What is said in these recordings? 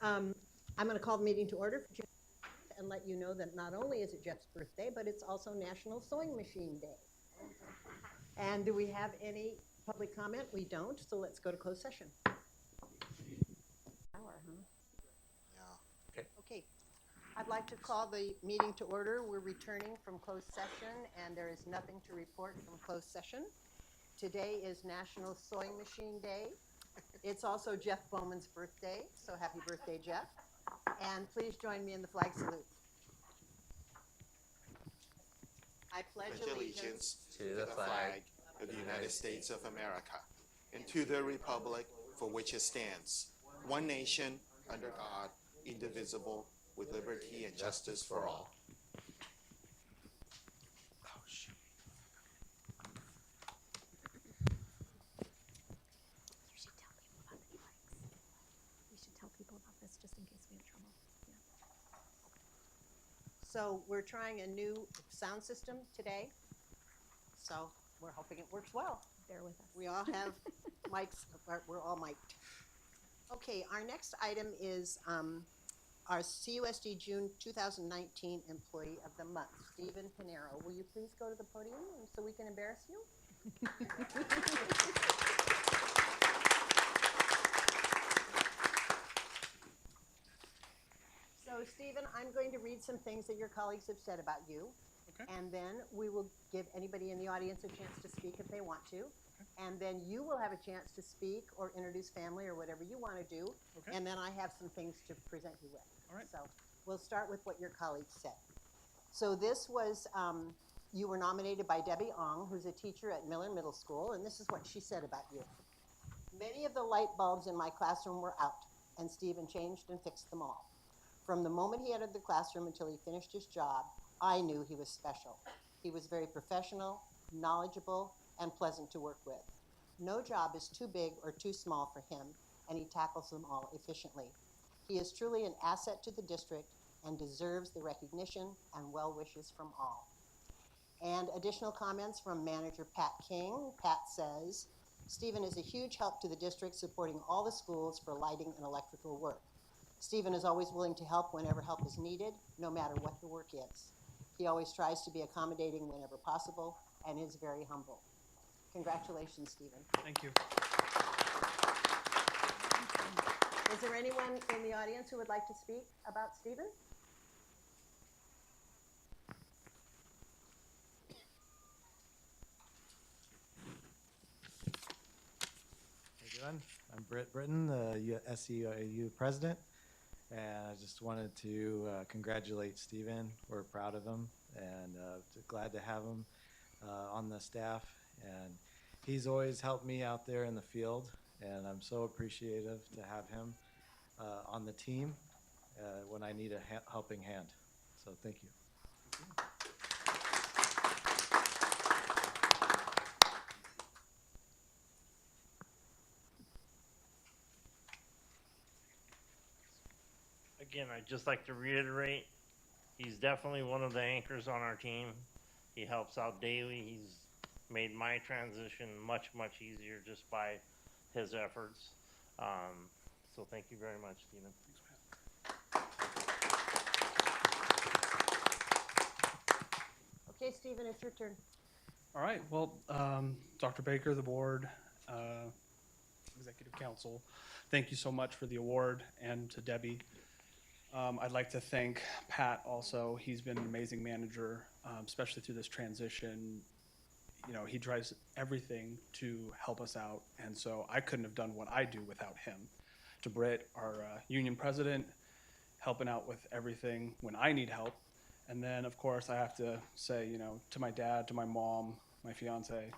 I'm going to call the meeting to order for June and let you know that not only is it Jeff's birthday, but it's also National Sewing Machine Day. And do we have any public comment? We don't, so let's go to closed session. Okay. I'd like to call the meeting to order. We're returning from closed session, and there is nothing to report from closed session. Today is National Sewing Machine Day. It's also Jeff Bowman's birthday, so happy birthday, Jeff. And please join me in the flag salute. I pledge allegiance to the flag of the United States of America and to the republic for which it stands, one nation, under God, indivisible, with liberty and justice for all. You should tell people about this just in case we have trouble. Yeah. So we're trying a new sound system today, so we're hoping it works well. Bear with us. We all have mics, we're all mic'd. Okay, our next item is our CUSD June 2019 Employee of the Month, Stephen Pinero. Will you please go to the podium so we can embarrass you? So Stephen, I'm going to read some things that your colleagues have said about you. Okay. And then we will give anybody in the audience a chance to speak if they want to. Okay. And then you will have a chance to speak or introduce family or whatever you want to do. Okay. And then I have some things to present you with. All right. So we'll start with what your colleagues said. So this was, you were nominated by Debbie Ong, who's a teacher at Miller Middle School, and this is what she said about you. Many of the light bulbs in my classroom were out, and Stephen changed and fixed them all. From the moment he entered the classroom until he finished his job, I knew he was special. He was very professional, knowledgeable, and pleasant to work with. No job is too big or too small for him, and he tackles them all efficiently. He is truly an asset to the district and deserves the recognition and well wishes from all. And additional comments from manager Pat King. Pat says, Stephen is a huge help to the district, supporting all the schools for lighting and electrical work. Stephen is always willing to help whenever help is needed, no matter what the work is. He always tries to be accommodating whenever possible and is very humble. Congratulations, Stephen. Thank you. Is there anyone in the audience who would like to speak about Stephen? How you doing? I'm Britt Britton, the SEIU president, and I just wanted to congratulate Stephen. We're proud of him and glad to have him on the staff. And he's always helped me out there in the field, and I'm so appreciative to have him on the team when I need a helping hand. So thank you. Again, I'd just like to reiterate, he's definitely one of the anchors on our team. He helps out daily. He's made my transition much, much easier just by his efforts. So thank you very much, Stephen. Okay, Stephen, it's your turn. All right. Well, Dr. Baker, the board, executive council, thank you so much for the award, and to Debbie. I'd like to thank Pat also. He's been an amazing manager, especially through this transition. You know, he tries everything to help us out, and so I couldn't have done what I do without him. To Britt, our union president, helping out with everything when I need help. And then, of course, I have to say, you know, to my dad, to my mom, my fiance,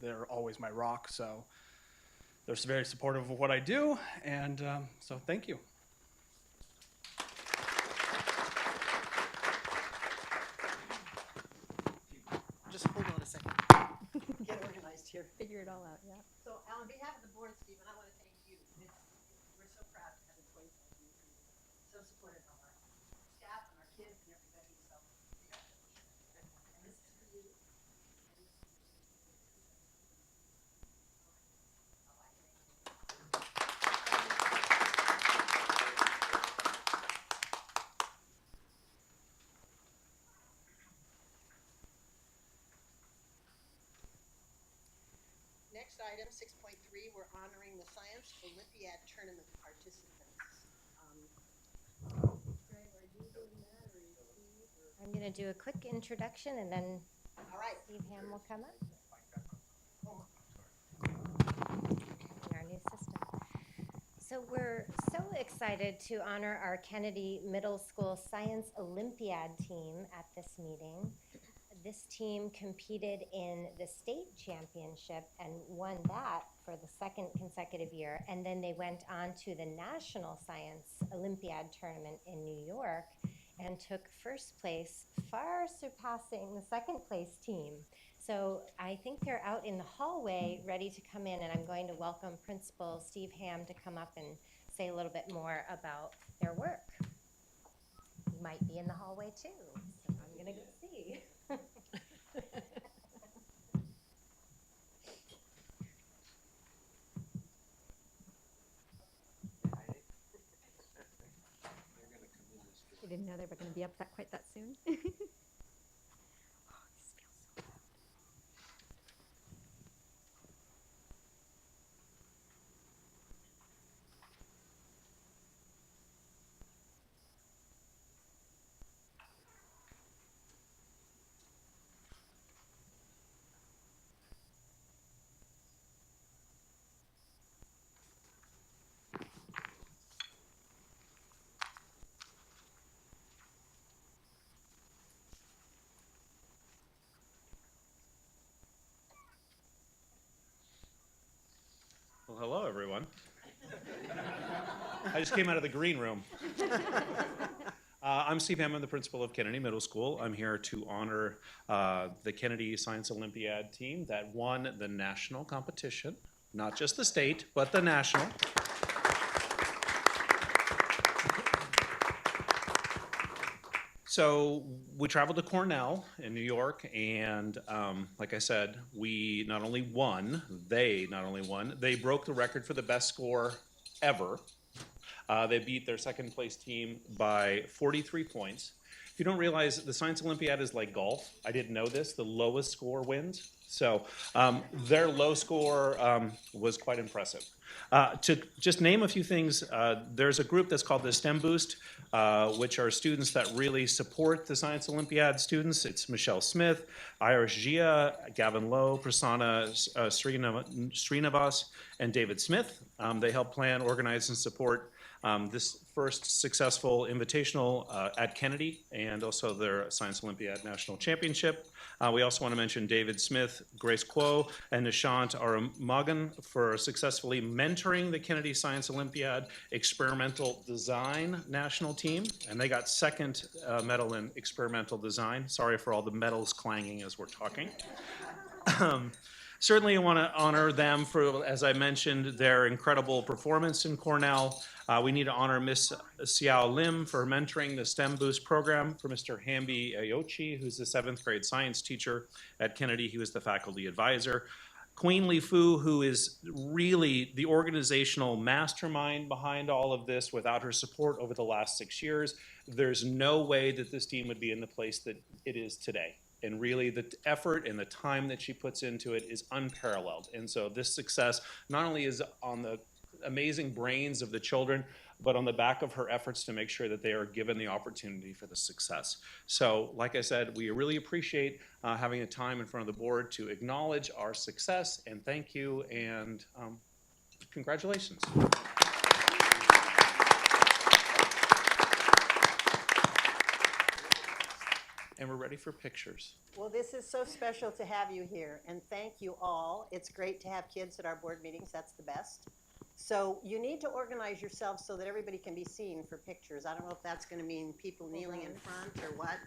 they're always my rock. So they're very supportive of what I do, and so thank you. Just hold on a second. Get organized here. Figure it all out, yeah. So on behalf of the board, Stephen, I want to thank you. We're so proud to have employees like you, so supportive of our staff and our kids and everybody. So congratulations. And this is for you. next item, 6.3, we're honoring the Science Olympiad Tournament participants. Greg, are you doing that, or is Steve? I'm going to do a quick introduction and then All right. Steve Ham will come up. Oh, In our new system. So we're so excited to honor our Kennedy Middle School Science Olympiad team at this meeting. This team competed in the state championship and won that for the second consecutive year. And then they went on to the National Science Olympiad Tournament in New York and took first place, far surpassing the second place team. So I think they're out in the hallway ready to come in, and I'm going to welcome Principal Steve Ham to come up and say a little bit more about their work. He might be in the hallway too, so I'm going to go see. I didn't know they were going to be up quite that soon. Well, hello, everyone. I just came out of the green room. I'm Steve Hammond, the principal of Kennedy Middle School. I'm here to honor the Kennedy Science Olympiad team that won the national competition, not just the state, but the national. So we traveled to Cornell in New York, and like I said, we not only won, they broke the record for the best score ever. They beat their second place team by 43 points. If you don't realize, the Science Olympiad is like golf. I didn't know this. The lowest score wins. So their low score was quite impressive. To just name a few things, there's a group that's called the STEM Boost, which are students that really support the Science Olympiad students. It's Michelle Smith, Irish Gia, Gavin Lowe, Prasanna Srinivas, and David Smith. They help plan, organize, and support this first successful invitational at Kennedy and also their Science Olympiad National Championship. We also want to mention David Smith, Grace Kuo, and Nishant Aramagan for successfully mentoring the Kennedy Science Olympiad Experimental Design National Team. And they got second medal in experimental design. Sorry for all the medals clanging as we're talking. Certainly I want to honor them for, as I mentioned, their incredible performance in Cornell. We need to honor Miss Xiao Lim for mentoring the STEM Boost program, for Mr. Hambi Ayochi, who's the 7th grade science teacher at Kennedy. He was the faculty advisor. Queen Li Fu, who is really the organizational mastermind behind all of this. Without her support over the last 6 years, there's no way that this team would be in the place that it is today. And really, the effort and the time that she puts into it is unparalleled. And so this success not only is on the amazing brains of the children, but on the back of her efforts to make sure that they are given the opportunity for the success. So, like I said, we really appreciate having a time in front of the board to acknowledge our success, and thank you, and congratulations. And we're ready for pictures. Well, this is so special to have you here, and thank you all. It's great to have kids at our board meetings. That's the best. So you need to organize yourselves so that everybody can be seen for pictures. I don't know if that's going to mean people kneeling in front or what,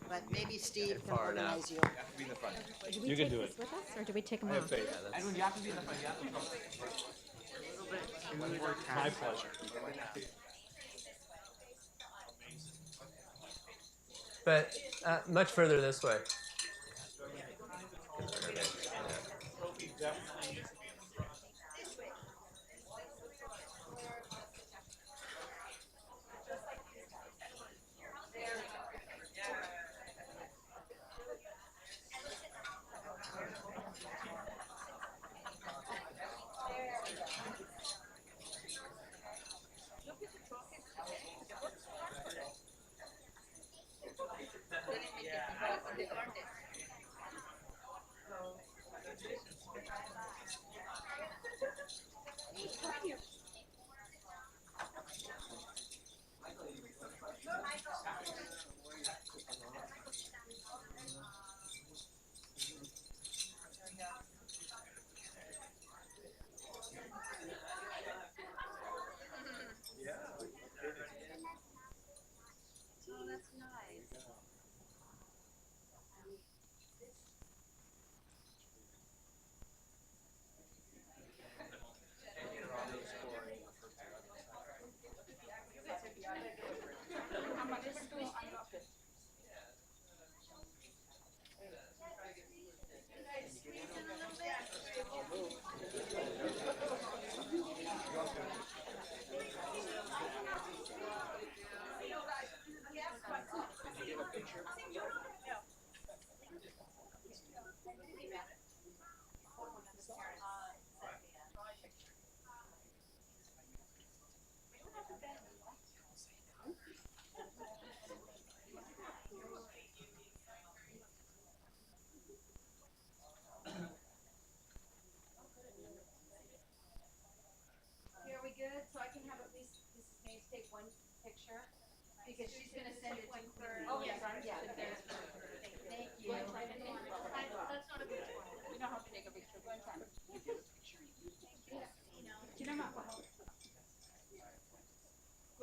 but maybe Steve can organize you. Do we You can take do this it. with us, or do we take them I have off? faith. My pleasure. But much further this way. so I can have at least Mrs. Mays take one picture, because she's gonna send it to her. Oh, yes, yeah. Thank you. That's not a big one. We don't have to take a picture one time. Go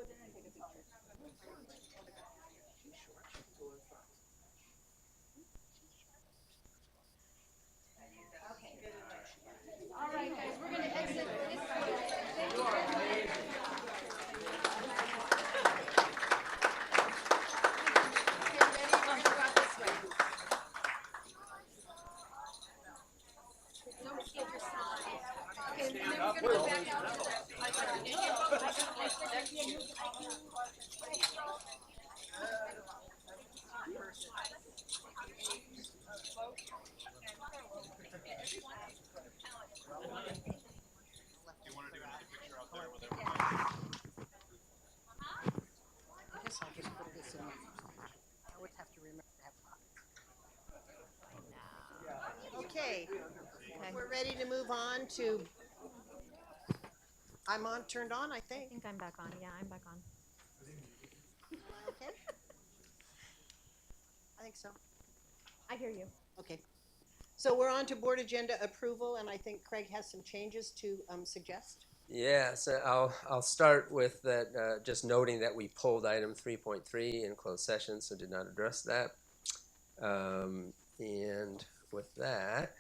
there and take a picture. All right, guys, we're gonna exit this way. Thank you very much. Okay, ready? We're gonna go out this way. Don't skip your slide. Okay, and then we're gonna go back out to the. I guess I'll just put this in. I would have to remember to have pockets. Okay, we're ready to move on to, I'm on, turned on, I I think. think I'm back on. Yeah, I'm back on. Okay. I think so. I hear you. Okay. So we're on to board agenda approval, and I think Craig has some changes to suggest. Yeah, so I'll start with that, just noting that we pulled item 3.3 in closed session, so did not address that. And with that,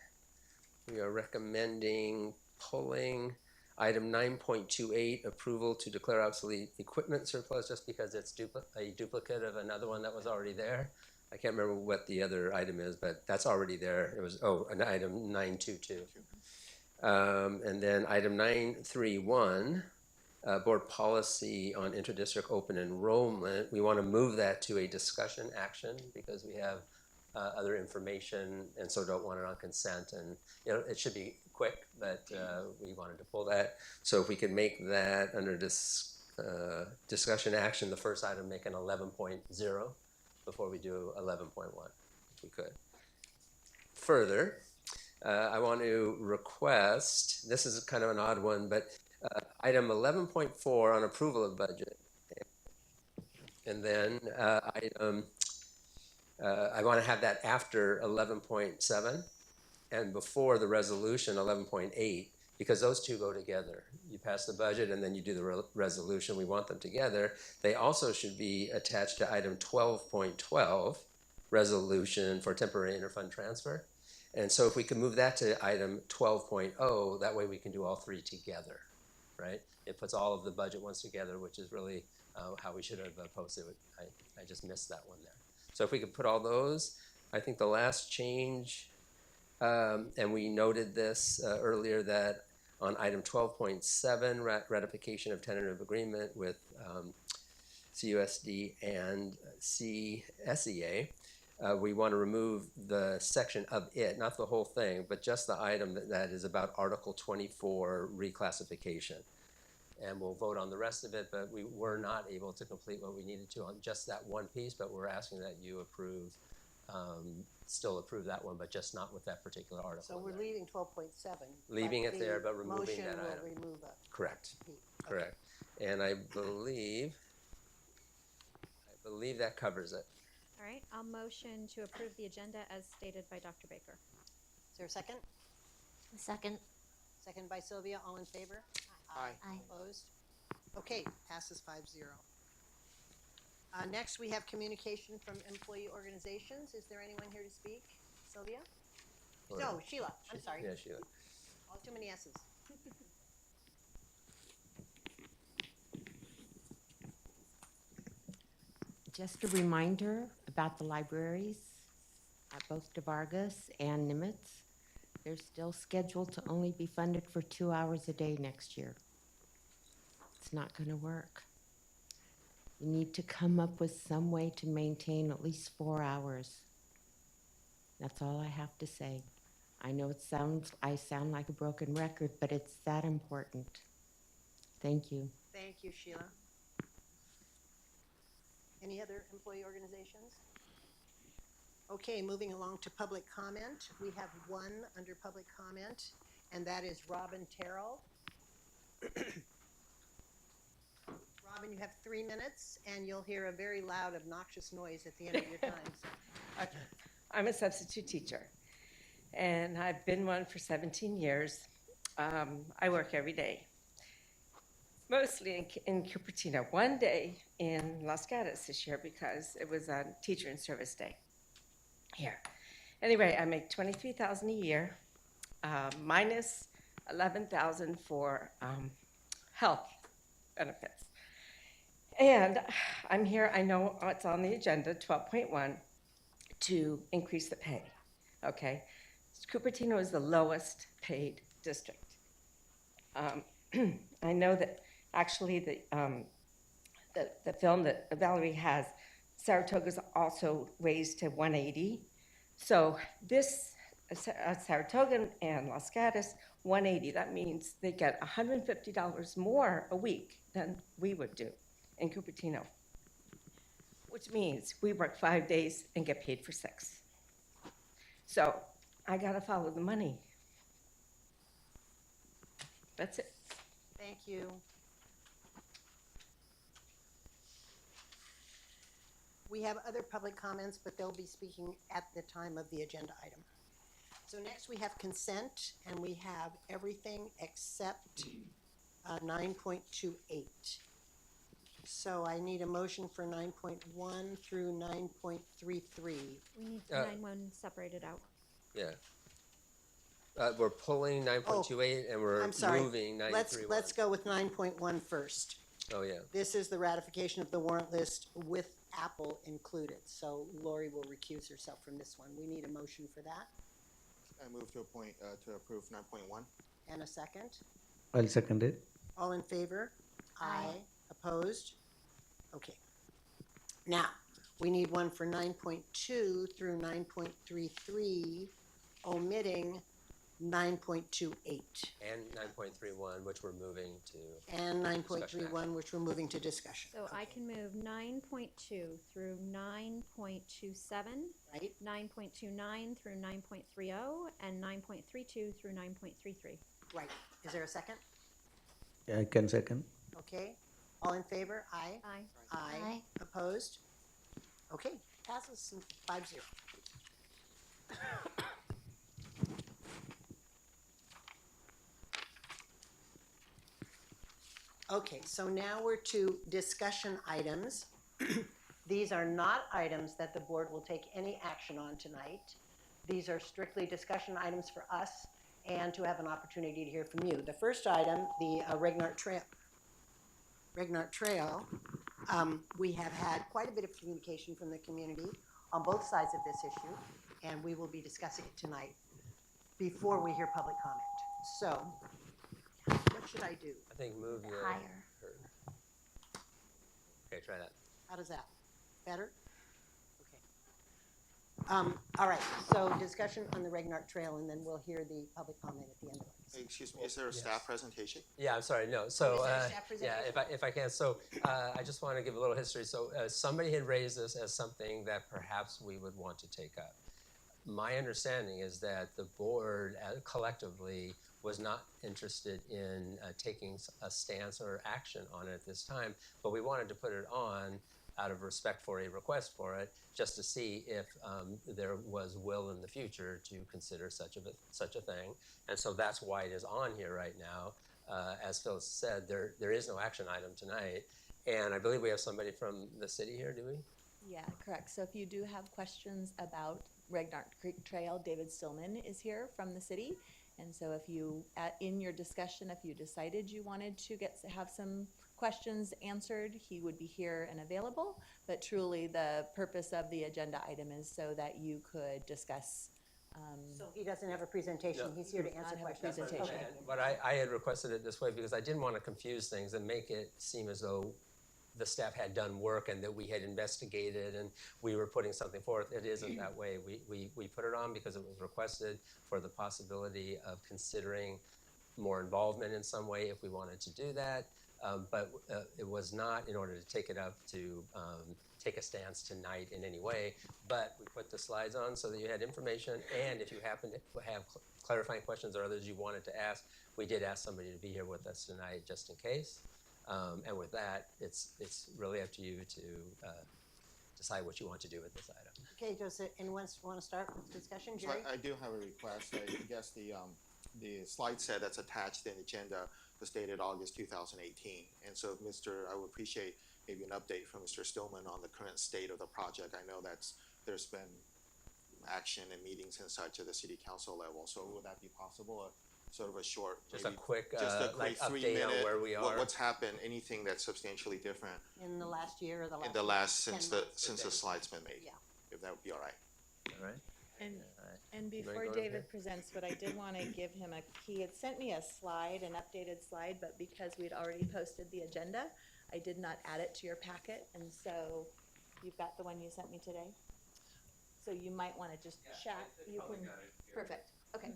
we are recommending pulling item 9.28, approval to declare obsolete equipment surplus, just because it's a duplicate of another one that was already there. I can't remember what the other item is, but that's already there. It was, an item 922. And then item 931, board policy on interdistrict open enrollment. We want to move that to a discussion action because we have other information and so don't want it on consent. And it should be quick, but we wanted to pull that. So if we could make that under this discussion action, the first item, make an 11.0 before we do 11.1, if we could. Further, I want to request, this is kind of an odd one, but item 11.4 on approval of budget. And then item, I want to have that after 11.7 and before the resolution 11.8, because those two go together. You pass the budget and then you do the resolution. We want them together. They also should be attached to item 12.12, resolution for temporary interfund transfer. And so if we can move that to item 12.0, that way we can do all three together, right? It puts all of the budget ones together, which is really how we should have posted it. I just missed that one there. So if we could put all those, I think the last change, and we noted this earlier, that on item 12.7, ratification of tentative agreement with CUSD and CSEA, we want to remove the section of it, not the whole thing, but just the item that is about Article 24 reclassification. And we'll vote on the rest of it, but we were not able to complete what we needed to on just that one piece, but we're asking that you approve, still approve that one, but just not with that particular article. So we're leaving 12.7. Leaving it there, but removing that item. item. Motion will remove a. Correct, P. correct. And I believe that covers it. All right, I'll motion to approve the agenda as stated by Dr. Baker. Is there a second? Second. Second by Sylvia, all in favor? Aye. Aye. Opposed? Okay, passes 5-0. Next, we have communication from employee organizations. Is there anyone here to speak? Sylvia? Or- No, Sheila, I'm sorry. Yeah, Sheila. All too many S's. Just a reminder about the libraries at both DeVargas and Nimitz. They're still scheduled to only be funded for 2 hours a day next year. It's not going to work. You need to come up with some way to maintain at least 4 hours. That's all I have to say. I know I sound like a broken record, but it's that important. Thank you. Thank you, Sheila. Any other employee organizations? Okay, moving along to public comment. We have one under public comment, and that is Robin Terrell. have 3 minutes, and you'll hear a very loud, obnoxious noise at the end of your time. So, okay. I'm a substitute teacher, and I've been one for 17 years. I work every day, mostly in Cupertino, one day in Los Gatos this year because it was a teacher in service day here. Anyway, I make $23,000 a year, minus $11,000 for health benefits. And I'm here, I know it's on the agenda, 12.1, to increase the pay, okay? Cupertino is the lowest paid district. I know that actually the film that Valerie has, Saratoga's also raised to 180. So this, Saratoga and Los Gatos, 180, that means they get $150 more a week than we would do in Cupertino, which means we work 5 days and get paid for 6. So I gotta follow the money. That's it. Thank you. We have other public comments, but they'll be speaking at the time of the agenda item. So next we have consent, and we have everything except 9.28. So I need a motion for 9.1 through 9.33. We need 9.1 separated out. Yeah. We're pulling 9.28 and we're I'm sorry. moving 9.31. Let's go with 9.1 first. Oh, yeah. This is the ratification of the warrant list with Apple included. So Lori will recuse herself from this one. We need a motion for that. I move to approve 9.1. And a second. I'll second it. All in favor? Aye. Opposed? Okay. Now, we need one for 9.2 through 9.33, omitting 9.28. And 9.31, which we're moving to. And Discussion 9.31, which we're moving to discussion. So I can move 9.2 through 9.27, Right? 9.29 through 9.30, and 9.32 through 9.33. Right. Is there a second? I can second. Okay. All in favor? Aye. Aye. Aye. Opposed? Okay. Passes 5-0. Okay, so now we're to discussion items. These are not items that the board will take any action on tonight. These are strictly discussion items for us and to have an opportunity to hear from you. The first item, the Regnart Trail. We have had quite a bit of communication from the community on both sides of this issue, and we will be discussing it tonight before we hear public comment. So, what should I do? I think move the. Higher. Okay, try that. How does that? Better? Okay. All right, so discussion on the Regnart Trail, and then we'll hear the public comment at the end of it. Excuse me, is there a staff presentation? Yeah, I'm sorry, no. So, is there a staff yeah, presentation? if I can. So, I just want to give a little history. So, somebody had raised this as something that perhaps we would want to take up. My understanding is that the board collectively was not interested in taking a stance or action on it at this time, but we wanted to put it on out of respect for a request for it, just to see if there was will in the future to consider such a thing. And so that's why it is on here right now. As Phyllis said, there is no action item tonight. And I believe we have somebody from the city here, do we? Yeah, correct. So if you do have questions about Regnart Creek Trail, David Stillman is here from the city. And so if you, in your discussion, if you decided you wanted to have some questions answered, he would be here and available. But truly, the purpose of the agenda item is so that you could discuss. So he doesn't have a presentation, No. he's here to Not answer have a questions. presentation. Okay. But I had requested it this way because I didn't want to confuse things and make it seem as though the staff had done work and that we had investigated and we were putting something forth. It isn't that way. We put it on because it was requested for the possibility of considering more involvement in some way if we wanted to do that. But it was not in order to take it up to take a stance tonight in any way. But we put the slides on so that you had information, and if you happen to have clarifying questions or others you wanted to ask, we did ask somebody to be here with us tonight just in case. And with that, it's really up to you to decide what you want to do with this item. Okay, does anyone want to start with discussion, So Jerry? I do have a request. I guess the slide set that's attached in the agenda was dated August 2018. And so I would appreciate maybe an update from Mr. Stillman on the current state of the project. I know there's been action and meetings and such at the city council level. So would that be possible? Or sort of a short, Just maybe a quick, quick update 3 minute, on where we are. what's happened, anything that's substantially different In the last year or the last? in the last, 10 since months? the slide's been made? Yeah. If that would be all right. All right. And You wanna before go David ahead? presents, what I did want to give him he had sent me a slide, an updated slide, but because we'd already posted the agenda, I did not add it to your packet, and so you've got the one you sent me today? So you might want to just chat, you can, perfect, okay,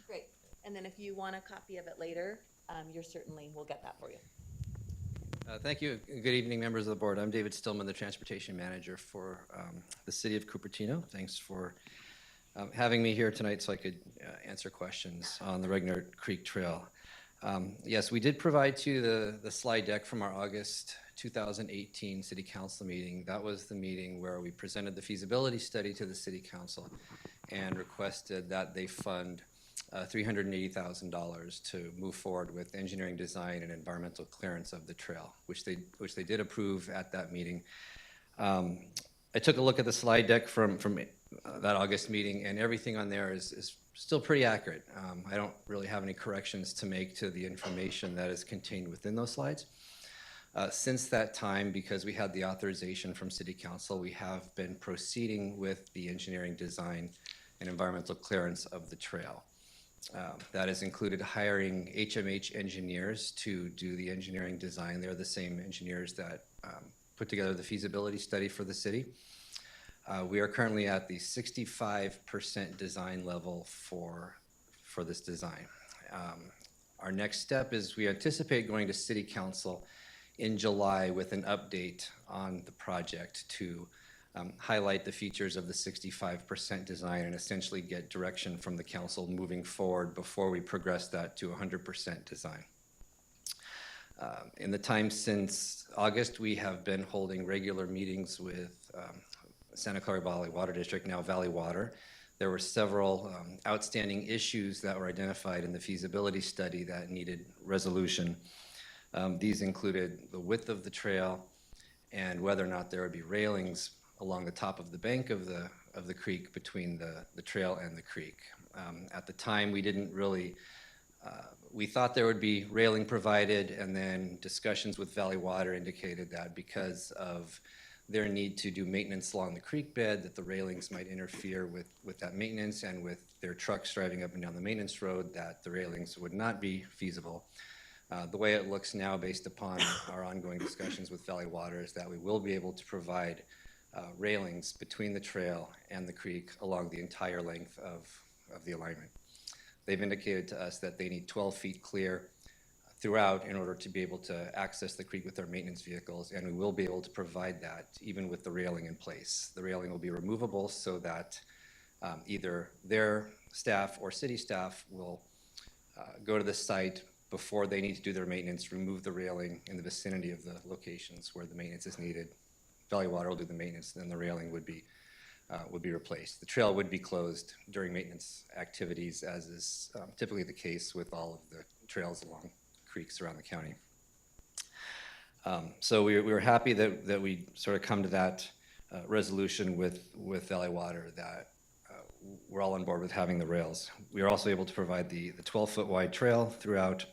great. And then if you want a copy of it later, we'll get that for you. Thank you. Good evening, members of the board. I'm David Stillman, the Transportation Manager for the City of Cupertino. Thanks for having me here tonight so I could answer questions on the Regnard Creek Trail. Yes, we did provide to you the slide deck from our August 2018 City Council meeting. That was the meeting where we presented the feasibility study to the City Council and requested that they fund $380,000 to move forward with engineering design and environmental clearance of the trail, which they did approve at that meeting. I took a look at the slide deck from that August meeting, and everything on there is still pretty accurate. I don't really have any corrections to make to the information that is contained within those slides. Since that time, because we had the authorization from City Council, we have been proceeding with the engineering design and environmental clearance of the trail. That has included hiring HMH engineers to do the engineering design. They're the same engineers that put together the feasibility study for the city. We are currently at the 65% design level for this design. Our next step is we anticipate going to City Council in July with an update on the project to highlight the features of the 65% design and essentially get direction from the council moving forward before we progress that to 100% design. In the time since August, we have been holding regular meetings with Santa Clara Valley Water District, now Valley Water. There were several outstanding issues that were identified in the feasibility study that needed resolution. These included the width of the trail and whether or not there would be railings along the top of the bank of the creek between the trail and the creek. At the time, we didn't really, we thought there would be railing provided, and then discussions with Valley Water indicated that because of their need to do maintenance along the creek bed, that the railings might interfere with that maintenance, and with their trucks driving up and down the maintenance road, that the railings would not be feasible. The way it looks now, based upon our ongoing discussions with Valley Water, is that we will be able to provide railings between the trail and the creek along the entire length of the alignment. They've indicated to us that they need 12 feet clear throughout in order to be able to access the creek with their maintenance vehicles, and we will be able to provide that even with the railing in place. The railing will be removable so that either their staff or city staff will go to the site before they need to do their maintenance, remove the railing in the vicinity of the locations where the maintenance is needed. Valley Water will do the maintenance, and then the railing would be replaced. The trail would be closed during maintenance activities, as is typically the case with all of the trails along creeks around the county. So we were happy that we sort of come to that resolution with Valley Water, that we're all on board with having the rails. We are also able to provide the 12-foot wide trail throughout.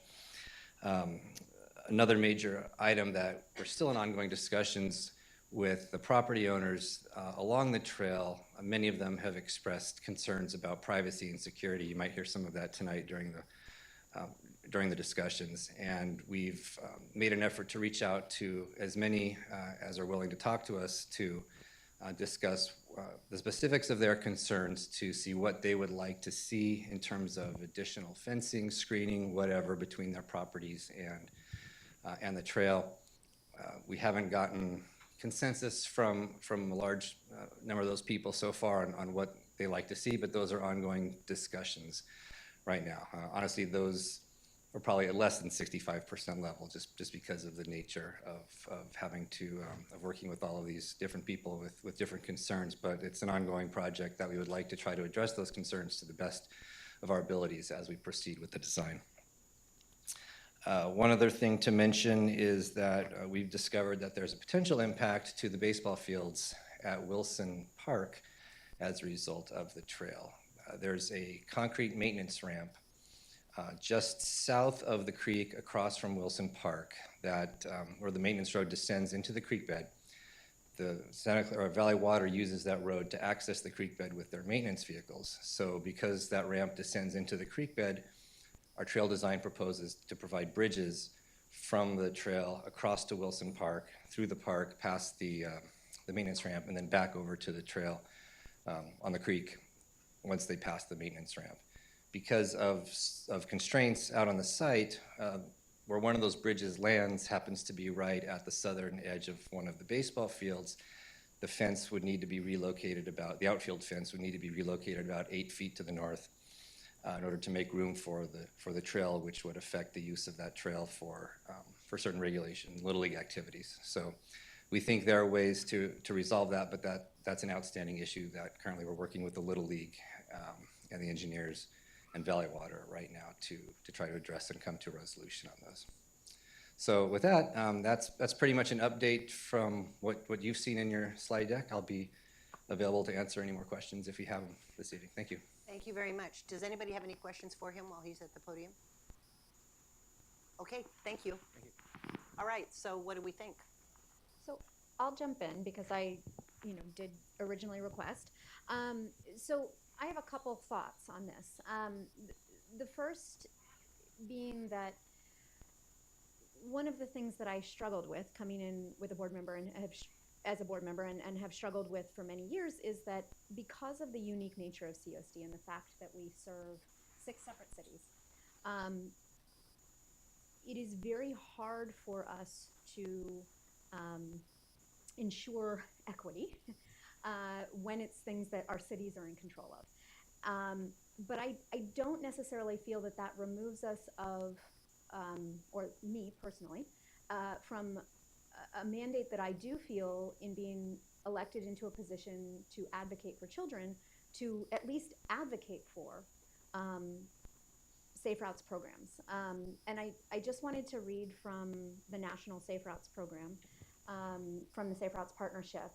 Another major item that we're still in ongoing discussions with the property owners along the trail. Many of them have expressed concerns about privacy and security. You might hear some of that tonight during the discussions. And we've made an effort to reach out to as many as are willing to talk to us to discuss the specifics of their concerns, to see what they would like to see in terms of additional fencing, screening, whatever, between their properties and the trail. We haven't gotten consensus from a large number of those people so far on what they like to see, but those are ongoing discussions right now. Honestly, those or probably at less than 65% level, just because of the nature of having to, of working with all of these different people with different concerns. But it's an ongoing project that we would like to try to address those concerns to the best of our abilities as we proceed with the design. One other thing to mention is that we've discovered that there's a potential impact to the baseball fields at Wilson Park as a result of the trail. There's a concrete maintenance ramp just south of the creek across from Wilson Park that where the maintenance road descends into the creek bed. The Santa Clara Valley Water uses that road to access the creek bed with their maintenance vehicles. So because that ramp descends into the creek bed, our trail design proposes to provide bridges from the trail across to Wilson Park, through the park, past the maintenance ramp, and then back over to the trail on the creek once they pass the maintenance ramp. Because of constraints out on the site, where one of those bridges lands happens to be right at the southern edge of one of the baseball fields, the fence would need to be relocated the outfield fence would need to be relocated about 8 feet to the north in order to make room for the trail, which would affect the use of that trail for certain regulation, Little League activities. So we think there are ways to resolve that, but that's an outstanding issue that currently we're working with the Little League and the engineers and Valley Water right now to try to address and come to a resolution on those. So with that, that's pretty much an update from what you've seen in your slide deck. I'll be available to answer any more questions if you have them this evening. Thank you. Thank you very much. Does anybody have any questions for him while he's at the podium? Okay, thank you. Thank you. All right, so what do we think? So I'll jump in because I, did originally request. So I have a couple thoughts on this. The first being that one of the things that I struggled with coming in with a board member and as a board member and have struggled with for many years is that because of the unique nature of CUSD and the fact that we serve 6 separate cities, it is very hard for us to ensure equity when it's things that our cities are in control of. But I don't necessarily feel that removes us of, or me personally, from a mandate that I do feel in being elected into a position to advocate for children, to at least advocate for Safe Routes programs. And I just wanted to read from the National Safe Routes Program, from the Safe Routes Partnership,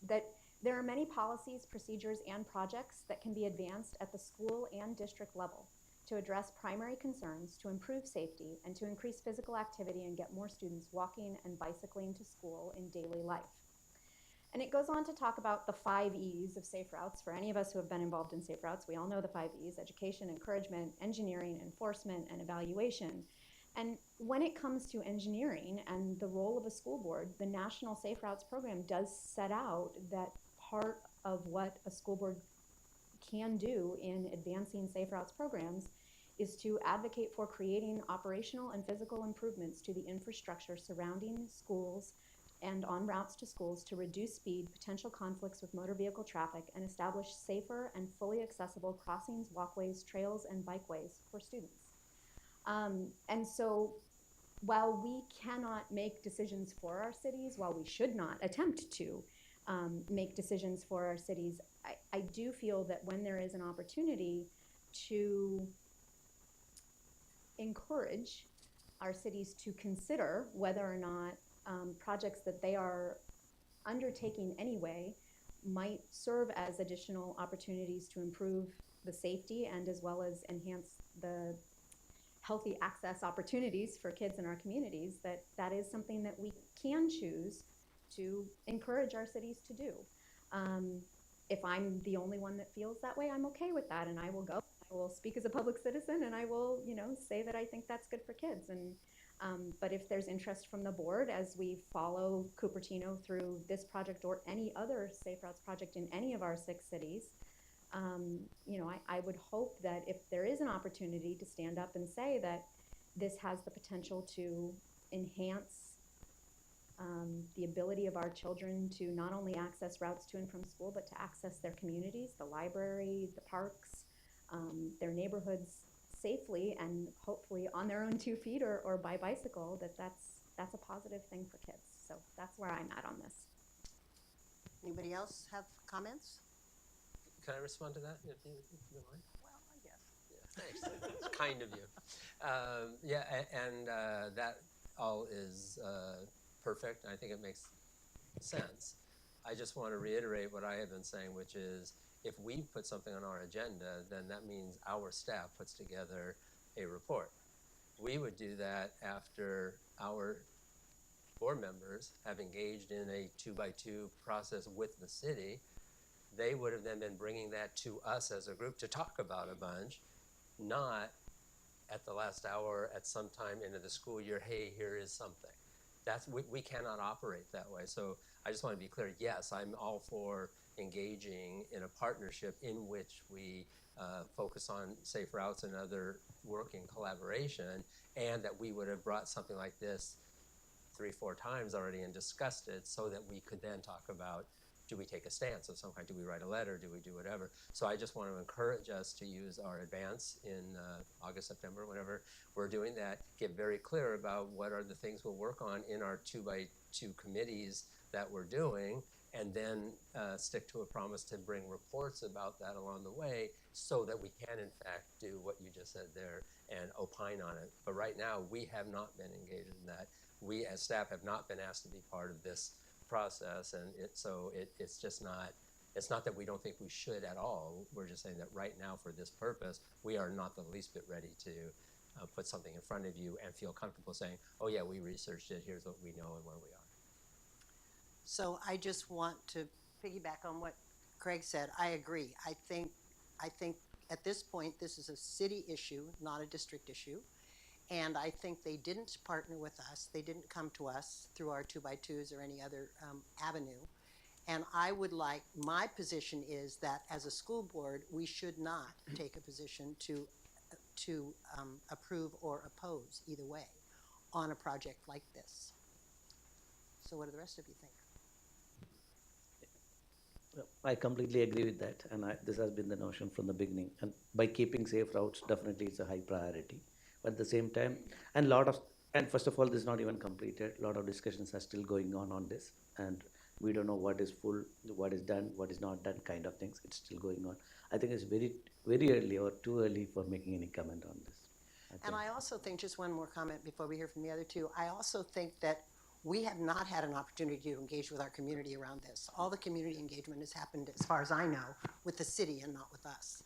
that there are many policies, procedures, and projects that can be advanced at the school and district level to address primary concerns, to improve safety, and to increase physical activity and get more students walking and bicycling to school in daily life. And it goes on to talk about the 5 E's of Safe Routes. For any of us who have been involved in Safe Routes, we all know the 5 E's: education, encouragement, engineering, enforcement, and evaluation. And when it comes to engineering and the role of a school board, the National Safe Routes Program does set out that part of what a school board can do in advancing Safe Routes programs is to advocate for creating operational and physical improvements to the infrastructure surrounding schools and on routes to schools to reduce speed, potential conflicts with motor vehicle traffic, and establish safer and fully accessible crossings, walkways, trails, and bikeways for students. And so while we cannot make decisions for our cities, while we should not attempt to make decisions for our cities, I do feel that when there is an opportunity to encourage our cities to consider whether or not projects that they are undertaking anyway might serve as additional opportunities to improve the safety and as well as enhance the healthy access opportunities for kids in our communities, that is something that we can choose to encourage our cities to do. If I'm the only one that feels that way, I'm okay with that, and I will go. I will speak as a public citizen, and I will, say that I think that's good for kids. And but if there's interest from the board as we follow Cupertino through this project or any other Safe Routes project in any of our 6 cities, I would hope that if there is an opportunity to stand up and say that this has the potential to enhance the ability of our children to not only access routes to and from school, but to access their communities, the library, the parks, their neighborhoods safely and hopefully on their own 2 feet or by bicycle, that's a positive thing for kids. So that's where I'm at on this. Anybody else have comments? Can I respond to that, if you don't mind? Well, I guess. Yeah, thanks. It's kind of you. That all is perfect. I think it makes sense. I just want to reiterate what I have been saying, which is if we put something on our agenda, then that means our staff puts together a report. We would do that after our board members have engaged in a 2x2 process with the city. They would have then been bringing that to us as a group to talk about a bunch, not at the last hour at some time into the school year, hey, here is something. We cannot operate that way. So I just want to be clear, yes, I'm all for engaging in a partnership in which we focus on safe routes and other work in collaboration, and that we would have brought something like this 3-4 times already and discussed it so that we could then talk about, do we take a stance of some kind? Do we write a letter? Do we do whatever? So I just want to encourage us to use our advance in August, September, whenever we're doing that, get very clear about what are the things we'll work on in our 2x2 committees that we're doing, and then stick to a promise to bring reports about that along the way so that we can in fact do what you just said there and opine on it. But right now, we have not been engaged in that. We as staff have not been asked to be part of this process, and it's just not, it's not that we don't think we should at all. We're just saying that right now for this purpose, we are not the least bit ready to put something in front of you and feel comfortable saying, oh yeah, we researched it, here's what we know and where we are. So I just want to piggyback on what Craig said. I agree. I think at this point, this is a city issue, not a district issue. And I think they didn't partner with us. They didn't come to us through our 2x2s or any other avenue. And I would like, my position is that as a school board, we should not take a position to approve or oppose either way on a project like this. So what do the rest of you think? I completely agree with that, and this has been the notion from the beginning. And by keeping safe routes, definitely it's a high priority. But at the same time, and first of all, this is not even completed. A lot of discussions are still going on this, and we don't know what is full, what is done, what is not done, kind of things. It's still going on. I think it's very, very early or too early for making any comment on this. And I also think, just one more comment before we hear from the other two, I also think that we have not had an opportunity to engage with our community around this. All the community engagement has happened, as far as I know, with the city and not with us.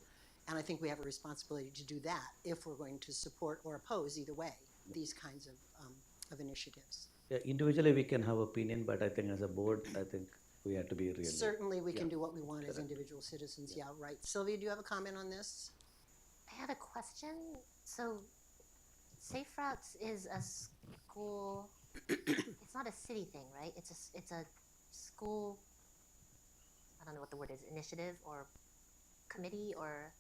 And I think we have a responsibility to do that if we're going to support or oppose, either way, these kinds of initiatives. Yeah, individually we can have opinion, but I think as a board, I think we have to be real. Certainly we can do what we want as individual citizens, yeah, right. Sylvia, do you have a comment on this? I had a question. So Safe Routes is a school, it's not a city thing, right? It's a school, I don't know what the word is, initiative or committee or?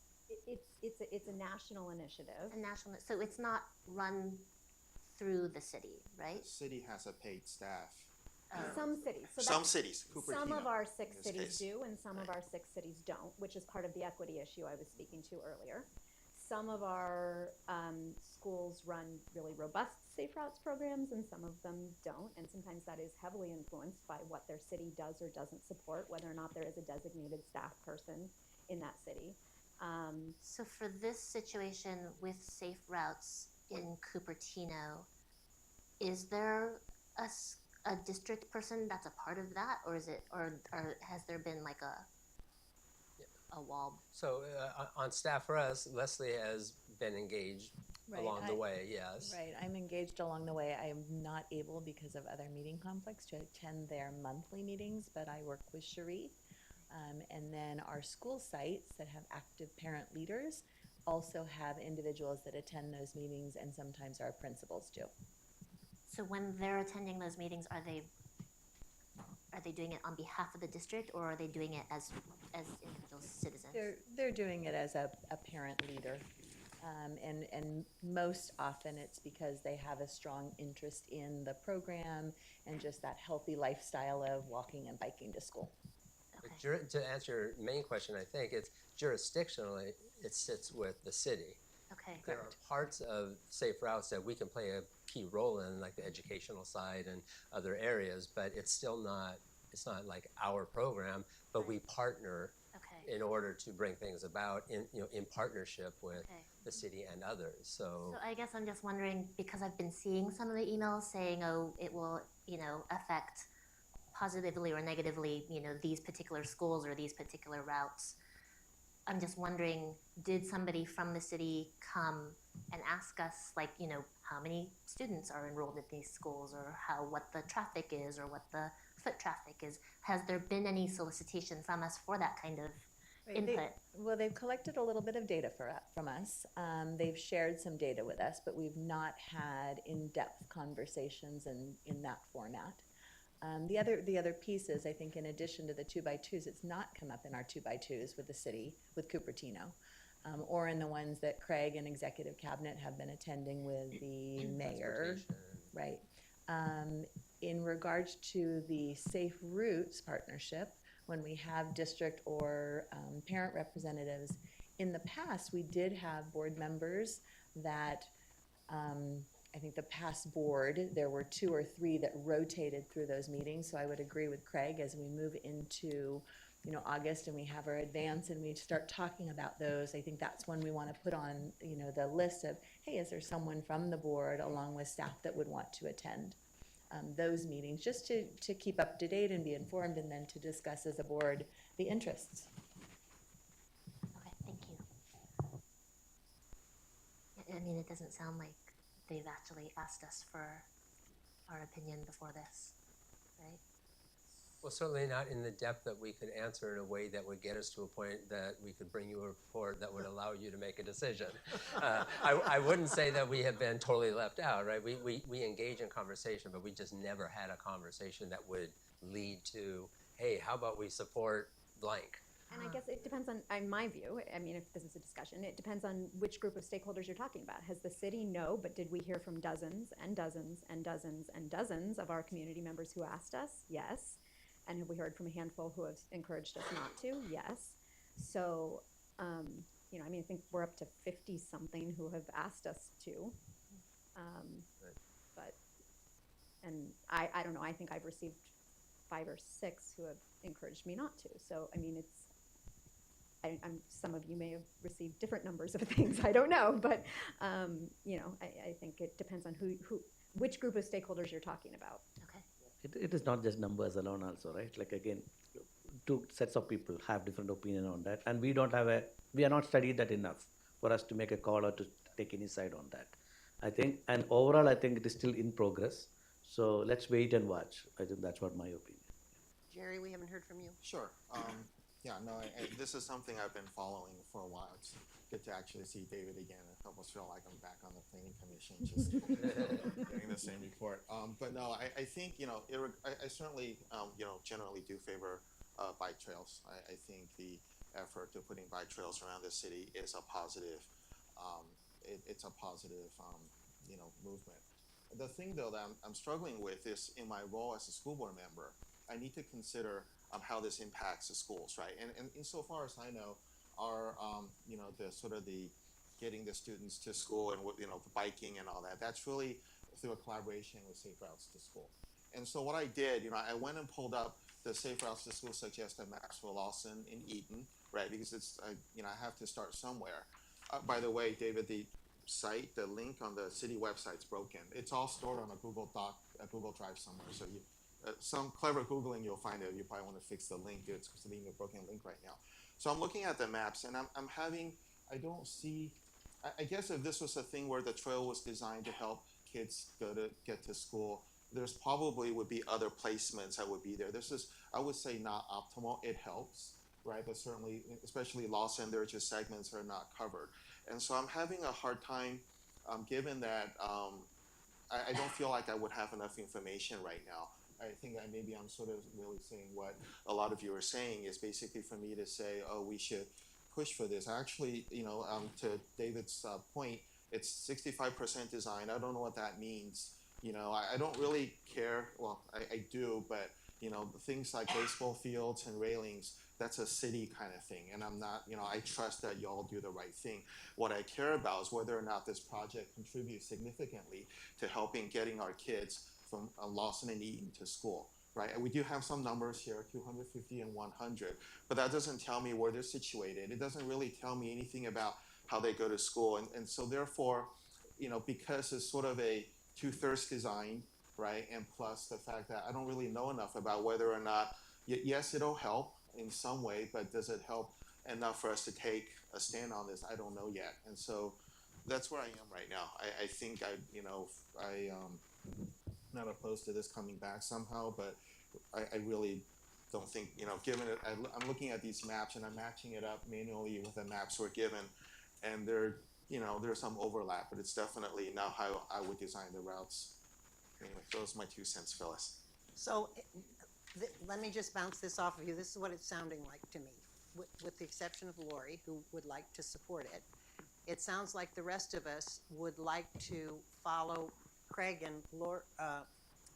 It's a national initiative. A national, so it's not run through the city, right? The city has a paid staff. Some cities. So Some cities, some of Cupertino, our 6 in this cities case. do, and some of our 6 cities don't, which is part of the equity issue I was speaking to earlier. Some of our schools run really robust Safe Routes programs, and some of them don't. And sometimes that is heavily influenced by what their city does or doesn't support, whether or not there is a designated staff person in that city. So for this situation with Safe Routes in Cupertino, is there a district person that's a part of that, or is it, or has there been like a wall? So on staff for us, Leslie has been engaged along the way, yes. Right, I'm engaged along the way. I am not able, because of other meeting conflicts, to attend their monthly meetings, but I work with Cherie. And then our school sites that have active parent leaders also have individuals that attend those meetings, and sometimes our principals do. So when they're attending those meetings, are they doing it on behalf of the district, or are they doing it as individual citizens? They're doing it as a parent leader. And most often it's because they have a strong interest in the program and just that healthy lifestyle of walking and biking to school. To answer your main question, I think it's jurisdictionally, it sits with the city. Okay. There are parts of safe routes that we can play a key role in, like the educational side and other areas, but it's not like our program, but we partner Okay. in order to bring things about in partnership with Okay. the city and others. So So I guess I'm just wondering, because I've been seeing some of the emails saying, oh, it will, affect positively or negatively, these particular schools or these particular routes. I'm just wondering, did somebody from the city come and ask us, like, how many students are enrolled at these schools, or what the traffic is, or what the foot traffic is? Has there been any solicitation from us for that kind of input? They've collected a little bit of data from us. They've shared some data with us, but we've not had in-depth conversations in that format. The other piece is, I think, in addition to the 2x2s, it's not come up in our 2x2s with the city, with Cupertino, or in the ones that Craig and Executive Cabinet have been attending with the mayor. Right. In regards to the Safe Routes partnership, when we have district or parent representatives, in the past, we did have board members that I think the past board, there were 2 or 3 that rotated through those meetings. So I would agree with Craig, as we move into, August and we have our advance and we start talking about those, I think that's when we want to put on, the list of, hey, is there someone from the board along with staff that would want to attend those meetings, just to keep up to date and be informed, and then to discuss as a board the interests. Okay, thank you. I mean, it doesn't sound like they've actually asked us for our opinion before this, right? Well, certainly not in the depth that we could answer in a way that would get us to a point that we could bring you a report that would allow you to make a decision. I wouldn't say that we have been totally left out, right? We engage in conversation, but we just never had a conversation that would lead to, hey, how about we support blank? And I guess it depends on, in my view, I mean, if this is a discussion, it depends on which group of stakeholders you're talking about. Has the city? No, but did we hear from dozens and dozens and dozens and dozens of our community members who asked us? Yes. And have we heard from a handful who have encouraged us not to? Yes. So, I mean, I think we're up to 50-something who have asked us to. Right. But, and I don't know, I think I've received 5 or 6 who have encouraged me not to. So, I mean, it's, some of you may have received different numbers of things, I don't know, but, I think it depends on which group of stakeholders you're talking about. Okay. It is not just numbers alone also, right? Like again, 2 sets of people have different opinion on that, and we are not studied that enough for us to make a call or to take any side on that. I think, and overall, I think it is still in progress. So let's wait and watch. I think that's what my opinion. Jerry, we haven't heard from you. Sure. This is something I've been following for a while. It's good to actually see David again. I almost feel like I'm back on the planning commission, just getting the same report. But no, I think, I certainly, generally do favor bike trails. I think the effort to putting bike trails around the city is a positive, it's a positive, movement. The thing, though, that I'm struggling with is, in my role as a school board member, I need to consider how this impacts the schools, right? And insofar as I know, our, the sort of the getting the students to school and, the biking and all that, that's really through a collaboration with Safe Routes to School. And so what I did, I went and pulled up the Safe Routes to School suggested maps for Lawson and Eaton, right? Because it's, I have to start somewhere. By the way, David, the site, the link on the city website's broken. It's all stored on a Google Doc, a Google Drive somewhere. So you, some clever Googling, you'll find it. You probably want to fix the link. It's leaving a broken link right now. So I'm looking at the maps, and I don't see, I guess if this was a thing where the trail was designed to help kids get to school, there's probably would be other placements that would be there. This is, I would say, not optimal. It helps, right? But certainly, especially Lawson, there are just segments that are not covered. And so I'm having a hard time, given that I don't feel like I would have enough information right now. I think maybe I'm sort of really saying what a lot of you are saying is basically for me to say, oh, we should push for this. Actually, to David's point, it's 65% design. I don't know what that means. I don't really care. Well, I do, but things like baseball fields and railings, that's a city kind of thing. And I'm not, I trust that y'all do the right thing. What I care about is whether or not this project contributes significantly to helping getting our kids from Lawson and Eaton to school, right? And we do have some numbers here, 250 and 100, but that doesn't tell me where they're situated. It doesn't really tell me anything about how they go to school. And so therefore, because it's sort of a two-thirds design, right? And plus the fact that I don't really know enough about whether or not, yes, it'll help in some way, but does it help enough for us to take a stand on this? I don't know yet. And so that's where I am right now. I think not opposed to this coming back somehow, but I really don't think, given it, I'm looking at these maps and I'm matching it up manually with the maps we're given, and there's some overlap, but it's definitely not how I would design the routes. Anyway, those are my 2 cents, Phyllis. So let me just bounce this off of you. This is what it's sounding like to me, with the exception of Lori, who would like to support it. It sounds like the rest of us would like to follow Craig and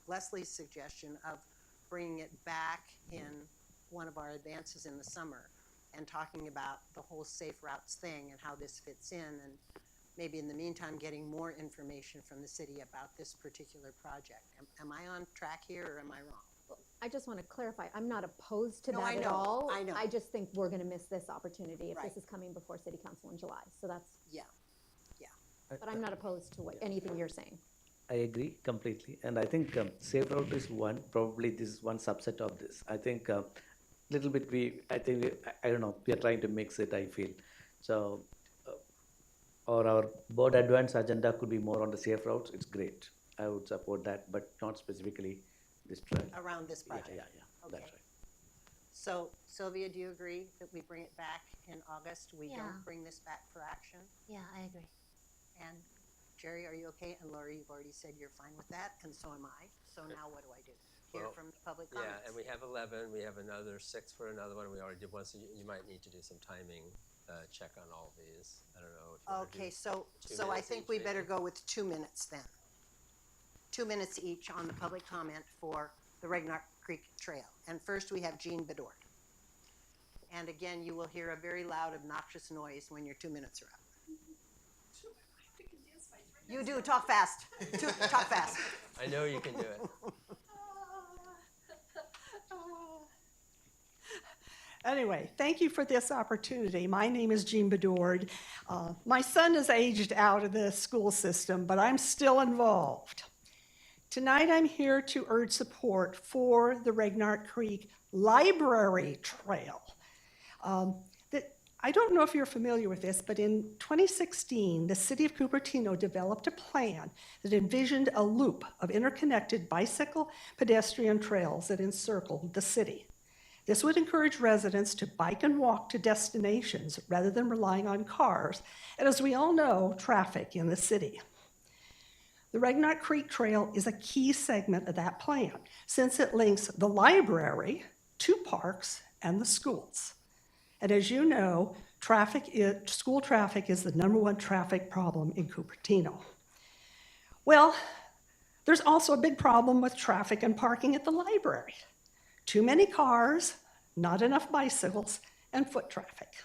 Leslie's suggestion of bringing it back in one of our advances in the summer and talking about the whole safe routes thing and how this fits in, and maybe in the meantime getting more information from the city about this particular project. Am I on track here, or am I wrong? I just want to clarify, I'm not opposed to No, that I at know, all. I know. I just think we're going to miss this opportunity if Right. this is coming before city council in July. So that's, Yeah. but I'm not opposed to anything you're saying. I agree completely, and I think safe route is one. Probably this is one subset of this. I think little bit I don't know. We are trying to mix it. I feel so. Or our board advance agenda could be more on the safe routes. It's great. I would support that, but not specifically this trail. Around this project? Yeah. Okay. That's right. So Sylvia, do you agree that we bring it back in August? We Yeah. don't bring this back for action? Yeah, I agree. And Jerry, are you okay? And Lori, you've already said you're fine with that, and so am I. So now what do I do? Hear Well, from the public comments? Yeah, and we have 11, we have another 6 for another one, we already did one, so you might need to do some timing check on all of these. I don't know if you wanna Okay, do so 2 I minutes think each, we maybe? better go with 2 minutes then. 2 minutes each on the public comment for the Regnar Creek Trail. And first we have Jean Bedord. And again, you will hear a very loud, obnoxious noise when your 2 minutes are up. You do, talk fast. Talk fast. I know you can do it. Anyway, thank you for this opportunity. My name is Jean Bedord. My son is aged out of the school system, but I'm still involved. Tonight, I'm here to urge support for the Regnart Creek Library Trail. I don't know if you're familiar with this, but in 2016, the city of Cupertino developed a plan that envisioned a loop of interconnected bicycle pedestrian trails that encircled the city. This would encourage residents to bike and walk to destinations rather than relying on cars, and as we all know, traffic in the city. The Regnart Creek Trail is a key segment of that plan, since it links the library to parks and the schools. And as you know, school traffic is the #1 traffic problem in Cupertino. Well, there's also a big problem with traffic and parking at the library. Too many cars, not enough bicycles, and foot traffic.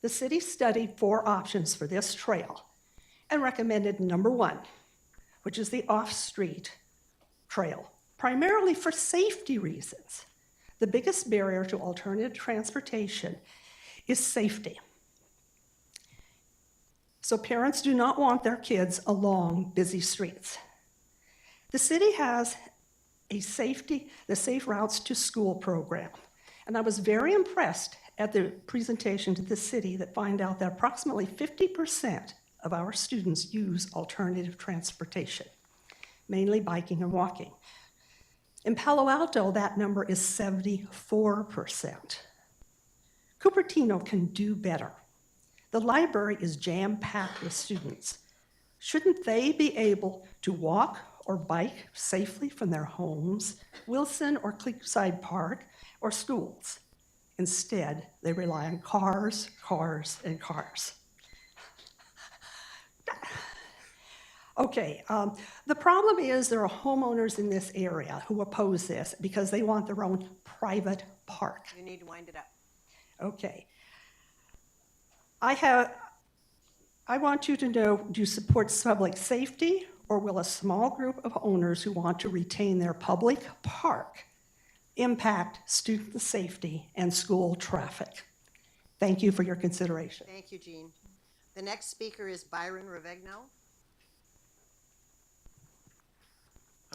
The city studied 4 options for this trail and recommended #1, which is the off-street trail, primarily for safety reasons. The biggest barrier to alternative transportation is safety. So parents do not want their kids along busy streets. The city has the Safe Routes to School program, and I was very impressed at the presentation to the city that find out that approximately 50% of our students use alternative transportation, mainly biking and walking. In Palo Alto, that number is 74%. Cupertino can do better. The library is jam-packed with students. Shouldn't they be able to walk or bike safely from their homes, Wilson or Creekside Park, or schools? Instead, they rely on cars, and cars. Okay, the problem is there are homeowners in this area who oppose this because they want their own private park. You need to wind it up. Okay. I want you to know, do you support public safety, or will a small group of owners who want to retain their public park impact student safety and school traffic? Thank you for your consideration. Thank you, Jean. The next speaker is Byron Ravegno.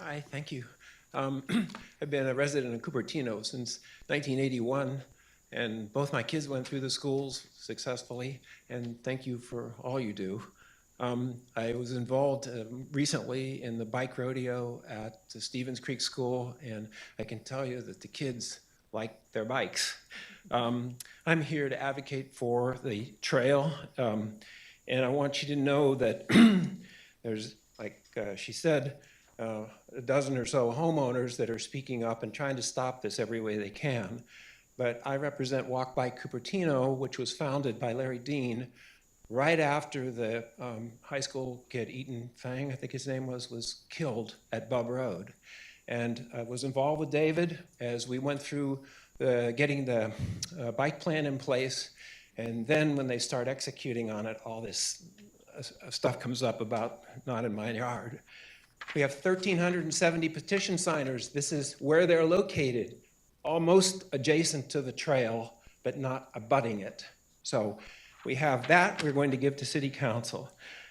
Hi, thank you. I've been a resident of Cupertino since 1981, and both my kids went through the schools successfully, and thank you for all you do. I was involved recently in the bike rodeo at the Stevens Creek School, and I can tell you that the kids like their bikes. I'm here to advocate for the trail, and I want you to know that there's, like she said, a dozen or so homeowners that are speaking up and trying to stop this every way they can. But I represent Walk by Cupertino, which was founded by Larry Dean right after the high school kid, Eaton Fang, I think his name was killed at Bub Road. And I was involved with David as we went through getting the bike plan in place. And then when they start executing on it, all this stuff comes up about not in my yard. We have 1,370 petition signers. This is where they're located, almost adjacent to the trail, but not abutting it. So we have that we're going to give to City Council.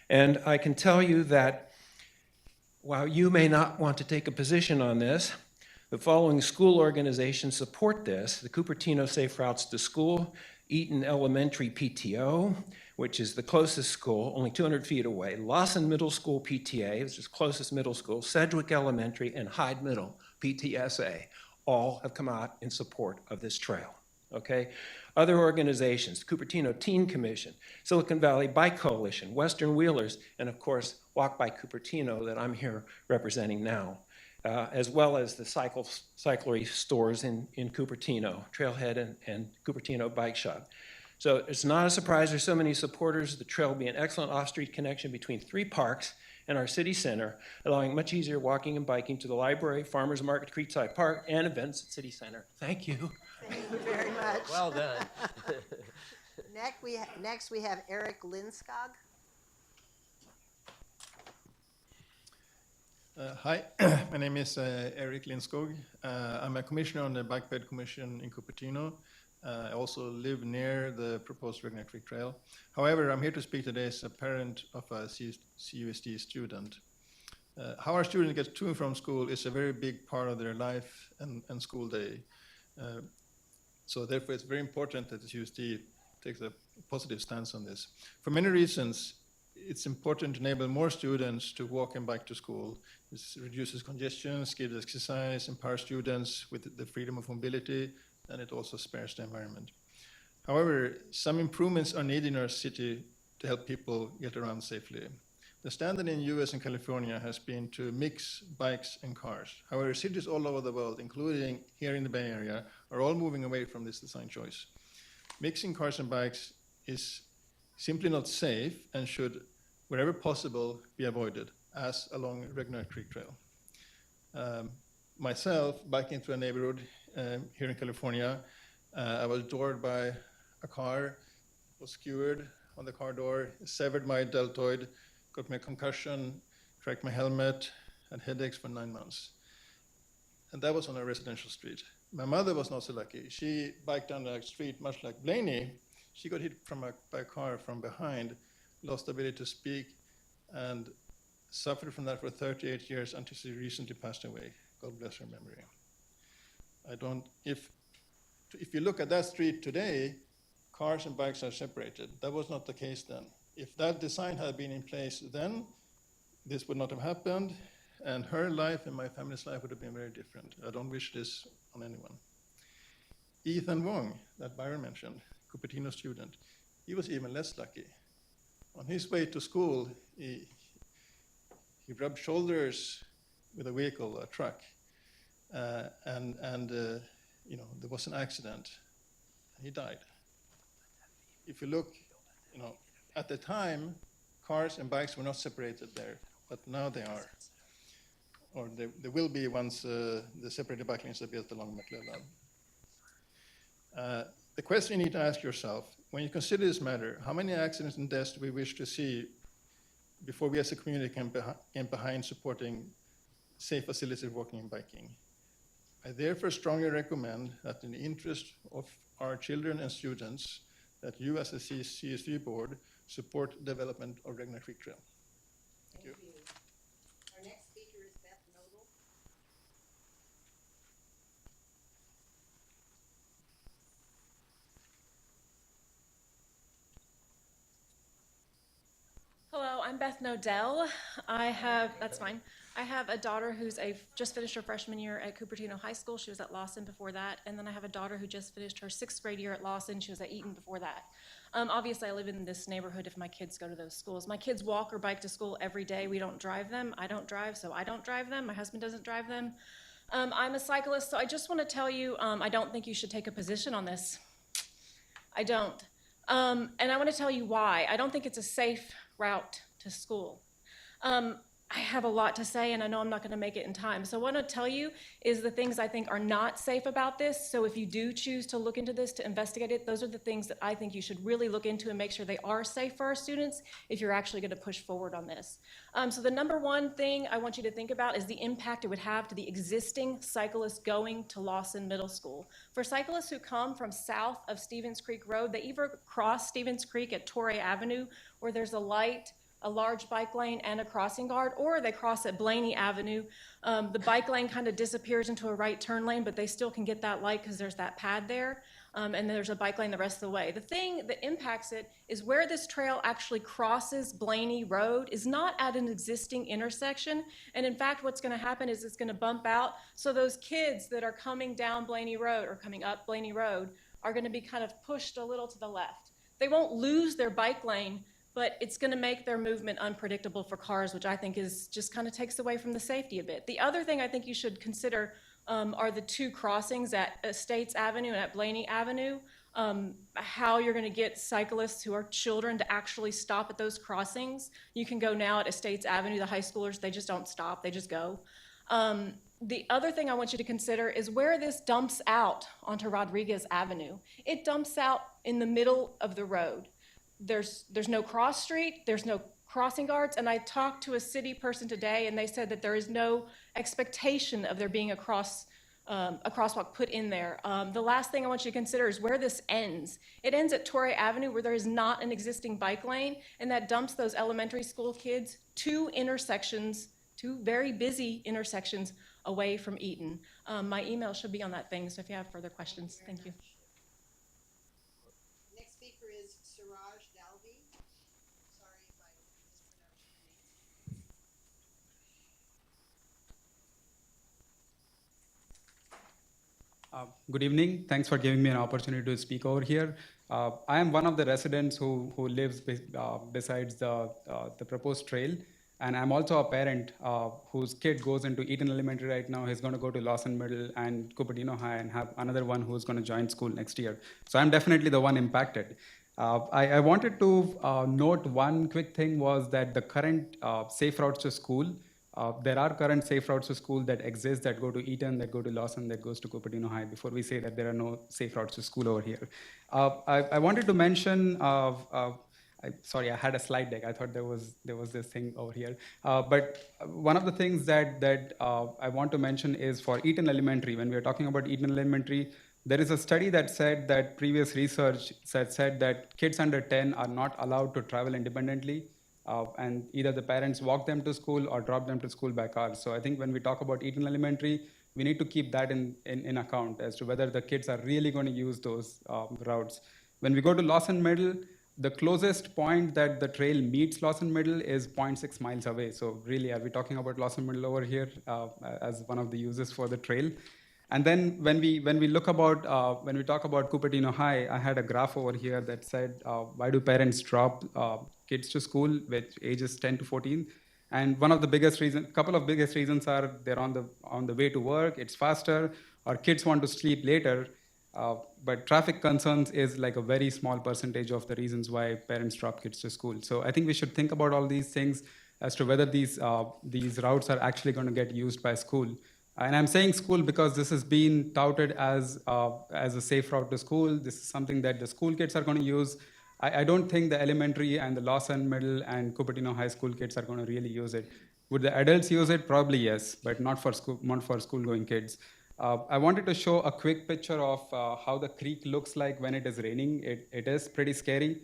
And I can tell you that while you may not want to take a position on this, the following school organizations support this: the Cupertino Safe Routes to School, Eaton Elementary PTO, which is the closest school, only 200 feet away, Lawson Middle School PTA, which is closest middle school, Sedgwick Elementary, and Hyde Middle PTSA, all have come out in support of this trail, okay? Other organizations, Cupertino Teen Commission, Silicon Valley Bike Coalition, Western Wheelers, and of course, Walk by Cupertino that I'm here representing now, as well as the cyclery stores in Cupertino, Trailhead and Cupertino Bike Shop. So it's not a surprise there's so many supporters. The trail will be an excellent off-street connection between 3 parks and our city center, allowing much easier walking and biking to the library, farmers market, Creekside Park, and events at City Center. Thank you. Thank you very much. Well done. Next we have Eric Lindskog. Hi, my name is Eric Lindskog. I'm a commissioner on the Bike Bed Commission in Cupertino. I also live near the proposed Regnar Creek Trail. However, I'm here to speak today as a parent of a CUSD student. How our students get to and from school is a very big part of their life and school day. So therefore, it's very important that the CUSD takes a positive stance on this. For many reasons, it's important to enable more students to walk and bike to school. This reduces congestion, gives exercise, empowers students with the freedom of mobility, and it also spares the environment. However, some improvements are needed in our city to help people get around safely. The standard in US and California has been to mix bikes and cars. However, cities all over the world, including here in the Bay Area, are all moving away from this design choice. Mixing cars and bikes is simply not safe and should, wherever possible, be avoided, as along Regnar Creek Trail. Myself, biking through a neighborhood here in California, I was doored by a car, was skewered on the car door, severed my deltoid, got me a concussion, cracked my helmet, had headaches for 9 months. And that was on a residential street. My mother was not so lucky. She biked down the street much like Blaney. She got hit by a car from behind, lost the ability to speak, and suffered from that for 38 years until she recently passed away. God bless her memory. If you look at that street today, cars and bikes are separated. That was not the case then. If that design had been in place then, this would not have happened, and her life and my family's life would have been very different. I don't wish this on anyone. Ethan Wong, that Byron mentioned, Cupertino student, he was even less lucky. On his way to school, he rubbed shoulders with a vehicle, a truck, and there was an accident. He died. If you look, at the time, cars and bikes were not separated there. but now they are. Or they will be once the separated bike lanes are built along McClellan. The question you need to ask yourself, when you consider this matter, how many accidents and deaths do we wish to see before we as a community can get behind supporting safe facilitated walking and biking? I therefore strongly recommend that in the interest of our children and students, that you as a CSU board support development of Regna Creek Trail. Thank you. Our next speaker is Beth Noble. Hello, I'm Beth Nodell. That's fine. I have a daughter who's just finished her freshman year at Cupertino High School. She was at Lawson before that. And then I have a daughter who just finished her 6th grade year at Lawson. She was at Eaton before that. Obviously, I live in this neighborhood if my kids go to those schools. My kids walk or bike to school every day. We don't drive them. I don't drive, so I don't drive them. My husband doesn't drive them. I'm a cyclist, so I just want to tell you, I don't think you should take a position on this. I don't. And I want to tell you why. I don't think it's a safe route to school. I have a lot to say, and I know I'm not going to make it in time. So what I want to tell you is the things I think are not safe about this. So if you do choose to look into this, to investigate it, those are the things that I think you should really look into and make sure they are safe for our students if you're actually going to push forward on this. So the number one thing I want you to think about is the impact it would have to the existing cyclists going to Lawson Middle School. For cyclists who come from south of Stevens Creek Road, they either cross Stevens Creek at Torrey Avenue, where there's a light, a large bike lane and a crossing guard, or they cross at Blaney Avenue. The bike lane kind of disappears into a right turn lane, but they still can get that light because there's that pad there, and there's a bike lane the rest of the way. The thing that impacts it is where this trail actually crosses Blaney Road is not at an existing intersection, and in fact what's going to happen is it's going to bump out, so those kids that are coming down Blaney Road or coming up Blaney Road are going to be kind of pushed a little to the left. They won't lose their bike lane, but it's going to make their movement unpredictable for cars, which I think is just kind of takes away from the safety a bit. The other thing I think you should consider are the two crossings at Estates Avenue and at Blaney Avenue, how you're going to get cyclists who are children to actually stop at those crossings. You can go now at Estates Avenue, the high schoolers, they just don't stop, they just go. The other thing I want you to consider is where this dumps out onto Rodriguez Avenue. It dumps out in the middle of the road. There's no cross street, there's no crossing guards, and I talked to a city person today and they said that there is no expectation of there being a crosswalk put in there. The last thing I want you to consider is where this ends. It ends at Torrey Avenue where there is not an existing bike lane, and that dumps those elementary school kids two very busy intersections away from Eaton. My email should be on that thing, so if you have further questions, thank you. Next speaker is Suraj Dalvi. Sorry if I mispronounced your name. Good evening. Thanks for giving me an opportunity to speak over here. I am one of the residents who lives besides the proposed trail. And I'm also a parent whose kid goes into Eaton Elementary right now. He's going to go to Lawson Middle and Cupertino High and have another one who's going to join school next year. So I'm definitely the one impacted. I wanted to note one quick thing was that the current safe routes to school, there are current safe routes to school that exist that go to Eaton, that go to Lawson, that goes to Cupertino High before we say that there are no safe routes to school over here. I wanted to mention sorry, I had a slide deck. I thought there was this thing over here. But one of the things that I want to mention is for Eaton Elementary. When we are talking about Eaton Elementary, there is a study that said that previous research said that kids under 10 are not allowed to travel independently, and either the parents walk them to school or drop them to school by car. So I think when we talk about Eaton Elementary, we need to keep that in account as to whether the kids are really going to use those routes. When we go to Lawson Middle, the closest point that the trail meets Lawson Middle is 0.6 miles away. So really, are we talking about Lawson Middle over here as one of the uses for the trail? And then when we talk about Cupertino High, I had a graph over here that said, why do parents drop kids to school with ages 10 to 14? And couple of biggest reasons are they're on the way to work, it's faster, or kids want to sleep later. But traffic concerns is like a very small percentage of the reasons why parents drop kids to school. So I think we should think about all these things as to whether these routes are actually going to get used by school. And I'm saying school because this has been touted as a safe route to school. This is something that the school kids are going to use. I don't think the elementary and the Lawson Middle and Cupertino High School kids are going to really use it. Would the adults use it? Probably yes, but not for school-going kids. I wanted to show a quick picture of how the creek looks like when it is raining. It is pretty scary.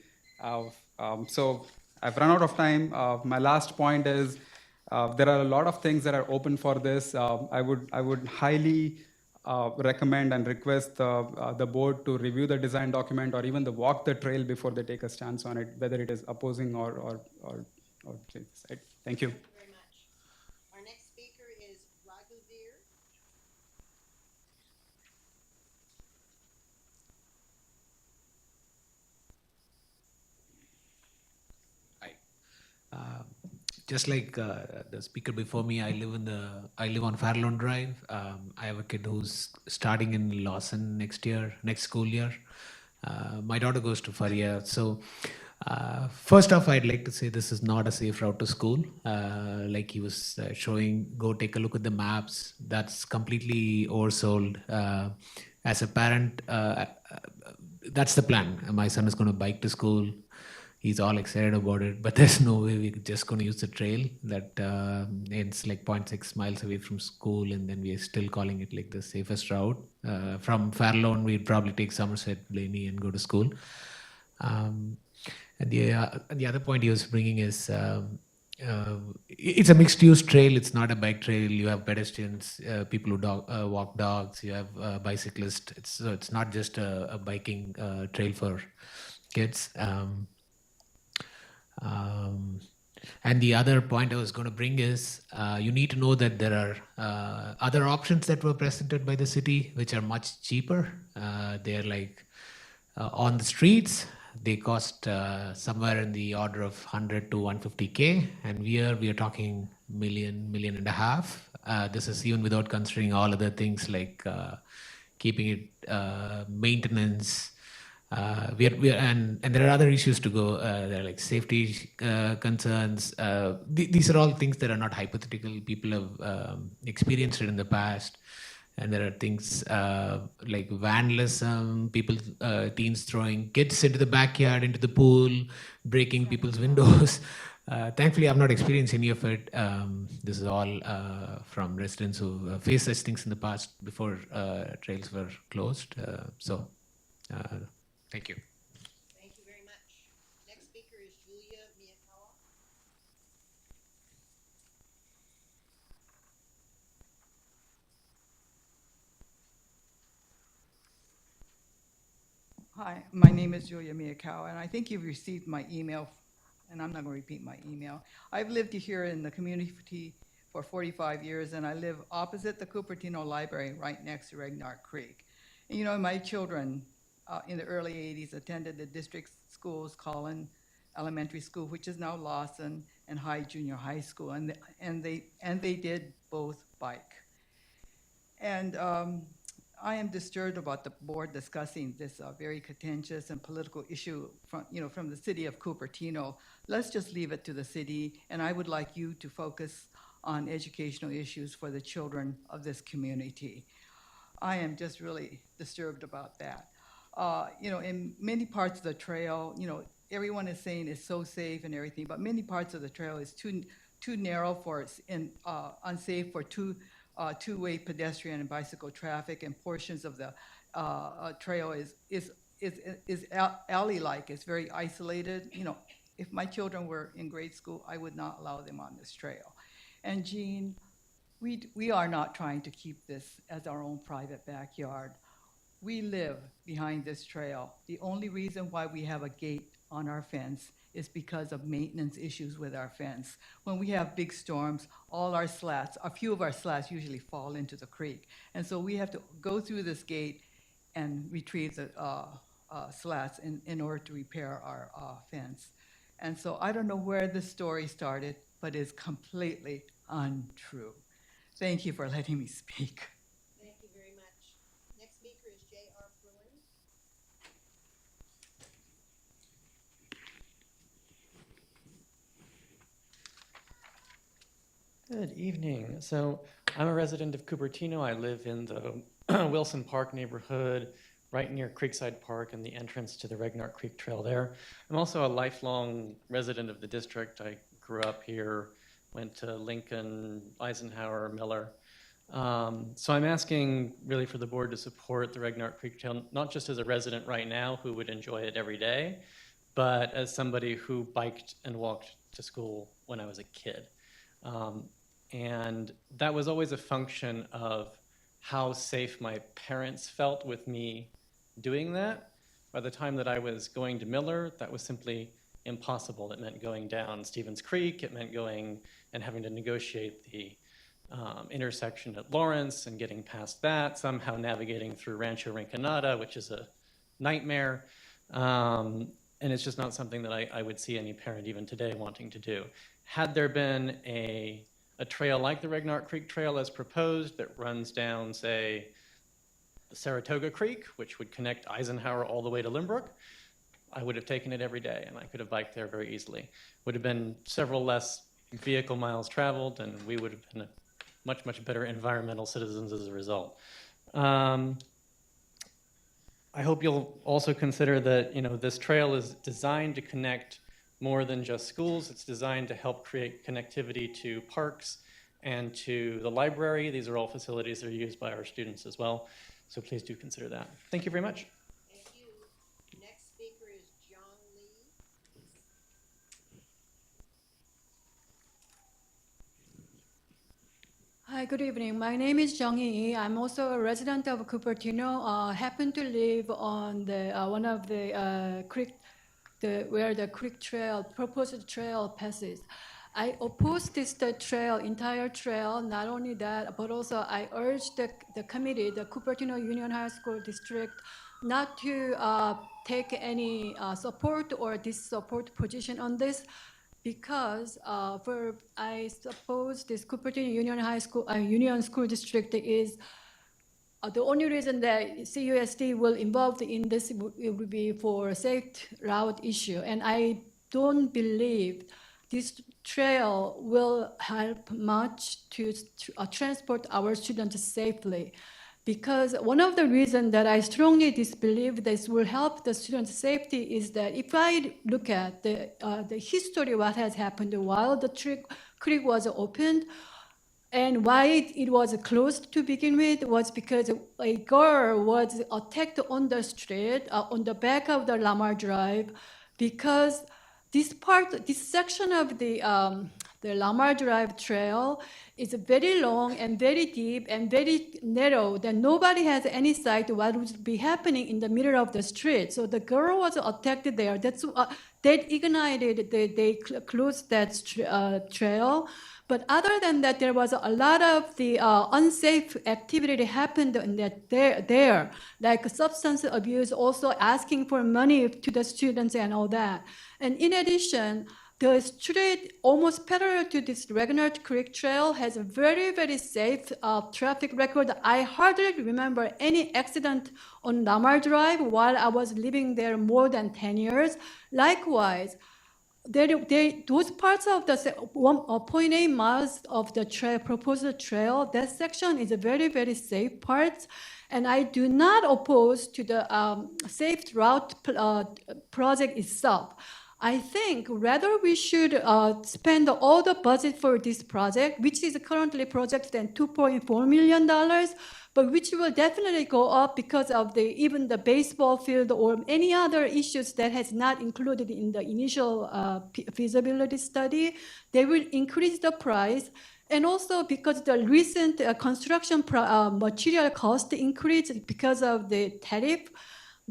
So I've run out of time. My last point is there are a lot of things that are open for this. I would highly recommend and request the board to review the design document or even walk the trail before they take a stance on it, whether it is opposing or side. Thank you. Very much. Our next speaker is Raghuveer. Just like the speaker before me, I live on Farallon Drive. I have a kid who's starting in Lawson next school year. My daughter goes to Faria. So first off, I'd like to say this is not a safe route to school. Like he was showing, go take a look at the maps. That's completely oversold. As a parent, that's the plan. My son is going to bike to school. He's all excited about it, but there's no way we're just going to use the trail that ends like 0.6 miles away from school, and then we're still calling it like the safest route. From Farallon, we'd probably take Somerset, Blaney, and go to school. And the other point he was bringing is it's a mixed-use trail. It's not a bike trail. You have pedestrians, people who walk dogs. You have bicyclists. It's not just a biking trail for kids. And the other point I was going to bring is you need to know that there are other options that were presented by the city which are much cheaper. They're like on the streets. They cost somewhere in the order of 100 to 150K, and we are talking million and a half. This is even without considering all other things like keeping it maintenance. And there are other issues to go. There are like safety concerns. These are all things that are not hypothetical. People have experienced it in the past. And there are things like vandalism, teens throwing kids into the backyard, into the pool, breaking people's windows. Thankfully, I've not experienced any of it. This is all from residents who faced such things in the past before trails were closed. Thank you. Thank you very much. Next speaker is Julia Miyakawa. Hi, my name is Julia Miyakawa, and I think you've received my email, and I'm not going to repeat my email. I've lived here in the community for 45 years, and I live opposite the Cupertino Library, right next to Regnart Creek. And, you know, my children in the early 80s attended the district schools, Collin Elementary School, which is now Lawson, and High Junior High School, and they did both bike. And I am disturbed about the board discussing this very contentious and political issue from the city of Cupertino. Let's just leave it to the city, and I would like you to focus on educational issues for the children of this community. I am just really disturbed about that. In many parts of the trail, everyone is saying it's so safe and everything, but many parts of the trail is too narrow and unsafe for two-way pedestrian and bicycle traffic, and portions of the trail is alley-like. It's very isolated. If my children were in grade school, I would not allow them on this trail. And Jean, we are not trying to keep this as our own private backyard. We live behind this trail. The only reason why we have a gate on our fence is because of maintenance issues with our fence. When we have big storms, a few of our slats usually fall into the creek. And so we have to go through this gate and retrieve the slats in order to repair our fence. And so I don't know where this story started, but it's completely untrue. Thank you for letting me speak. Thank you very much. Next speaker is J.R. Bruin. Good evening. So I'm a resident of Cupertino. I live in the Wilson Park neighborhood, right near Creekside Park and the entrance to the Regnart Creek Trail there. I'm also a lifelong resident of the district. I grew up here, went to Lincoln, Eisenhower, Miller. So I'm asking really for the board to support the Regnart Creek Trail, not just as a resident right now who would enjoy it every day, but as somebody who biked and walked to school when I was a kid. And that was always a function of how safe my parents felt with me doing that. By the time that I was going to Miller, that was simply impossible. It meant going down Stevens Creek. It meant going and having to negotiate the intersection at Lawrence and getting past that, somehow navigating through Rancho Rinconada, which is a nightmare. And it's just not something that I would see any parent even today wanting to do. Had there been a trail like the Regnart Creek Trail as proposed that runs down, say, the Saratoga Creek, which would connect Eisenhower all the way to Limbrook, I would have taken it every day and I could have biked there very easily. Would have been several less vehicle miles traveled and we would have been much, much better environmental citizens as a result. I hope you'll also consider that, this trail is designed to connect more than just schools. It's designed to help create connectivity to parks and to the library. These are all facilities that are used by our students as well. So please do consider that. Thank you very much. Thank you. Next speaker is John Lee. Hi, good evening. My name is Jung Hee. I'm also a resident of Cupertino. Happen to live on the one of the creek, where the creek trail, proposed trail passes. I oppose this entire trail. Not only that, but also I urge the committee, the Cupertino Union High School District, not to take any support or dissupport position on this, because I suppose this Cupertino Union High School Union School District is the only reason that CUSD will involved in this it would be for safe route issue, and I don't believe this trail will help much to transport our students safely. Because one of the reasons that I strongly disbelieve this will help the students' safety is that if I look at the history of what has happened while the creek was opened, and why it was closed to begin with was because a girl was attacked on the street, on the back of the Lamar Drive, because this section of the Lamar Drive trail is very long and very deep and very narrow, that nobody has any sight of what would be happening in the middle of the street. So the girl was attacked there. That ignited, they closed that trail. But other than that, there was a lot of the unsafe activity that happened in there, like substance abuse, also asking for money to the students and all that. And in addition, the street almost parallel to this Regnart Creek Trail has a very, very safe traffic record. I hardly remember any accident on Lamar Drive while I was living there more than 10 years. Likewise, those parts of the 1.8 miles of the proposed trail, that section is a very, very safe part. And I do not oppose to the safe route project itself. I think rather we should spend all the budget for this project, which is currently projected at $2.4 million, but which will definitely go up because of even the baseball field or any other issues that has not included in the initial feasibility study. They will increase the price. And also because the recent construction material cost increase because of the tariff,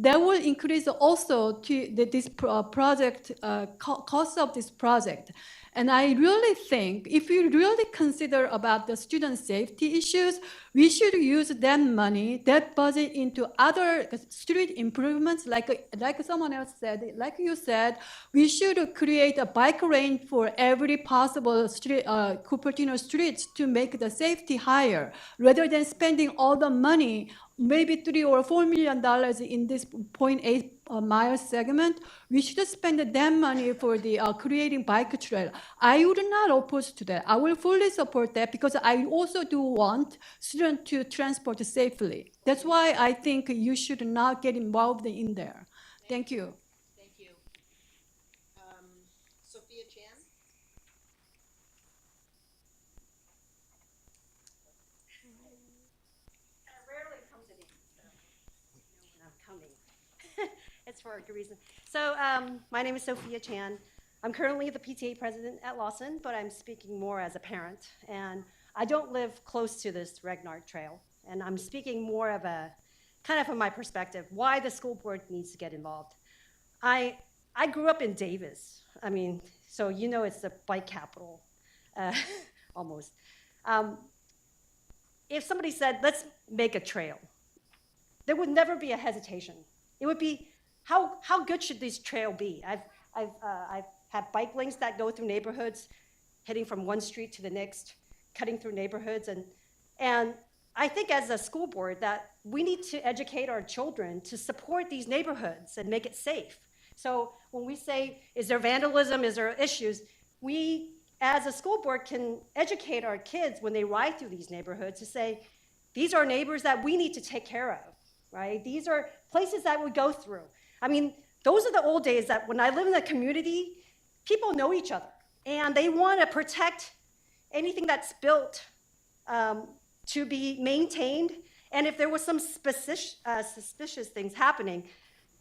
that will increase also to this project, cost of this project. And I really think if you really consider about the student safety issues, We should use that money, that budget, into other street improvements, like someone else said, like you said, we should create a bike lane for every possible street, Cupertino streets to make the safety higher, rather than spending all the money, maybe $3 or $4 million in this 0.8 mile segment. We should spend that money for the creating bike trail. I would not oppose to that. I will fully support that because I also do want students to transport safely. That's why I think you should not get involved in there. Thank you. Thank you. Sophia Chan? I rarely come to these, so you know when I'm coming. It's for a good reason. So my name is Sophia Chan. I'm currently the PTA president at Lawson, but I'm speaking more as a parent. And I don't live close to this Regnart Trail. And I'm speaking more of a, kind of from my perspective, why the school board needs to get involved. I grew up in Davis. I mean, so you know it's the bike capital, almost. If somebody said, let's make a trail, there would never be a hesitation. It would be, how good should this trail be? I've had bike lanes that go through neighborhoods, heading from one street to the next, cutting through neighborhoods. And I think as a school board that we need to educate our children to support these neighborhoods and make it safe. So when we say, is there vandalism, is there issues, we as a school board can educate our kids when they ride through these neighborhoods to say, these are neighbors that we need to take care of, right? These are places that we go through. I mean, those are the old days that when I live in the community, people know each other and they want to protect anything that's built to be maintained. And if there was some suspicious things happening,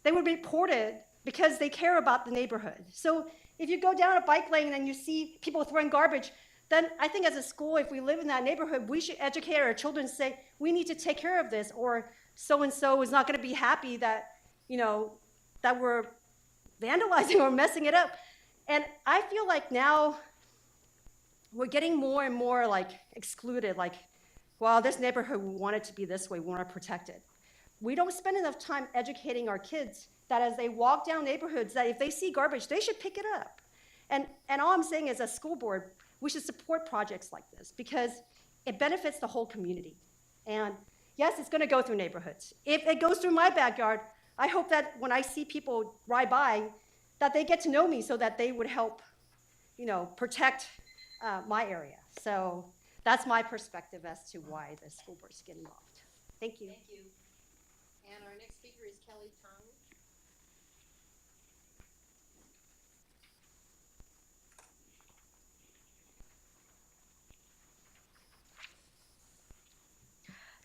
they would report it because they care about the neighborhood. So if you go down a bike lane and you see people throwing garbage, then I think as a school, if we live in that neighborhood, we should educate our children and say, we need to take care of this, or so-and-so is not gonna be happy that, you know, that we're vandalizing or messing it up. And I feel like now we're getting more and more like excluded, like, well, this neighborhood, we want it to be this way, we want to protect it. We don't spend enough time educating our kids that as they walk down neighborhoods, that if they see garbage, they should pick it up. And all I'm saying is, as a school board, we should support projects like this because it benefits the whole community. And yes, it's going to go through neighborhoods. If it goes through my backyard, I hope that when I see people ride by, that they get to know me so that they would help, you know, protect my area. So that's my perspective as to why the school boards get involved. Thank you. Thank you. And our next speaker is Kelly Tong.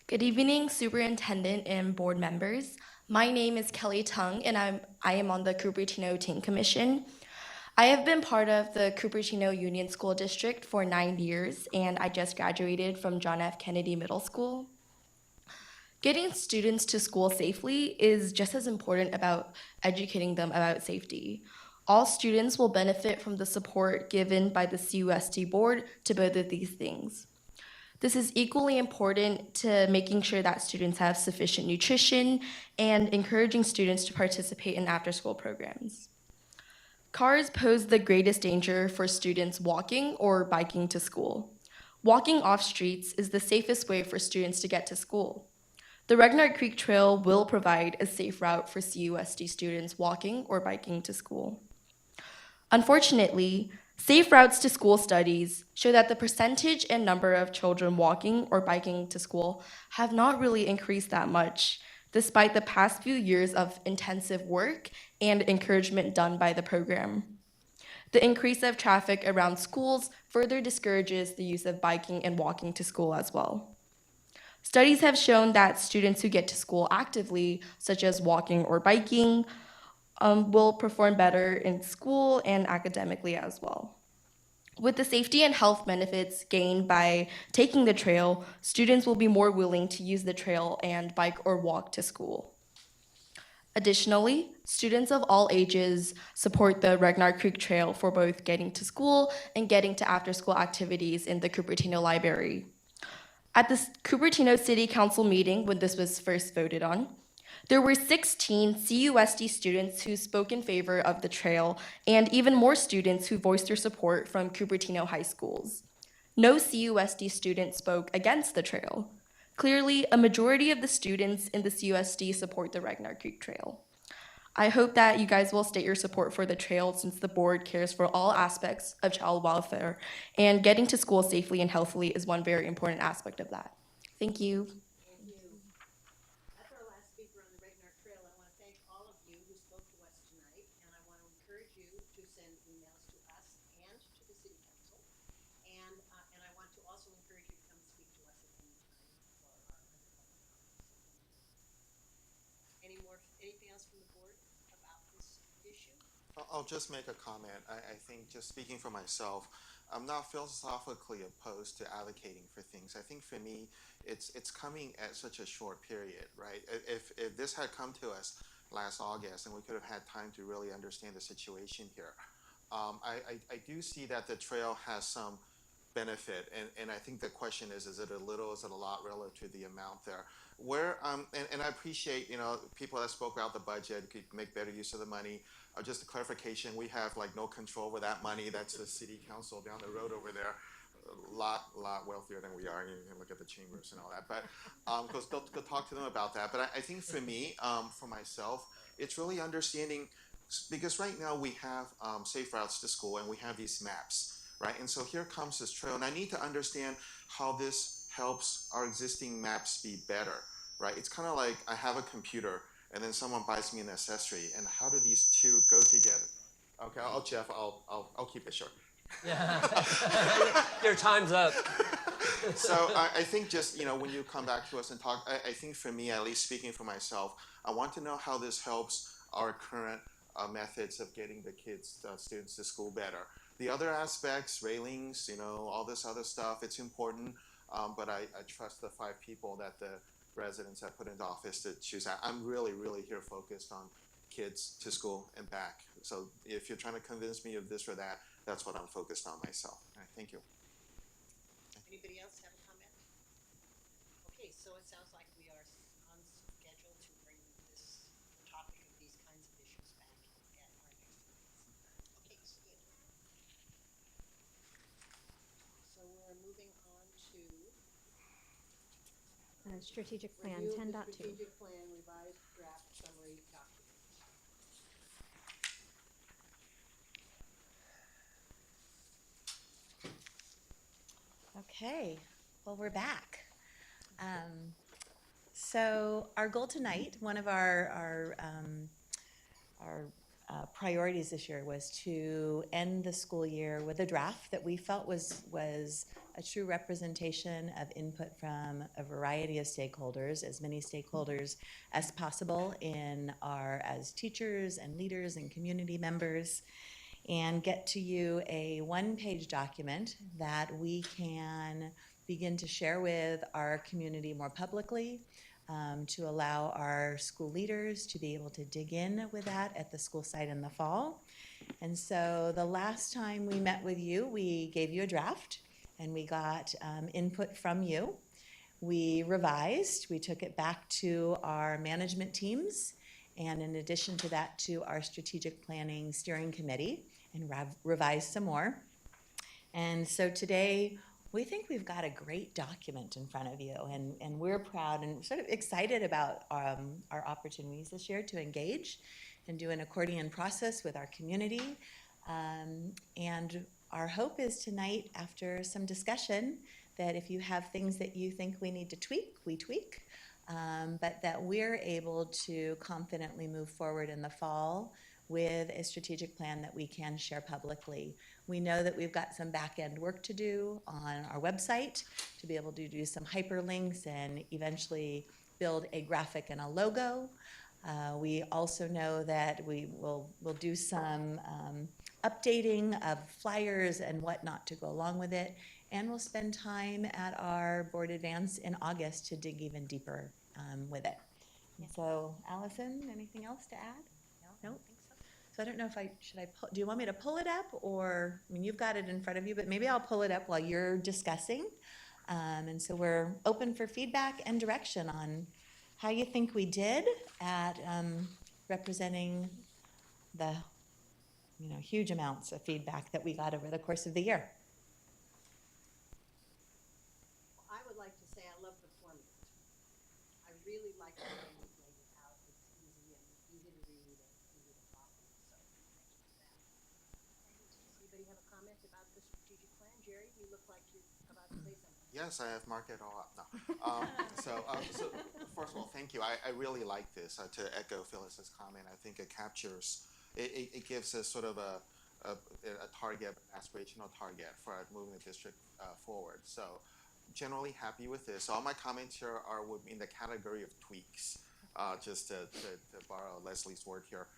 Good evening, Superintendent and board members. My name is Kelly Tung, and I am on the Cupertino Teen Commission. I have been part of the Cupertino Union School District for 9 years, and I just graduated from John F. Kennedy Middle School. Getting students to school safely is just as important about educating them about safety. All students will benefit from the support given by the CUSD board to both of these things. This is equally important to making sure that students have sufficient nutrition and encouraging students to participate in after-school programs. Cars pose the greatest danger for students walking or biking to school. Walking off streets is the safest way for students to get to school. The Regnart Creek Trail will provide a safe route for CUSD students walking or biking to school. Unfortunately, safe routes to school studies show that the percentage and number of children walking or biking to school have not really increased that much, despite the past few years of intensive work and encouragement done by the program. The increase of traffic around schools further discourages the use of biking and walking to school as well. Studies have shown that students who get to school actively, such as walking or biking, will perform better in school and academically as well. With the safety and health benefits gained by taking the trail, students will be more willing to use the trail and bike or walk to school. Additionally, students of all ages support the Regnart Creek Trail for both getting to school and getting to after-school activities in the Cupertino Library. At the Cupertino City Council meeting, when this was first voted on, there were 16 CUSD students who spoke in favor of the trail, and even more students who voiced their support from Cupertino high schools. No CUSD student spoke against the trail. Clearly, a majority of the students in the CUSD support the Ragnar Creek Trail. I hope that you guys will state your support for the trail, since the board cares for all aspects of child welfare, and getting to school safely and healthily is one very important aspect of that. Thank you. Thank you. That's our last speaker on the Ragnar Trail. I want to thank all of you who spoke to us tonight, and I want to encourage you to send emails to us and to the City Council. And I want to also encourage you to come speak to us at any time for our other public comments. Anything else from the board about this issue? I'll just make a comment. I think, just speaking for myself, I'm not philosophically opposed to advocating for things. I think for me, it's coming at such a short period, right? If this had come to us last August, and we could have had time to really understand the situation here, I do see that the trail has some benefit, and I think the question is it a little, is it a lot relative to the amount there? Where and I appreciate, you know, people that spoke about the budget could make better use of the money. Just a clarification, we have like no control over that money. That's the city council down the road over there. A lot wealthier than we are. You can look at the chambers and all that. But go talk to them about that. But I think for me, for myself, it's really understanding, because right now we have safe routes to school and we have these maps, right? And so here comes this trail, and I need to understand how this helps our existing maps be better, right? It's kind of like I have a computer and then someone buys me an accessory, and how do these two go together? Okay, Jeff, I'll keep it short. Yeah. Your time's up. So I think, just, you know, when you come back to us and talk, I think for me, at least speaking for myself, I want to know how this helps our current methods of getting the kids, students to school better. The other aspects, railings, you know, all this other stuff, it's important, but I trust the 5 people that the residents have put into office to choose that. I'm really here focused on kids to school and back. So if you're trying to convince me of this or that, that's what I'm focused on myself. All right, thank you. Anybody else have a comment? Okay, so it sounds like we are on schedule to bring this topic of these kinds of issues back at our next meeting. Okay, good. So we're moving on to Strategic Plan review of 10.2. the Strategic Plan Revised Draft Summary Document. Okay, well, we're back. So our goal tonight, one of our priorities this year, was to end the school year with a draft that we felt was a true representation of input from a variety of stakeholders, as many stakeholders as possible as teachers and leaders and community members, and get to you a one-page document that we can begin to share with our community more publicly, to allow our school leaders to be able to dig in with that at the school site in the fall. And so the last time we met with you, we gave you a draft and we got input from you. We revised, we took it back to our management teams, and in addition to that, to our strategic planning steering committee, and revised some more. And so today, we think we've got a great document in front of you, and we're proud and sort of excited about our opportunities this year to engage and do an accordion process with our community. And our hope is tonight, after some discussion, that if you have things that you think we need to tweak, we tweak, but that we're able to confidently move forward in the fall with a strategic plan that we can share publicly. We know that we've got some back-end work to do on our website to be able to do some hyperlinks and eventually build a graphic and a logo. We also know that we'll do some updating of flyers and whatnot to go along with it, and we'll spend time at our board advance in August to dig even deeper with it. And so, Allison, anything else to add? No? So I don't know if do you want me to pull it up, or, I mean, you've got it in front of you, but maybe I'll pull it up while you're discussing. And so we're open for feedback and direction on how you think we did at representing the huge amounts of feedback that we got over the course of the year. I would like to say I love the format. I really like the way you laid it out. It's easy and easy to read and easy to follow. So thank you for that. Anybody have a comment about the strategic plan? Jerry, you look like you're about to say something. Yes, I have marked it all up now. So first of all, thank you. I really like this. To echo Phyllis's comment, I think it captures, it gives us sort of a target, an aspirational target for moving the district forward. So generally happy with this. All my comments here would be in the category of tweaks, just to borrow Leslie's word here.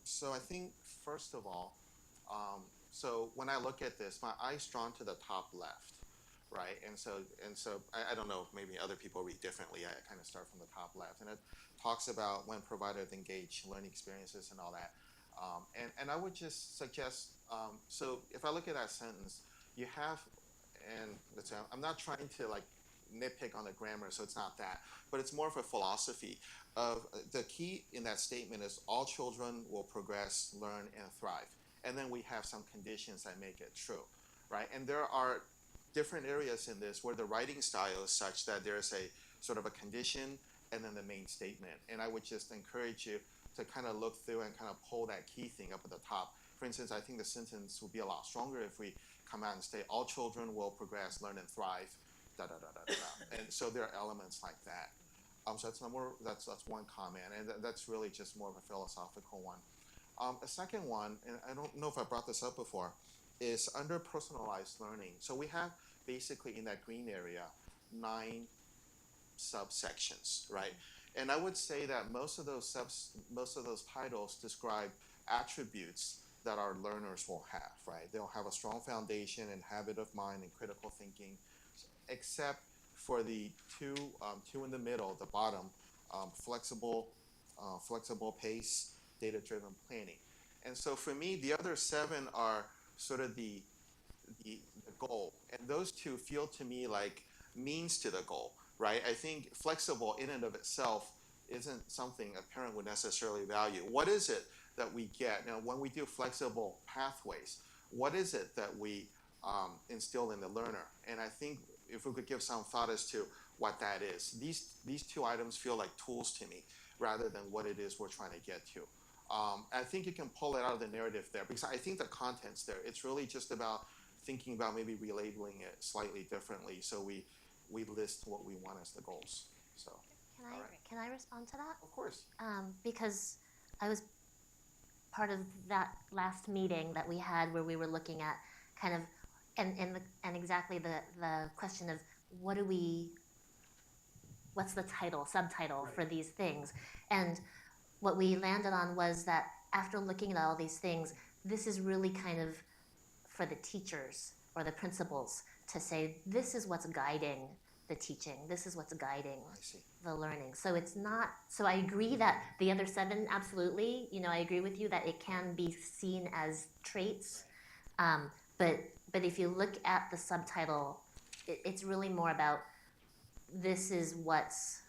So I think first of all, so when I look at this, my eye's drawn to the top left, right? And so I don't know, maybe other people read differently. I kind of start from the top left, and it talks about when providers engage learning experiences and all that. And I would just suggest, so if I look at that sentence, you have, and let's say, I'm not trying to like nitpick on the grammar, so it's not that, but it's more of a philosophy of the key in that statement is all children will progress, learn, and thrive. And then we have some conditions that make it true, right? And there are different areas in this where the writing style is such that there's a sort of a condition and then the main statement. And I would just encourage you to kind of look through and kind of pull that key thing up at the top. For instance, I think the sentence would be a lot stronger if we come out and say, all children will progress, learn, and thrive, da da da da da. And so there are elements like that. So that's one comment, and that's really just more of a philosophical one. A second one, and I don't know if I brought this up before, is under personalized learning. So we have basically in that green area 9 subsections, right? And I would say that most of those titles describe attributes that our learners will have, right? They'll have a strong foundation and habit of mind and critical thinking, except for the two in the middle, the bottom, flexible pace, data-driven planning. And so for me, the other 7 are sort of the goal. And those 2 feel to me like means to the goal, right? I think flexible in and of itself isn't something a parent would necessarily value. What is it that we get? Now, when we do flexible pathways, what is it that we instill in the learner? And I think if we could give some thought as to what that is. These 2 items feel like tools to me rather than what it is we're trying to get to. I think you can pull it out of the narrative there because I think the content's there. It's really just about thinking about maybe relabeling it slightly differently so we list what we want as the goals. So Can I respond to that? Of course. Because I was part of that last meeting that we had where we were looking at kind of and exactly the question of what's the subtitle for these things. And what we landed on was that after looking at all these things, this is really kind of for the teachers or the principals to say, this is what's guiding the teaching, this is what's guiding the learning. So it's not, so I agree that the other 7, absolutely, I agree with you that it can be seen as traits, but if you look at the subtitle, it's really more about this is what's,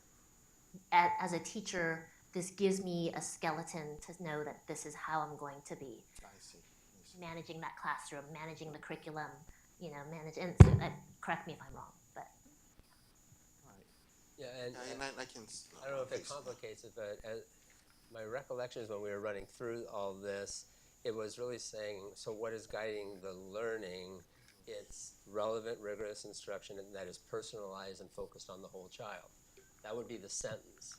as a teacher, this gives me a skeleton to know that this is how I'm going to be managing that classroom, managing the curriculum, and so, correct me if I'm wrong, but. Yeah, and I don't know if it complicates it, but my recollection is when we were running through all this, it was really saying, so what is guiding the learning? It's relevant, rigorous instruction that is personalized and focused on the whole child. That would be the sentence.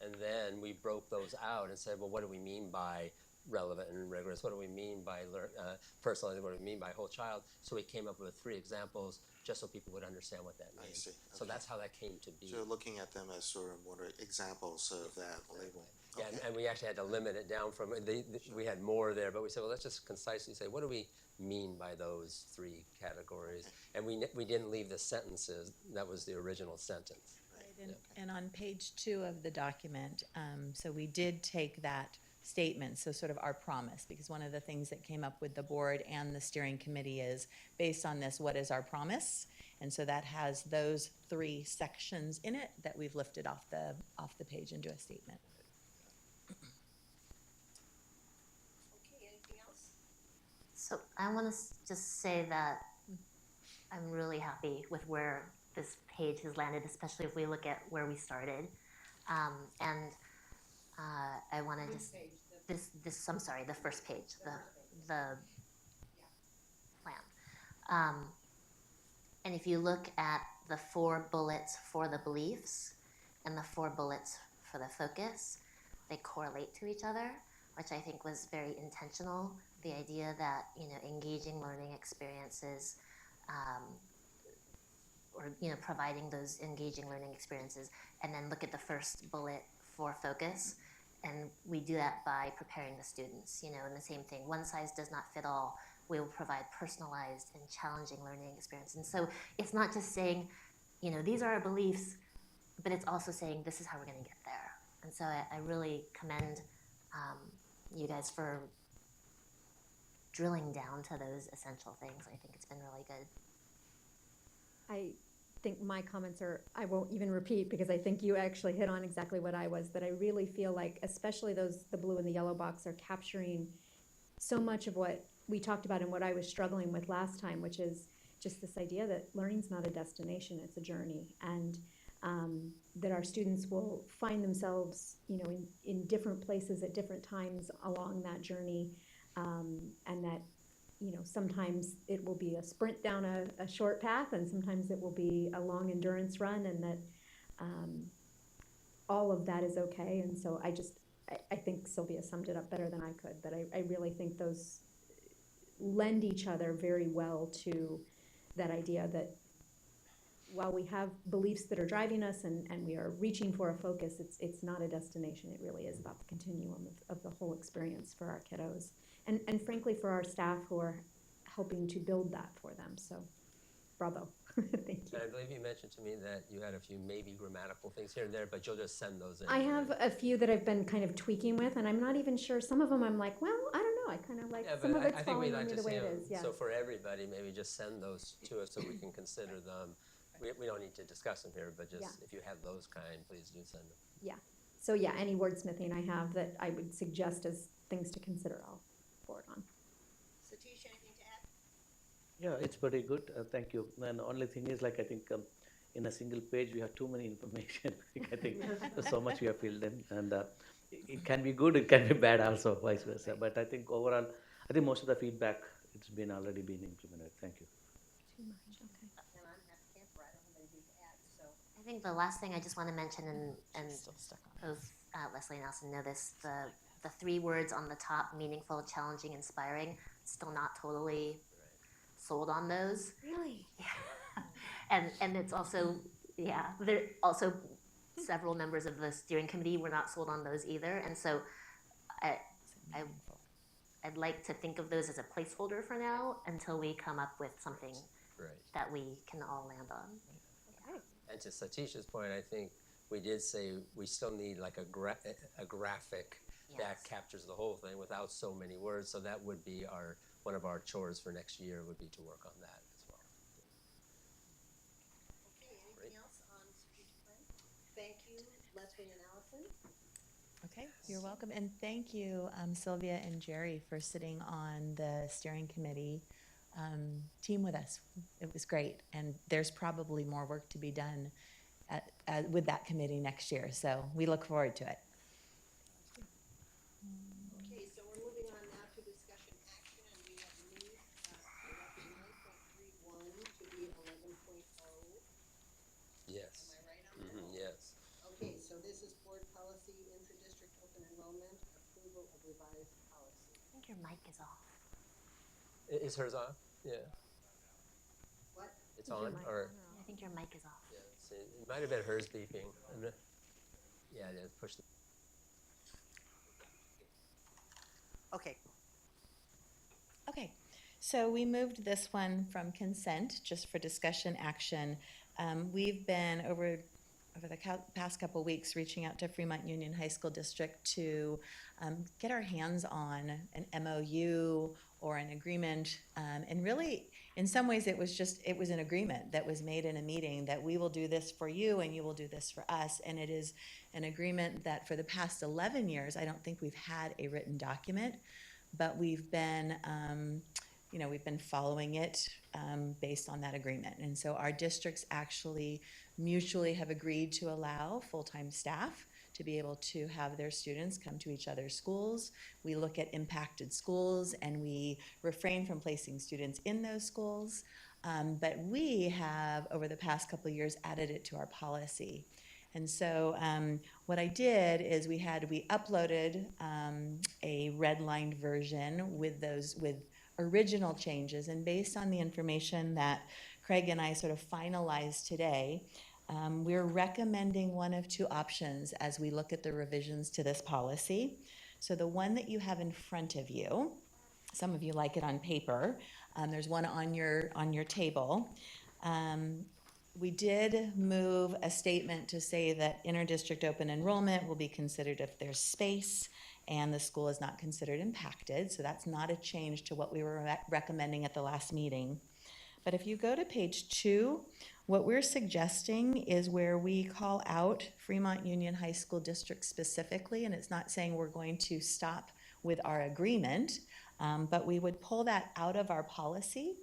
And then we broke those out and said, well, what do we mean by relevant and rigorous? What do we mean by personalized? What do we mean by whole child? So we came up with 3 examples just so people would understand what that means. I see. So that's how that came to be. So looking at them as sort of what are examples of that label. Yeah, and we actually had to limit it down from, we had more there, but we said, well, let's just concisely say, what do we mean by those 3 categories? And we didn't leave the sentences. That was the original sentence. Right, and on page 2 of the document, so we did take that statement, so sort of our promise, because one of the things that came up with the board and the steering committee is, based on this, what is our promise? And so that has those 3 sections in it that we've lifted off the page into a statement. Okay, anything else? So I want to just say that I'm really happy with where this page has landed, especially if we look at where we started. And I want to just I'm sorry, the first page, the plan. And if you look at the 4 bullets for the beliefs and the 4 bullets for the focus, they correlate to each other, which I think was very intentional. The idea that, engaging learning experiences, or, providing those engaging learning experiences, and then look at the first bullet for focus. And we do that by preparing the students, and the same thing, one size does not fit all. We will provide personalized and challenging learning experience. And so it's not just saying, these are our beliefs, but it's also saying this is how we're going to get there. And so I really commend you guys for drilling down to those essential things. I think it's been really good. I think my comments I won't even repeat because I think you actually hit on exactly what I was, that I really feel like, especially the blue and the yellow box are capturing so much of what we talked about and what I was struggling with last time, which is just this idea that learning's not a destination, it's a journey. And that our students will find themselves, in different places at different times along that journey, and that, sometimes it will be a sprint down a short path, and sometimes it will be a long endurance run, and that all of that is okay. And so I think Sylvia summed it up better than I could, but I really think those lend each other very well to that idea that while we have beliefs that are driving us and we are reaching for a focus, it's not a destination. It really is about the continuum of the whole experience for our kiddos. And frankly, for our staff who are helping to build that for them. So, bravo. Thank you. And I believe you mentioned to me that you had a few maybe grammatical things here and there, but you'll just send those in. I have a few that I've been kind of tweaking with, and I'm not even sure. Some of them I'm like, well, I don't know. I kind of like some of it's falling on me the way it is. Yeah. So for everybody, maybe just send those to us so we can consider them. We don't need to discuss them here, but just if you have those kind, please do send them. Yeah. So yeah, any wordsmithing I have that I would suggest as things to consider, I'll forward on. Satish, anything to add? Yeah, it's pretty good. Thank you. And the only thing is, I think in a single page we have too many information. I think there's so much we have filled in, and it can be good, it can be bad also, vice versa. But I think overall, I think most of the feedback it's already been implemented. Thank you. Too much. Okay. I think the last thing I just want to mention, and both Leslie and Allison know this, the 3 words on the top, meaningful, challenging, inspiring, still not totally sold on those. Really? Yeah. And it's also, there also several members of the steering committee were not sold on those either. And so I'd like to think of those as a placeholder for now until we come up with something that we can all land on. And to Satish's point, I think we did say we still need like a graphic that captures the whole thing without so many words. So that would be one of our chores for next year would be to work on that as well. Okay, anything else on strategic plan? Thank you, Leslie and Allison. Okay, you're welcome. And thank you, Sylvia and Jerry, for sitting on the steering committee team with us. It was great. And there's probably more work to be done with that committee next year. So we look forward to it. Okay, so we're moving on now to discussion action, and we have moved 9.31 to be 11.0. Yes. Am I right on that? Yes. Okay, so this is board policy, intra-district open enrollment, approval of revised policy. I think your mic is off. Is hers on? Yeah. What? It's on? Or I think your mic is off. yeah, see, it might have been hers beeping. Yeah, it is. Push the. Okay. Okay, so we moved this one from consent just for discussion action. We've been over the past couple weeks reaching out to Fremont Union High School District to get our hands on an MOU or an agreement. And really, in some ways, it was an agreement that was made in a meeting that we will do this for you and you will do this for us. And it is an agreement that for the past 11 years, I don't think we've had a written document, but we've been following it based on that agreement. And so our districts actually mutually have agreed to allow full-time staff to be able to have their students come to each other's schools. We look at impacted schools and we refrain from placing students in those schools. But we have, over the past couple of years, added it to our policy. And so what I did is we uploaded a redlined version with original changes. And based on the information that Craig and I sort of finalized today, we're recommending one of two options as we look at the revisions to this policy. So the one that you have in front of you, some of you like it on paper, there's one on your table. We did move a statement to say that interdistrict open enrollment will be considered if there's space and the school is not considered impacted. So that's not a change to what we were recommending at the last meeting. But if you go to page 2, what we're suggesting is where we call out Fremont Union High School District specifically, and it's not saying we're going to stop with our agreement, but we would pull that out of our policy.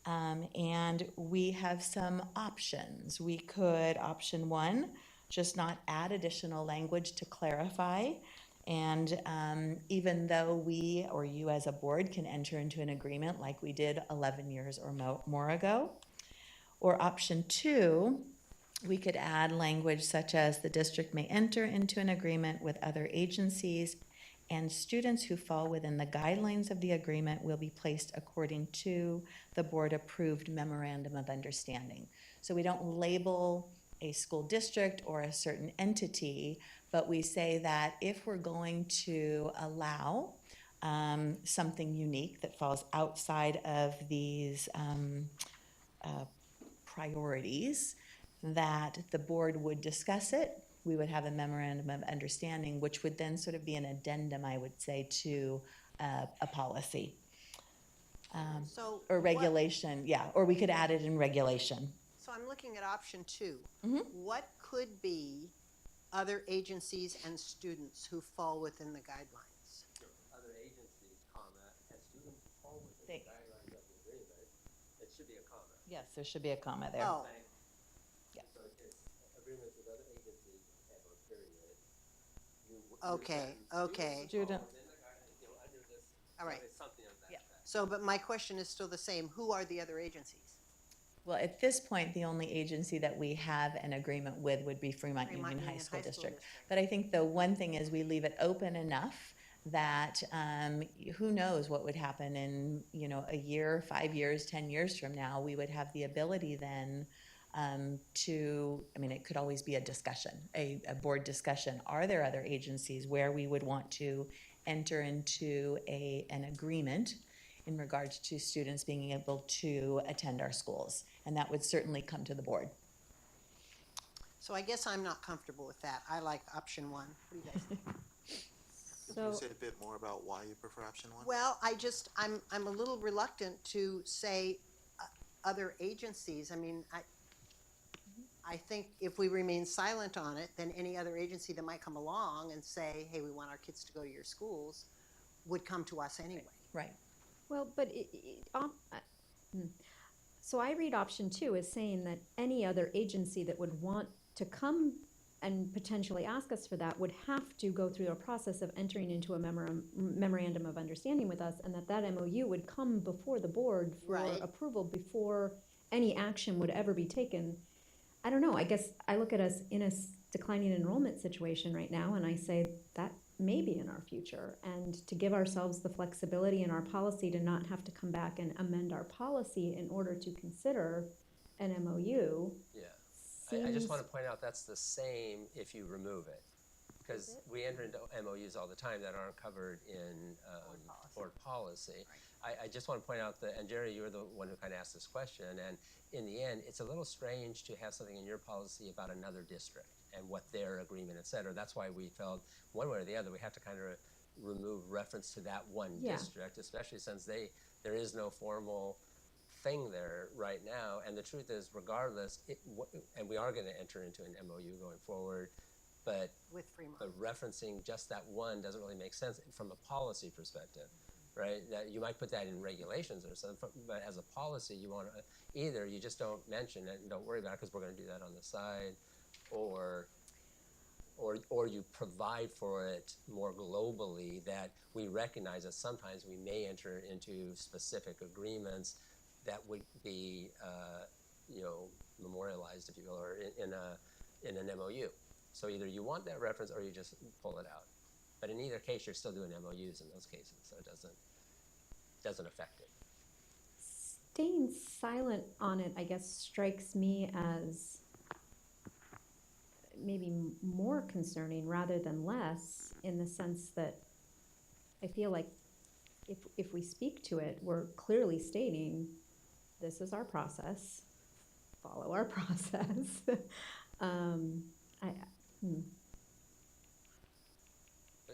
And we have some options. We could, option 1, just not add additional language to clarify. And even though we or you as a board can enter into an agreement like we did 11 years or more ago. Or option 2, we could add language such as the district may enter into an agreement with other agencies and students who fall within the guidelines of the agreement will be placed according to the board-approved memorandum of understanding. So we don't label a school district or a certain entity, but we say that if we're going to allow something unique that falls outside of these priorities, that the board would discuss it. We would have a memorandum of understanding, which would then sort of be an addendum, I would say, to a policy. Or regulation, or we could add it in regulation. So I'm looking at option 2. Mm-hmm. What could be other agencies and students who fall within the guidelines? Other agencies, comma, and students fall within the guidelines of the agreement. It should be a comma. Yes, there should be a comma there. Oh. Yeah. So it's agreements with other agencies and or period. Okay. Student. All right. Something of that. Yeah. So, but my question is still the same. Who are the other agencies? Well, at this point, the only agency that we have an agreement with would be Fremont Union High School District. But I think the one thing is we leave it open enough that who knows what would happen in, a year, 5 years, 10 years from now. We would have the ability then it could always be a discussion, a board discussion. Are there other agencies where we would want to enter into an agreement in regards to students being able to attend our schools? And that would certainly come to the board. So I guess I'm not comfortable with that. I like option 1. What do you guys think? Can you say a bit more about why you prefer option 1? Well, I'm a little reluctant to say other agencies. I mean, I think if we remain silent on it, then any other agency that might come along and say, hey, we want our kids to go to your schools, would come to us anyway. Right. Well, but so I read option 2 as saying that any other agency that would want to come and potentially ask us for that would have to go through a process of entering into a memorandum of understanding with us, and that MOU would come before the board for approval before any action would ever be taken. I don't know. I guess I look at us in a declining enrollment situation right now, and I say that may be in our future. And to give ourselves the flexibility in our policy to not have to come back and amend our policy in order to consider an MOU. Yeah. I just want to point out that's the same if you remove it. Because we enter into MOUs all the time that aren't covered in board policy. I just want to point out that, and Jerry, you're the one who kind of asked this question, and in the end, it's a little strange to have something in your policy about another district and what their agreement, et cetera. That's why we felt one way or the other we have to kind of remove reference to that one Yeah. district, especially since there is no formal thing there right now. And the truth is, regardless, and we are going to enter into an MOU going forward, but With Fremont. referencing just that one doesn't really make sense from a policy perspective, right? That you might put that in regulations or something, but as a policy, you want to either you just don't mention it and don't worry about it because we're going to do that on the side, or you provide for it more globally, that we recognize that sometimes we may enter into specific agreements that would be, memorialized, if you will, or in an MOU. So either you want that reference or you just pull it out. But in either case, you're still doing MOUs in those cases, so it doesn't affect it. Staying silent on it, I guess, strikes me as maybe more concerning rather than less, in the sense that I feel like if we speak to it, we're clearly stating, this is our process, follow our process. But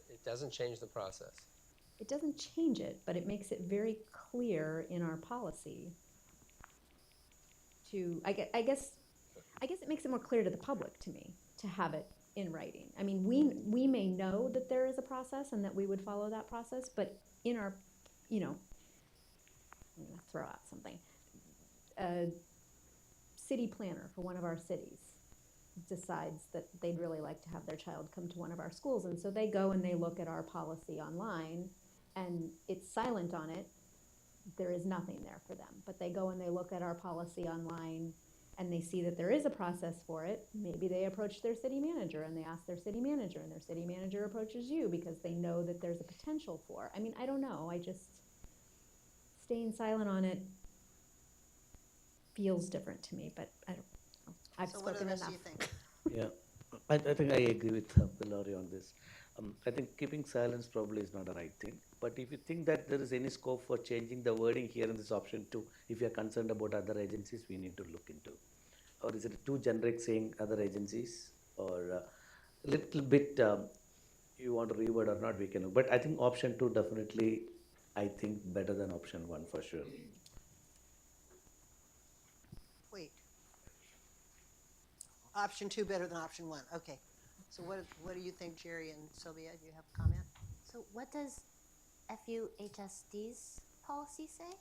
it doesn't change the process. It doesn't change it, but it makes it very clear in our policy to, I guess it makes it more clear to the public, to me, to have it in writing. I mean, we may know that there is a process and that we would follow that process, but in our, I'm gonna throw out something. A city planner for one of our cities decides that they'd really like to have their child come to one of our schools, and so they go and they look at our policy online, and it's silent on it. There is nothing there for them, but they go and they look at our policy online and they see that there is a process for it. Maybe they approach their city manager and they ask their city manager, and their city manager approaches you because they know that there's a potential for. I mean, I don't know, staying silent on it feels different to me, but I don't know. I've So what spoken else enough. do you think? Yeah, I think I agree with Laurie on this. I think keeping silence probably is not the right thing. But if you think that there is any scope for changing the wording here in this option 2, if you are concerned about other agencies, we need to look into. Or is it too generic saying other agencies, or a little bit you want to reword or not, we can look. But I think option 2 definitely, I think, better than option 1 for sure. Wait. Option 2 better than option 1, okay. So what do you think, Jerry and Sylvia? Do you have a comment? So what does FUHSD's policy say?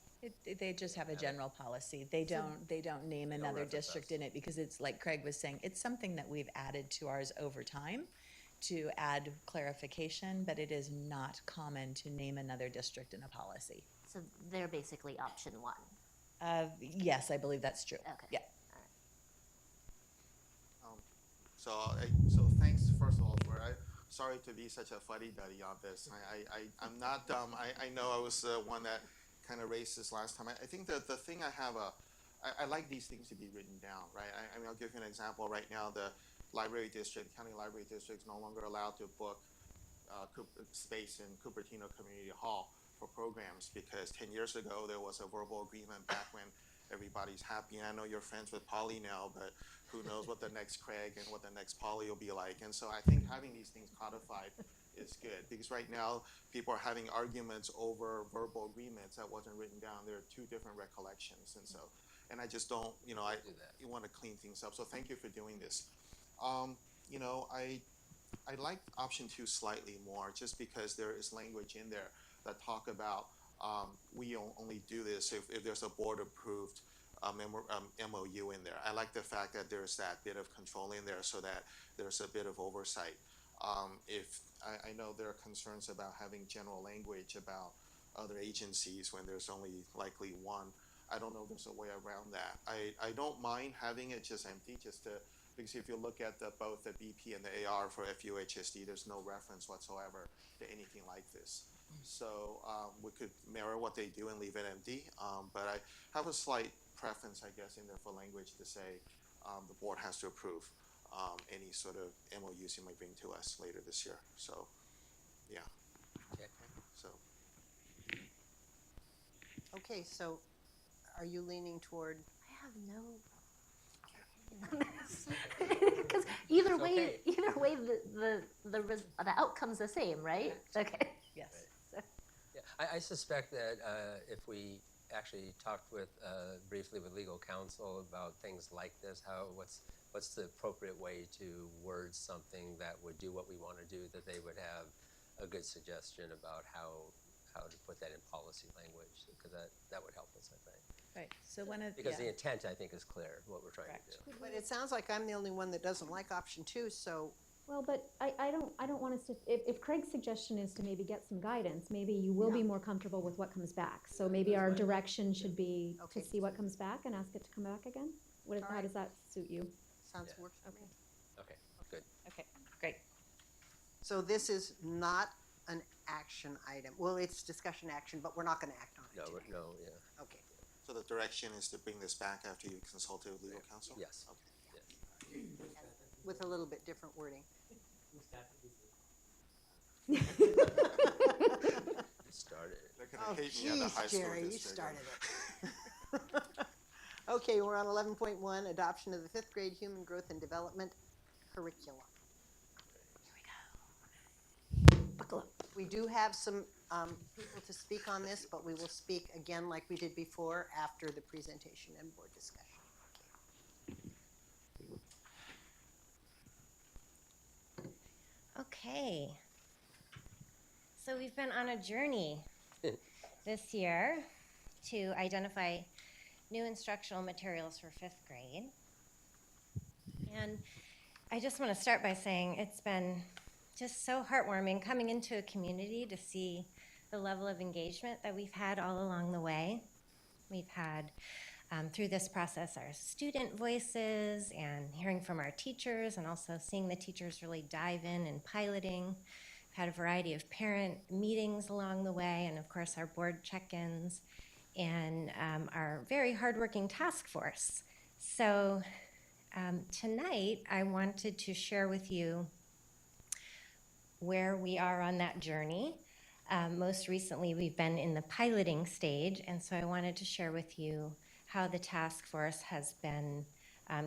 They just have a general policy. They don't name another district in it, because it's like Craig was saying, it's something that we've added to ours over time to add clarification, but it is not common to name another district in a policy. So they're basically option 1. Yes, I believe that's true. Okay. Yeah. So thanks first of all for sorry to be such a fuddy-duddy on this. I'm not I know I was the one that kind of raised this last time. I think that the thing I like these things to be written down, right? I mean, I'll give you an example. Right now, the library district, county library district, is no longer allowed to book space in Cupertino Community Hall for programs, because 10 years ago there was a verbal agreement back when everybody's happy. And I know you're friends with Polly now, but who knows what the next Craig and what the next Polly will be like. And so I think having these things codified is good, because right now people are having arguments over verbal agreements that wasn't written down. There are two different recollections, and so, and I just don't, you want to clean things up. So thank you for doing this. I like option 2 slightly more, just because there is language in there that talk about we only do this if there's a board approved MOU in there. I like the fact that there's that bit of control in there, so that there's a bit of oversight. If I know there are concerns about having general language about other agencies when there's only likely one. I don't know if there's a way around that. I don't mind having it just empty, because if you look at both the BP and the AR for FUHSD, there's no reference whatsoever to anything like this. So we could mirror what they do and leave it empty. But I have a slight preference, I guess, in there for language to say the board has to approve any sort of MOUs you might bring to us later this year. So, yeah. Okay. So. Okay, so are you leaning toward? I have no Because either It's way, okay. the outcome's the same, right? Okay. Yes. So- Yeah, I suspect that if we actually talked with briefly with legal counsel about things like this, what's the appropriate way to word something that would do what we want to do, that they would have a good suggestion about how to put that in policy language, because that would help us, I think. Right, so one of, Because the yeah. intent, I think, is clear, what we're trying to do. But it sounds like I'm the only one that doesn't like option 2, so Well, but I don't want us to, if Craig's suggestion is to maybe get some guidance, maybe you will be more comfortable with what comes back. So maybe our direction should be Okay. to see what comes back and ask it to come back again? How does that suit you? sounds Yeah. works for me. Okay, good. Okay, great. So this is not an action item. Well, it's discussion action, but we're not going to act on it No, today. no, yeah. Okay. So the direction is to bring this back after you consulted with legal counsel? Yes. Okay. With a little bit different wording. You started it. They're gonna Oh, hate me at the high geez, school Jerry, you district. started it. Okay, we're on 11.1, adoption of the 5th grade human growth and development curriculum. Buckle up. We do have some people to speak on this, but we will speak again like we did before after the presentation and board discussion. Okay. So we've been on a journey this year to identify new instructional materials for 5th grade. And I just want to start by saying it's been just so heartwarming coming into a community to see the level of engagement that we've had all along the way. We've had, through this process, our student voices and hearing from our teachers, and also seeing the teachers really dive in and piloting. We've had a variety of parent meetings along the way, and of course our board check-ins, and our very hardworking task force. So tonight I wanted to share with you where we are on that journey. Most recently, we've been in the piloting stage, and so I wanted to share with you how the task force has been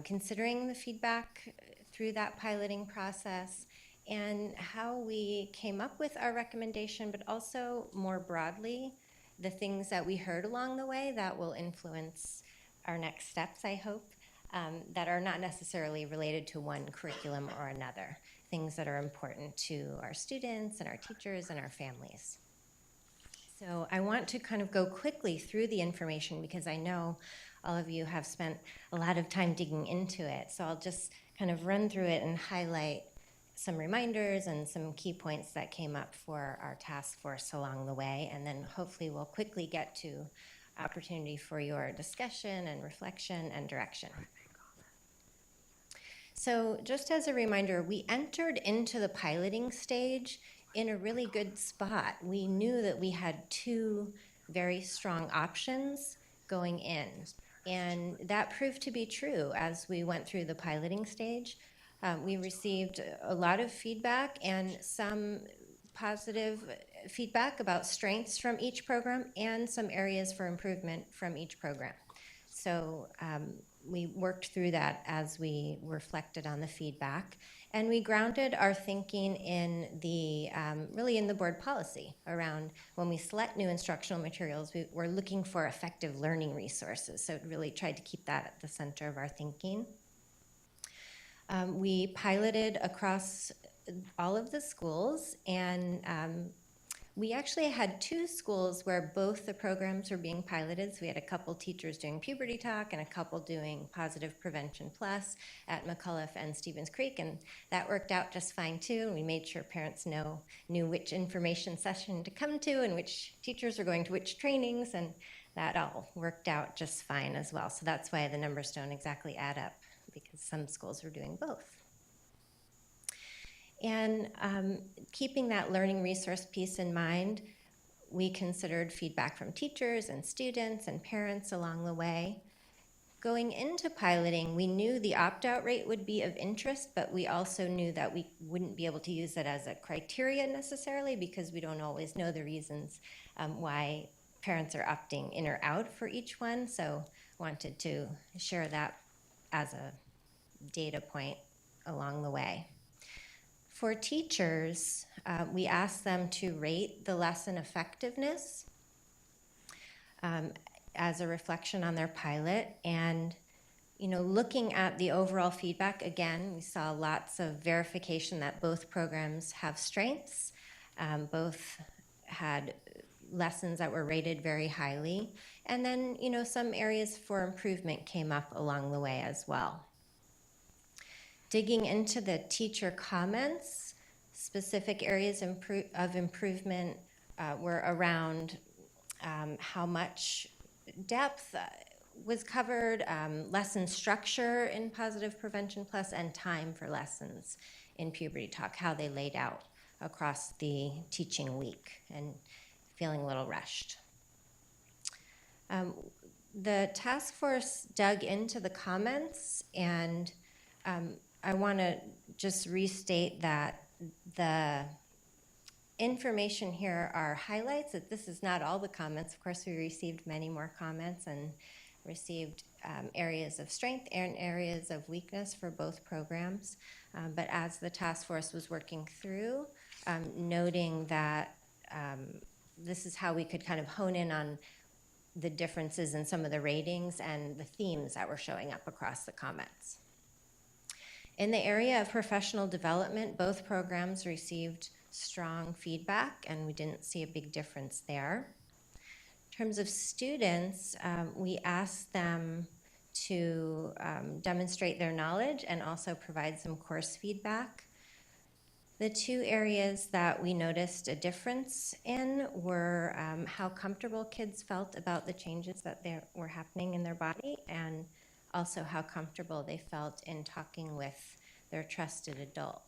considering the feedback through that piloting process, and how we came up with our recommendation, but also more broadly, the things that we heard along the way that will influence our next steps, I hope, that are not necessarily related to one curriculum or another. Things that are important to our students and our teachers and our families. So I want to kind of go quickly through the information because I know all of you have spent a lot of time digging into it. So I'll just kind of run through it and highlight some reminders and some key points that came up for our task force along the way, and then hopefully we'll quickly get to opportunity for your discussion and reflection and direction. So just as a reminder, we entered into the piloting stage in a really good spot. We knew that we had two very strong options going in, and that proved to be true as we went through the piloting stage. We received a lot of feedback and some positive feedback about strengths from each program and some areas for improvement from each program. So we worked through that as we reflected on the feedback, and we grounded our thinking in the really in the board policy around when we select new instructional materials, we're looking for effective learning resources. So it really tried to keep that at the center of our thinking. We piloted across all of the schools, and we actually had two schools where both the programs were being piloted. So we had a couple teachers doing Puberty Talk and a couple doing Positive Prevention Plus at McCullough and Stevens Creek, and that worked out just fine too. We made sure parents knew which information session to come to and which teachers are going to which trainings, and that all worked out just fine as well. So that's why the numbers don't exactly add up, because some schools were doing both. And keeping that learning resource piece in mind, we considered feedback from teachers and students and parents along the way. Going into piloting, we knew the opt-out rate would be of interest, but we also knew that we wouldn't be able to use it as a criteria necessarily, because we don't always know the reasons why parents are opting in or out for each one. So wanted to share that as a data point along the way. For teachers, we asked them to rate the lesson effectiveness as a reflection on their pilot. And, you know, looking at the overall feedback, again, we saw lots of verification that both programs have strengths. Both had lessons that were rated very highly. And then, you know, some areas for improvement came up along the way as well. Digging into the teacher comments, specific areas of improvement were around how much depth was covered, lesson structure in Positive Prevention Plus, and time for lessons in Puberty Talk, how they laid out across the teaching week, and feeling a little rushed. The task force dug into the comments, and I want to just restate that the information here are highlights, that this is not all the comments. Of course, we received many more comments and received areas of strength and areas of weakness for both programs. But as the task force was working through, noting that this is how we could kind of hone in on the differences in some of the ratings and the themes that were showing up across the comments. In the area of professional development, both programs received strong feedback, and we didn't see a big difference there. In terms of students, we asked them to demonstrate their knowledge and also provide some course feedback. The two areas that we noticed a difference in were how comfortable kids felt about the changes that were happening in their body, and also how comfortable they felt in talking with their trusted adult.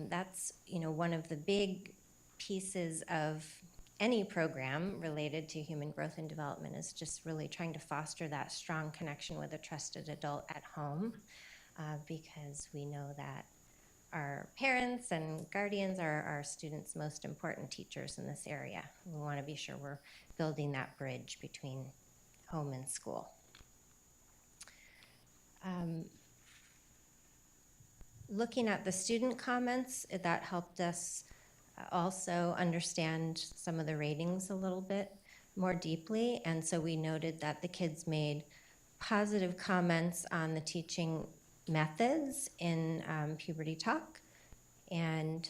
That's, you know, one of the big pieces of any program related to human growth and development, is just really trying to foster that strong connection with a trusted adult at home, because we know that our parents and guardians are our students' most important teachers in this area. We want to be sure we're building that bridge between home and school. Looking at the student comments, that helped us also understand some of the ratings a little bit more deeply. And so we noted that the kids made positive comments on the teaching methods in Puberty Talk, and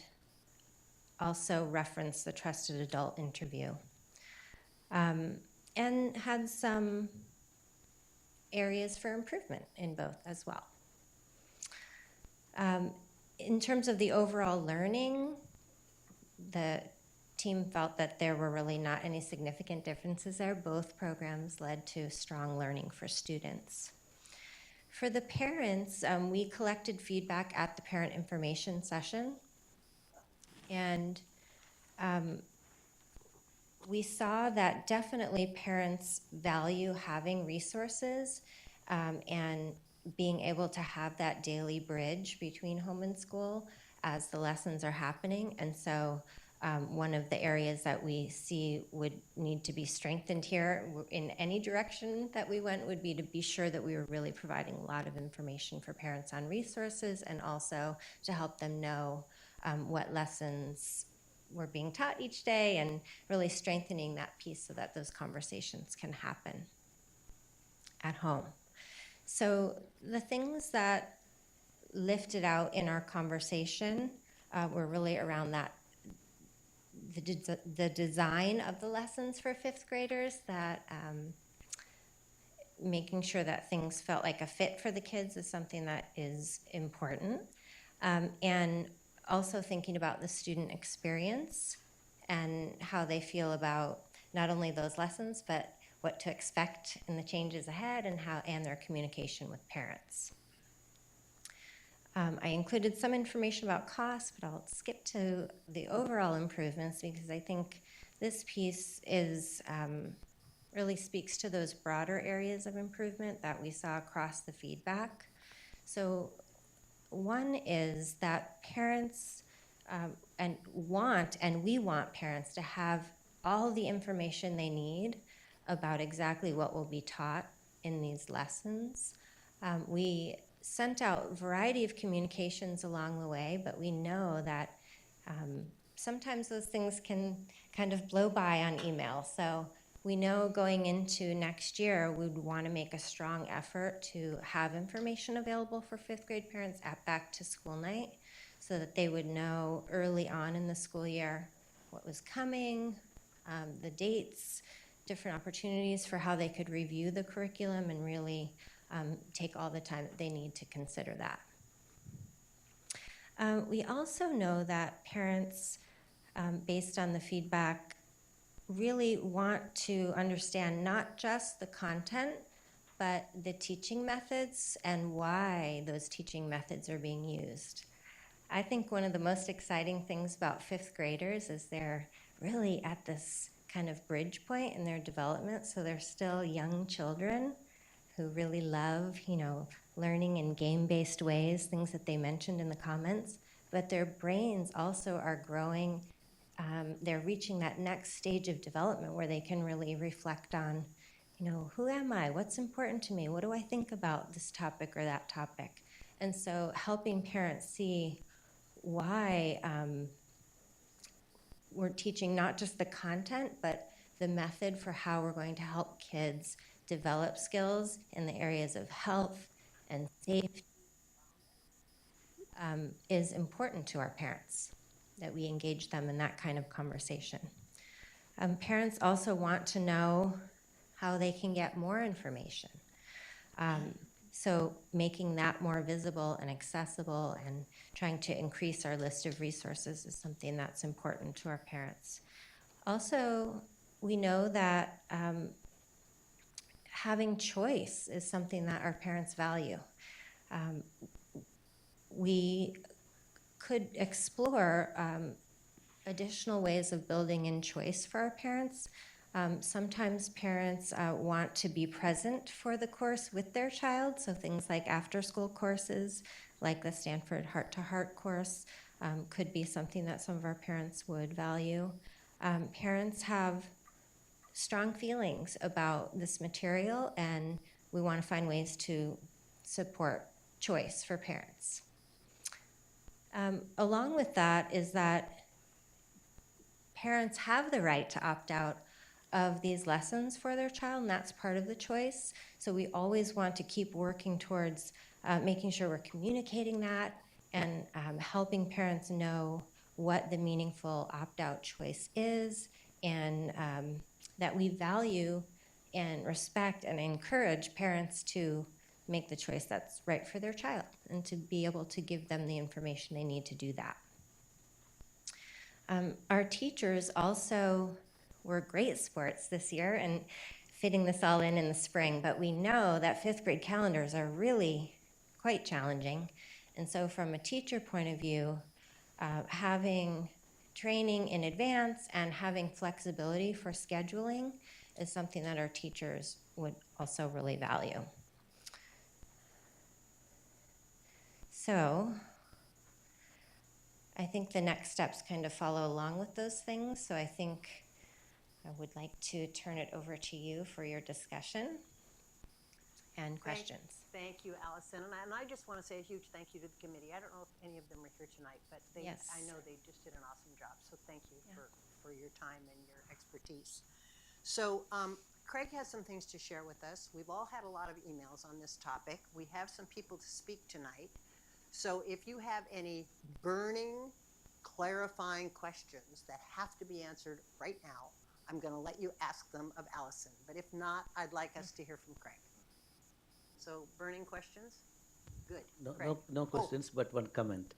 also referenced the trusted adult interview, and had some areas for improvement in both as well. In terms of the overall learning, the team felt that there were really not any significant differences there. Both programs led to strong learning for students. For the parents, we collected feedback at the parent information session, and we saw that definitely parents value having resources and being able to have that daily bridge between home and school as the lessons are happening. And so one of the areas that we see would need to be strengthened here in any direction that we went would be to be sure that we were really providing a lot of information for parents on resources, and also to help them know what lessons were being taught each day, and really strengthening that piece so that those conversations can happen at home. So the things that lifted out in our conversation were really around that, the design of the lessons for fifth graders, that making sure that things felt like a fit for the kids is something that is important. And also thinking about the student experience and how they feel about not only those lessons, but what to expect in the changes ahead, and their communication with parents. I included some information about costs, but I'll skip to the overall improvements, because I think this piece is really speaks to those broader areas of improvement that we saw across the feedback. So one is that parents we want parents to have all the information they need about exactly what will be taught in these lessons. We sent out a variety of communications along the way, but we know that sometimes those things can kind of blow by on email. So we know going into next year, we'd want to make a strong effort to have information available for fifth grade parents at back to school night so that they would know early on in the school year what was coming, the dates, different opportunities for how they could review the curriculum and really take all the time that they need to consider that. We also know that parents, based on the feedback, really want to understand not just the content, but the teaching methods and why those teaching methods are being used. I think one of the most exciting things about fifth graders is they're really at this kind of bridge point in their development. So they're still young children who really love, learning in game-based ways, things that they mentioned in the comments, but their brains also are growing. They're reaching that next stage of development where they can really reflect on, who am I? What's important to me? What do I think about this topic or that topic? And so helping parents see why we're teaching not just the content, but the method for how we're going to help kids develop skills in the areas of health and safety is important to our parents, that we engage them in that kind of conversation. Parents also want to know how they can get more information. So making that more visible and accessible and trying to increase our list of resources is something that's important to our parents. Also, we know that having choice is something that our parents value. We could explore additional ways of building in choice for our parents. Sometimes parents want to be present for the course with their child, so things like after-school courses, like the Stanford Heart-to-Heart course, could be something that some of our parents would value. Parents have strong feelings about this material, and we want to find ways to support choice for parents. Along with that is that parents have the right to opt out of these lessons for their child, and that's part of the choice. So we always want to keep working towards making sure we're communicating that and helping parents know what the meaningful opt-out choice is, and that we value and respect and encourage parents to make the choice that's right for their child and to be able to give them the information they need to do that. Our teachers also were great sports this year and fitting this all in the spring, but we know that fifth grade calendars are really quite challenging. And so from a teacher point of view, having training in advance and having flexibility for scheduling is something that our teachers would also really value. So I think the next steps kind of follow along with those things. So I think I would like to turn it over to you for your discussion and questions. Thank you, Allison. And I just want to say a huge thank you to the committee. I don't know if any of them are here tonight, but Yes. I know they just did an awesome job. So thank you for your time and your expertise. So Craig has some things to share with us. We've all had a lot of emails on this topic. We have some people to speak tonight. So if you have any burning, clarifying questions that have to be answered right now, I'm going to let you ask them of Allison. But if not, I'd like us to hear from Craig. So burning questions? Good. No questions, but one comment,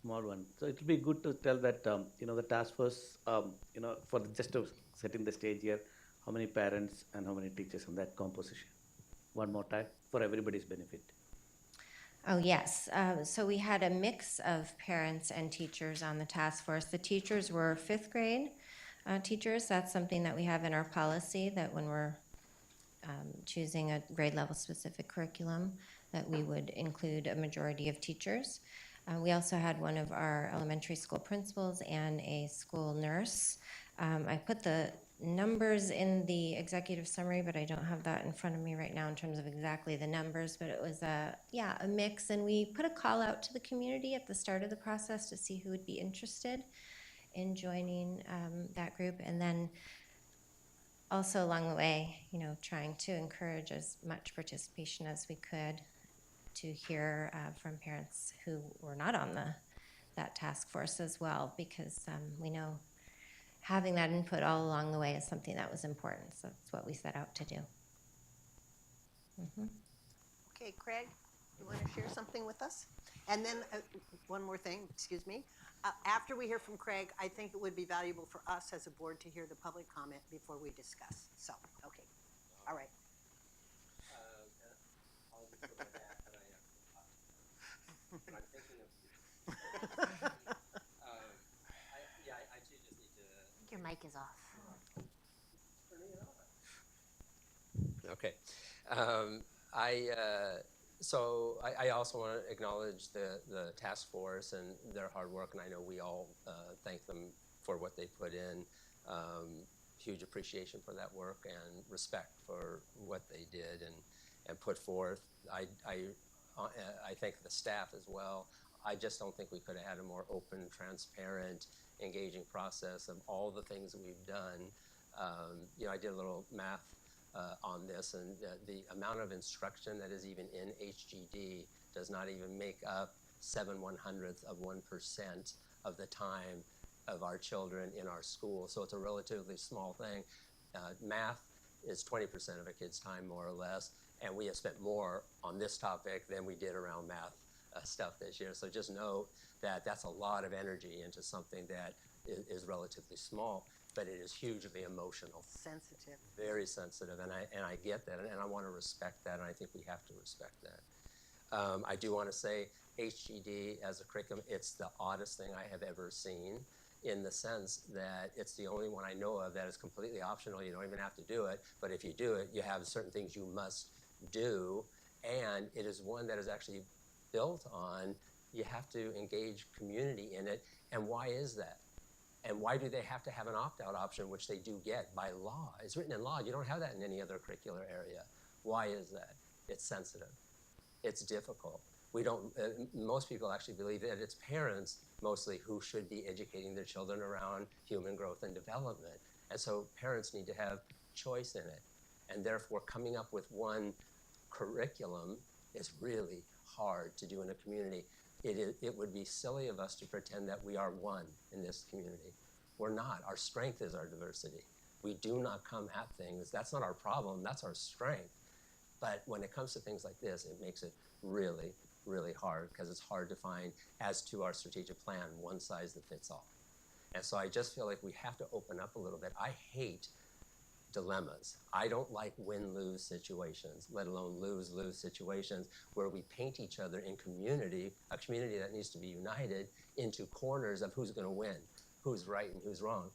small one. So it will be good to tell that, the task force, for just to setting the stage here, how many parents and how many teachers on that composition? One more time, for everybody's benefit. Oh, yes. So we had a mix of parents and teachers on the task force. The teachers were fifth grade teachers. That's something that we have in our policy, that when we're choosing a grade level specific curriculum, that we would include a majority of teachers. We also had one of our elementary school principals and a school nurse. I put the numbers in the executive summary, but I don't have that in front of me right now in terms of exactly the numbers, but it was a mix. And we put a call out to the community at the start of the process to see who would be interested in joining that group. And then also along the way, trying to encourage as much participation as we could to hear from parents who were not on that task force as well, because we know having that input all along the way is something that was important. So that's what we set out to do. Okay, Craig, you want to share something with us? And then one more thing, excuse me. After we hear from Craig, I think it would be valuable for us as a board to hear the public comment before we discuss. So, okay, all right. I'm thinking of you. I actually just need to. I think your mic is off. Okay. I also want to acknowledge the task force and their hard work, and I know we all thank them for what they put in. Huge appreciation for that work and respect for what they did and put forth. I thank the staff as well. I just don't think we could have had a more open, transparent, engaging process of all the things that we've done. I did a little math on this, and the amount of instruction that is even in HGD does not even make up 7/100th of 1% of the time of our children in our school. So it's a relatively small thing. Math is 20% of a kid's time, more or less, and we have spent more on this topic than we did around math stuff this year. So just note that that's a lot of energy into something that is relatively small, but it is hugely emotional. Sensitive. Very sensitive, and I get that, and I want to respect that, and I think we have to respect that. I do want to say HGD as a curriculum, it's the oddest thing I have ever seen, in the sense that it's the only one I know of that is completely optional. You don't even have to do it, but if you do it, you have certain things you must do, and it is one that is actually built on you have to engage community in it. And why is that? And why do they have to have an opt-out option, which they do get by law? It's written in law. You don't have that in any other curricular area. Why is that? It's sensitive. It's difficult. We don't, most people actually believe that it's parents mostly who should be educating their children around human growth and development. And so parents need to have choice in it. And therefore coming up with one curriculum is really hard to do in a community. It would be silly of us to pretend that we are one in this community. We're not. Our strength is our diversity. We do not come at things. That's not our problem. That's our strength. But when it comes to things like this, it makes it really, really hard, because it's hard to find, as to our strategic plan, one size that fits all. And so I just feel like we have to open up a little bit. I hate dilemmas. I don't like win-lose situations, let alone lose-lose situations where we paint each other in community, a community that needs to be united, into corners of who's going to win, who's right and who's wrong.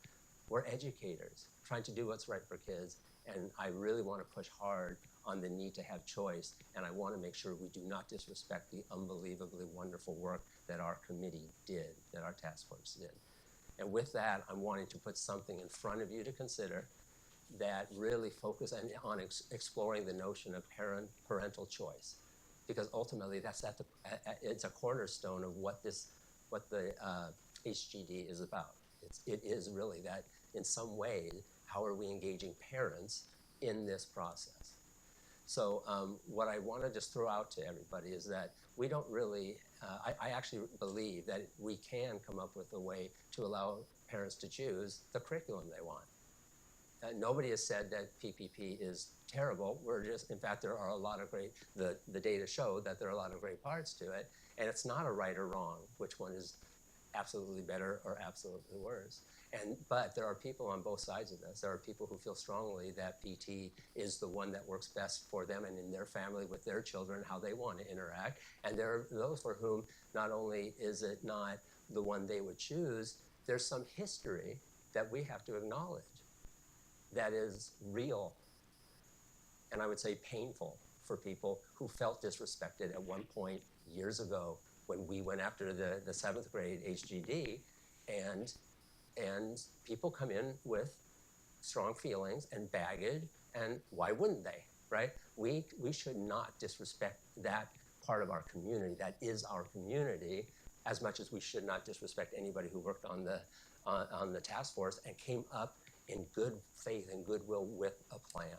We're educators trying to do what's right for kids, and I really want to push hard on the need to have choice, and I want to make sure we do not disrespect the unbelievably wonderful work that our committee did, that our task force did. And with that, I'm wanting to put something in front of you to consider that really focus on exploring the notion of parental choice, because ultimately it's a cornerstone of what the HGD is about. It is really that, in some way, how are we engaging parents in this process? So what I want to just throw out to everybody is that we don't really, I actually believe that we can come up with a way to allow parents to choose the curriculum they want. Nobody has said that PPP is terrible. In fact, there are a lot of great, the data show that there are a lot of great parts to it, and it's not a right or wrong, which one is absolutely better or absolutely worse. But there are people on both sides of this. There are people who feel strongly that PT is the one that works best for them and in their family, with their children, how they want to interact. And there are those for whom not only is it not the one they would choose, there's some history that we have to acknowledge that is real, and I would say painful, for people who felt disrespected at one point years ago when we went after the 7th grade HGD, and people come in with strong feelings and baggage, and why wouldn't they, right? We should not disrespect that part of our community. That is our community, as much as we should not disrespect anybody who worked on the task force and came up in good faith and goodwill with a plan.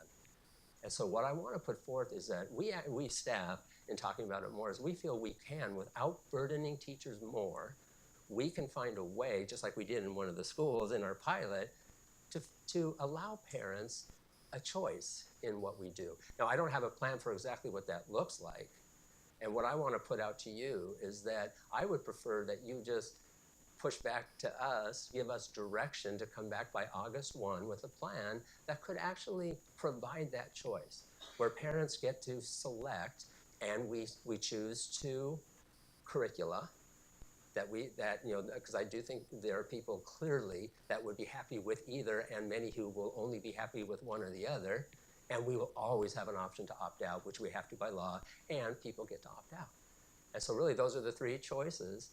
And so what I want to put forth is that we staff, in talking about it more, is we feel we can, without burdening teachers more, we can find a way, just like we did in one of the schools in our pilot, to allow parents a choice in what we do. Now, I don't have a plan for exactly what that looks like. And what I want to put out to you is that I would prefer that you just push back to us, give us direction to come back by August 1 with a plan that could actually provide that choice, where parents get to select, and we choose 2 curricula that because I do think there are people clearly that would be happy with either, and many who will only be happy with one or the other. And we will always have an option to opt out, which we have to by law, and people get to opt out. And so really those are the 3 choices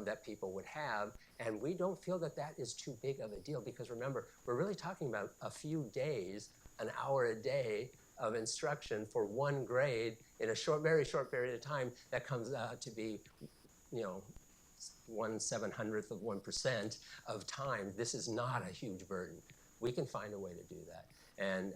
that people would have. And we don't feel that that is too big of a deal, because remember, we're really talking about a few days, an hour a day of instruction for 1 grade in a very short period of time. That comes out to be, 1/700th of 1% of time. This is not a huge burden. We can find a way to do that. And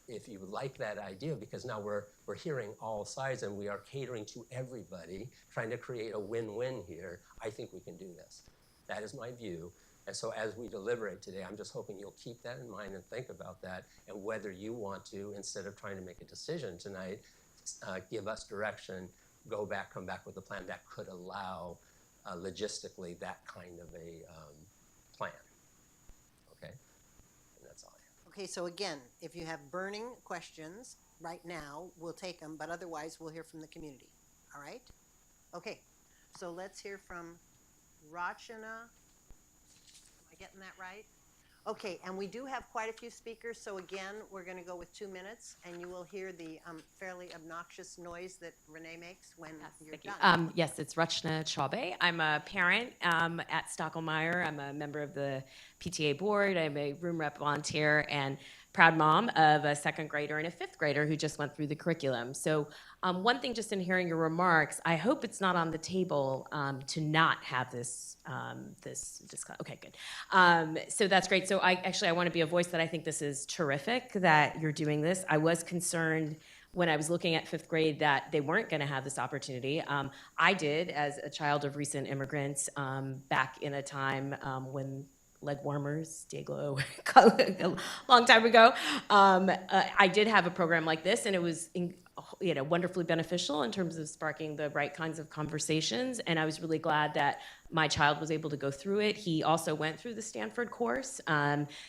if you like that idea, because now we're hearing all sides and we are catering to everybody, trying to create a win-win here, I think we can do this. That is my view. And so as we deliberate today, I'm just hoping you'll keep that in mind and think about that, and whether you want to, instead of trying to make a decision tonight, give us direction, come back with a plan that could allow logistically that kind of a plan. Okay? And that's all I have. Okay, so again, if you have burning questions right now, we'll take them, but otherwise we'll hear from the community. All right? Okay, so let's hear from Rachana. Am I getting that right? Okay, and we do have quite a few speakers, so again, we're going to go with 2 minutes, and you will hear the fairly obnoxious noise that Renee makes when you're done. Yes, it's Rachna Chaube. I'm a parent at Stockelmeyer. I'm a member of the PTA board. I'm a room rep volunteer and proud mom of a 2nd grader and a 5th grader who just went through the curriculum. So one thing, just in hearing your remarks, I hope it's not on the table to not have this okay, good. So that's great. So I want to be a voice that I think this is terrific that you're doing this. I was concerned when I was looking at 5th grade that they weren't going to have this opportunity. I did, as a child of recent immigrants, back in a time when leg warmers, Day-Glo, a long time ago. I did have a program like this, and it was wonderfully beneficial in terms of sparking the right kinds of conversations. And I was really glad that my child was able to go through it. He also went through the Stanford course.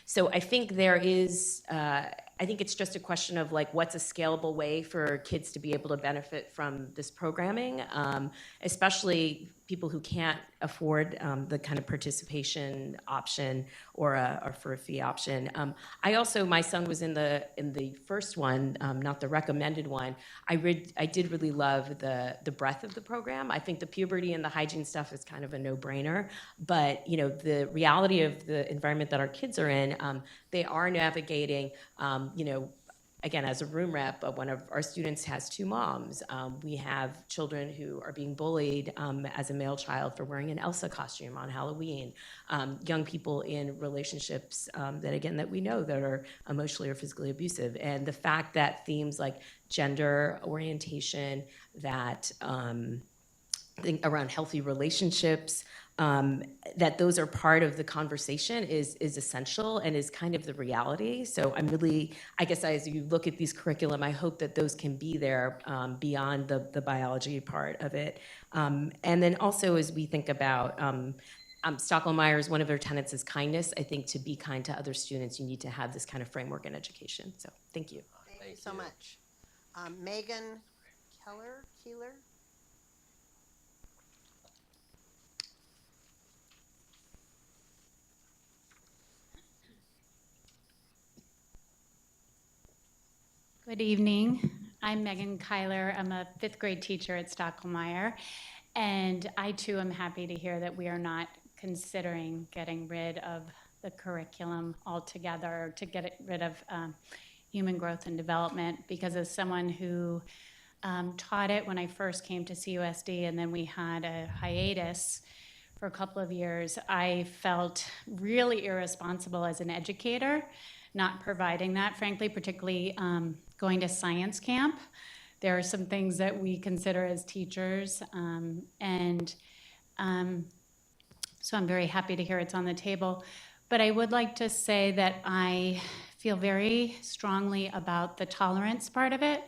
So I think there is, I think it's just a question of what's a scalable way for kids to be able to benefit from this programming, especially people who can't afford the kind of participation option or for a fee option. My son was in the first one, not the recommended one. I did really love the breadth of the program. I think the puberty and the hygiene stuff is kind of a no-brainer, but the reality of the environment that our kids are in, they are navigating, again, as a room rep, one of our students has 2 moms. We have children who are being bullied as a male child for wearing an Elsa costume on Halloween. Young people in relationships that we know that are emotionally or physically abusive. And the fact that themes like gender orientation, that around healthy relationships, that those are part of the conversation is essential and is kind of the reality. So I'm really, I guess as you look at these curriculum, I hope that those can be there beyond the biology part of it. And then also as we think about Stockelmeyer's, one of their tenets is kindness. I think to be kind to other students, you need to have this kind of framework in education. So thank you. Thank you so much. Megan Keeler? Good evening. I'm Megan Kyler. I'm a 5th grade teacher at Stockelmeyer. And I too am happy to hear that we are not considering getting rid of the curriculum altogether to get rid of human growth and development, because as someone who taught it when I first came to CUSD and then we had a hiatus for a couple of years, I felt really irresponsible as an educator, not providing that, frankly, particularly going to science camp. There are some things that we consider as teachers, so I'm very happy to hear it's on the table. But I would like to say that I feel very strongly about the tolerance part of it.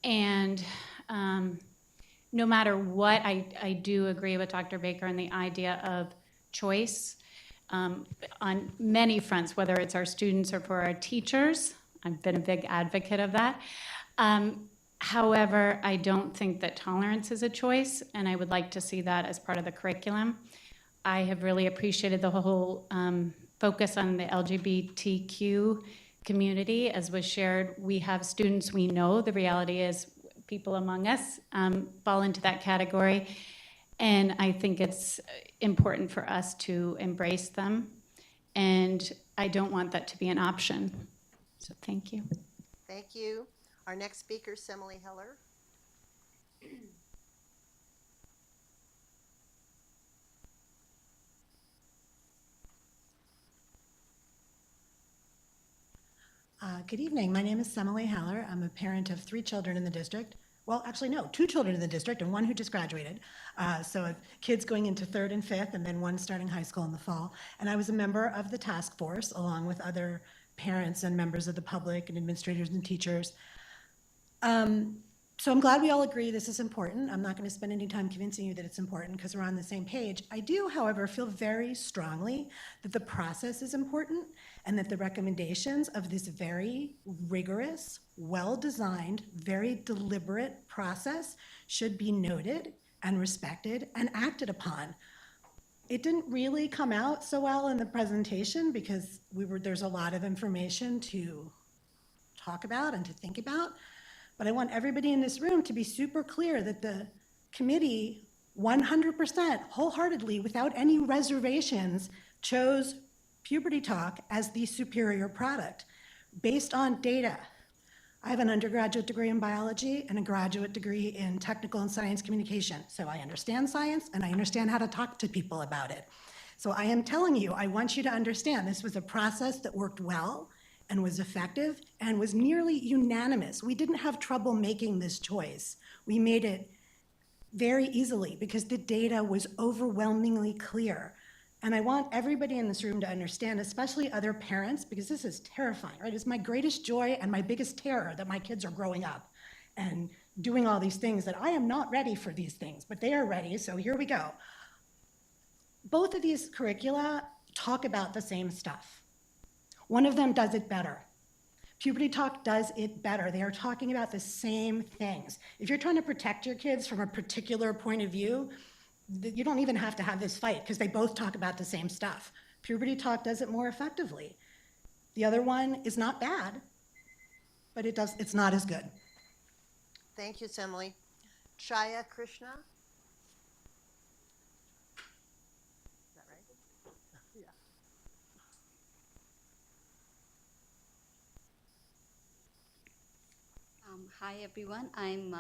And no matter what, I do agree with Dr. Baker on the idea of choice on many fronts, whether it's our students or for our teachers. I've been a big advocate of that. However, I don't think that tolerance is a choice, and I would like to see that as part of the curriculum. I have really appreciated the whole focus on the LGBTQ community. As was shared, we have students we know. The reality is people among us fall into that category. And I think it's important for us to embrace them. And I don't want that to be an option. So thank you. Thank you. Our next speaker is Emily Heller. Good evening. My name is Emily Haller. I'm a parent of 3 children in the district. Well, actually, no, 2 children in the district and 1 who just graduated. So kids going into 3rd and 5th, and then 1 starting high school in the fall. And I was a member of the task force, along with other parents and members of the public and administrators and teachers. So I'm glad we all agree this is important. I'm not going to spend any time convincing you that it's important because we're on the same page. I do, however, feel very strongly that the process is important and that the recommendations of this very rigorous, well-designed, very deliberate process should be noted and respected and acted upon. It didn't really come out so well in the presentation because there's a lot of information to talk about and to think about. But I want everybody in this room to be super clear that the committee 100% wholeheartedly, without any reservations, chose Puberty Talk as the superior product based on data. I have an undergraduate degree in biology and a graduate degree in technical and science communication. So I understand science and I understand how to talk to people about it. So I am telling you, I want you to understand this was a process that worked well and was effective and was nearly unanimous. We didn't have trouble making this choice. We made it very easily because the data was overwhelmingly clear. And I want everybody in this room to understand, especially other parents, because this is terrifying, right? It's my greatest joy and my biggest terror that my kids are growing up and doing all these things that I am not ready for these things, but they are ready, so here we go. Both of these curricula talk about the same stuff. One of them does it better. Puberty Talk does it better. They are talking about the same things. If you're trying to protect your kids from a particular point of view, you don't even have to have this fight because they both talk about the same stuff. Puberty Talk does it more effectively. The other one is not bad, but it's not as good. Thank you, Emily. Chaya Krishna. Is that right? Yeah. Hi everyone, I'm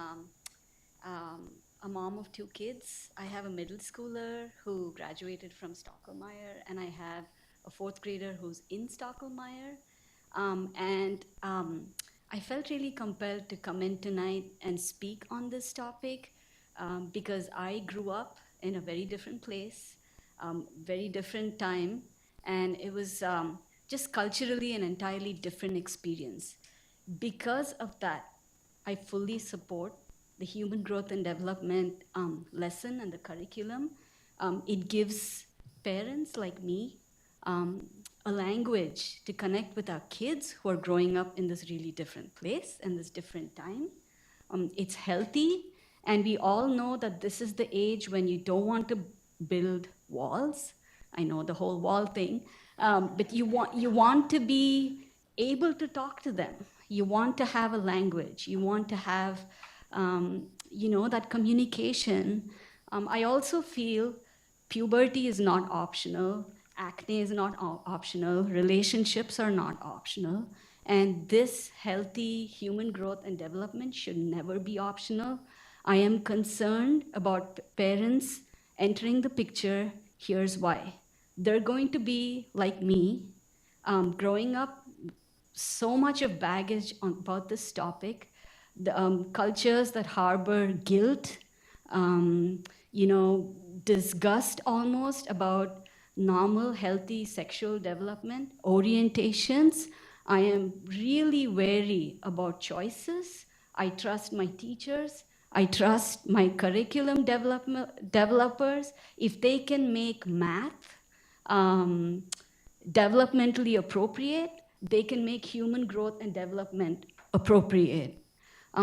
a mom of 2 kids. I have a middle schooler who graduated from Stockholmeyer, and I have a 4th grader who's in Stockholmeyer. I felt really compelled to come in tonight and speak on this topic because I grew up in a very different place, very different time, and it was just culturally an entirely different experience. Because of that, I fully support the human growth and development lesson and the curriculum. It gives parents like me a language to connect with our kids who are growing up in this really different place and this different time. It's healthy, and we all know that this is the age when you don't want to build walls. I know the whole wall thing, but you want to be able to talk to them. You want to have a language. You want to have, that communication. I also feel puberty is not optional, Acne is not optional. Relationships are not optional. And this healthy human growth and development should never be optional. I am concerned about parents entering the picture. Here's why. They're going to be like me, growing up, so much of baggage about this topic, the cultures that harbor guilt, disgust almost about normal, healthy sexual development, orientations. I am really wary about choices. I trust my teachers. I trust my curriculum developers. If they can make math developmentally appropriate, they can make human growth and development appropriate.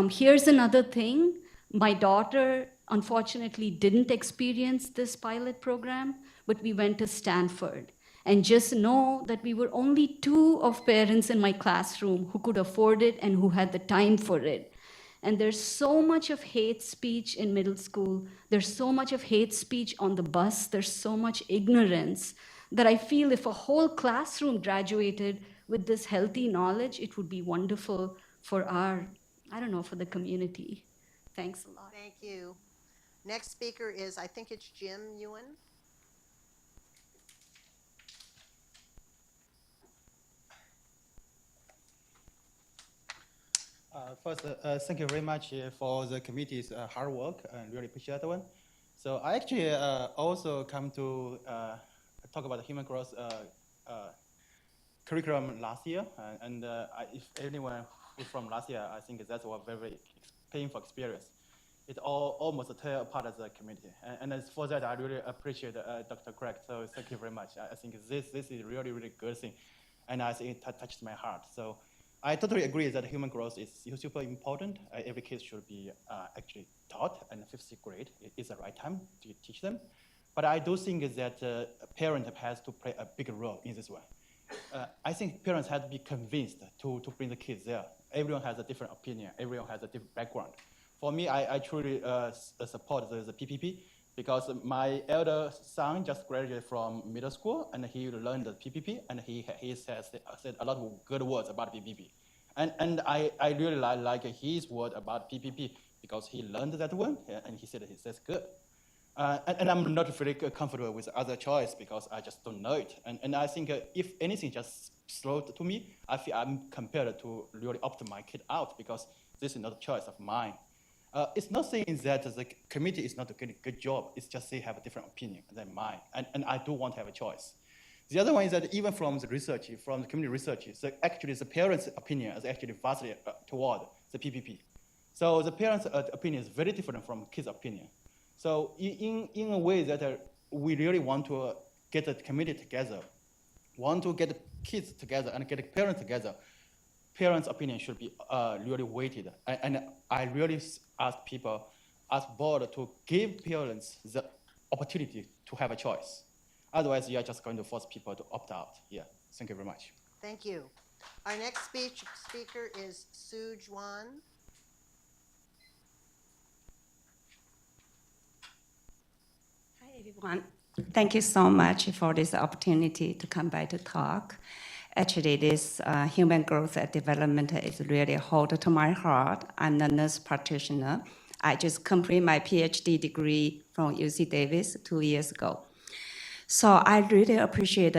Here's another thing. My daughter, unfortunately, didn't experience this pilot program, but we went to Stanford. And just know that we were only 2 of parents in my classroom who could afford it and who had the time for it. And there's so much of hate speech in middle school. There's so much of hate speech on the bus. There's so much ignorance that I feel if a whole classroom graduated with this healthy knowledge, it would be wonderful for our, for the community. Thanks a lot. Thank you. Next speaker is, I think it's Jim Ewan. First, thank you very much for the committee's hard work, and really appreciate that one. So I actually also come to talk about the human growth curriculum last year, and if anyone who's from last year, I think that's a very painful experience. It almost tear apart as a community, and for that I really appreciate Dr. Craig. So thank you very much. I think this is really good thing, and I think it touched my heart. So I totally agree that human growth is super important. Every kid should be actually taught, and 5th grade is the right time to teach them. But I do think that a parent has to play a big role in this one. I think parents have to be convinced to bring the kids there. Everyone has a different opinion. Everyone has a different background. For me, I truly support the PPP because my elder son just graduated from middle school and he learned the PPP and he said a lot of good words about PPP. And I really like his word about PPP because he learned that one and he said that's good. And I'm not very comfortable with other choice because I just don't know it. And I think if anything just slow to me, I feel I'm compelled to really opt my kid out because this is not a choice of mine. It's not saying that the committee is not doing a good job. It's just they have a different opinion than mine. And I do want to have a choice. The other one is that even from the research, from the community research, so actually the parents' opinion is actually vastly toward the PPP. So the parents' opinion is very different from kids' opinion. So in a way that we really want to get the community together, want to get the kids together and get the parents together, parents' opinion should be really weighted. And I really ask board to give parents the opportunity to have a choice. Otherwise, you are just going to force people to opt out. Yeah, thank you very much. Thank you. Our next speaker is Sue Juan. Hi, everyone. Thank you so much for this opportunity to come by to talk. Actually, this human growth and development is really hold to my heart. I'm a nurse practitioner. I just completed my PhD degree from UC Davis 2 years ago. So I really appreciate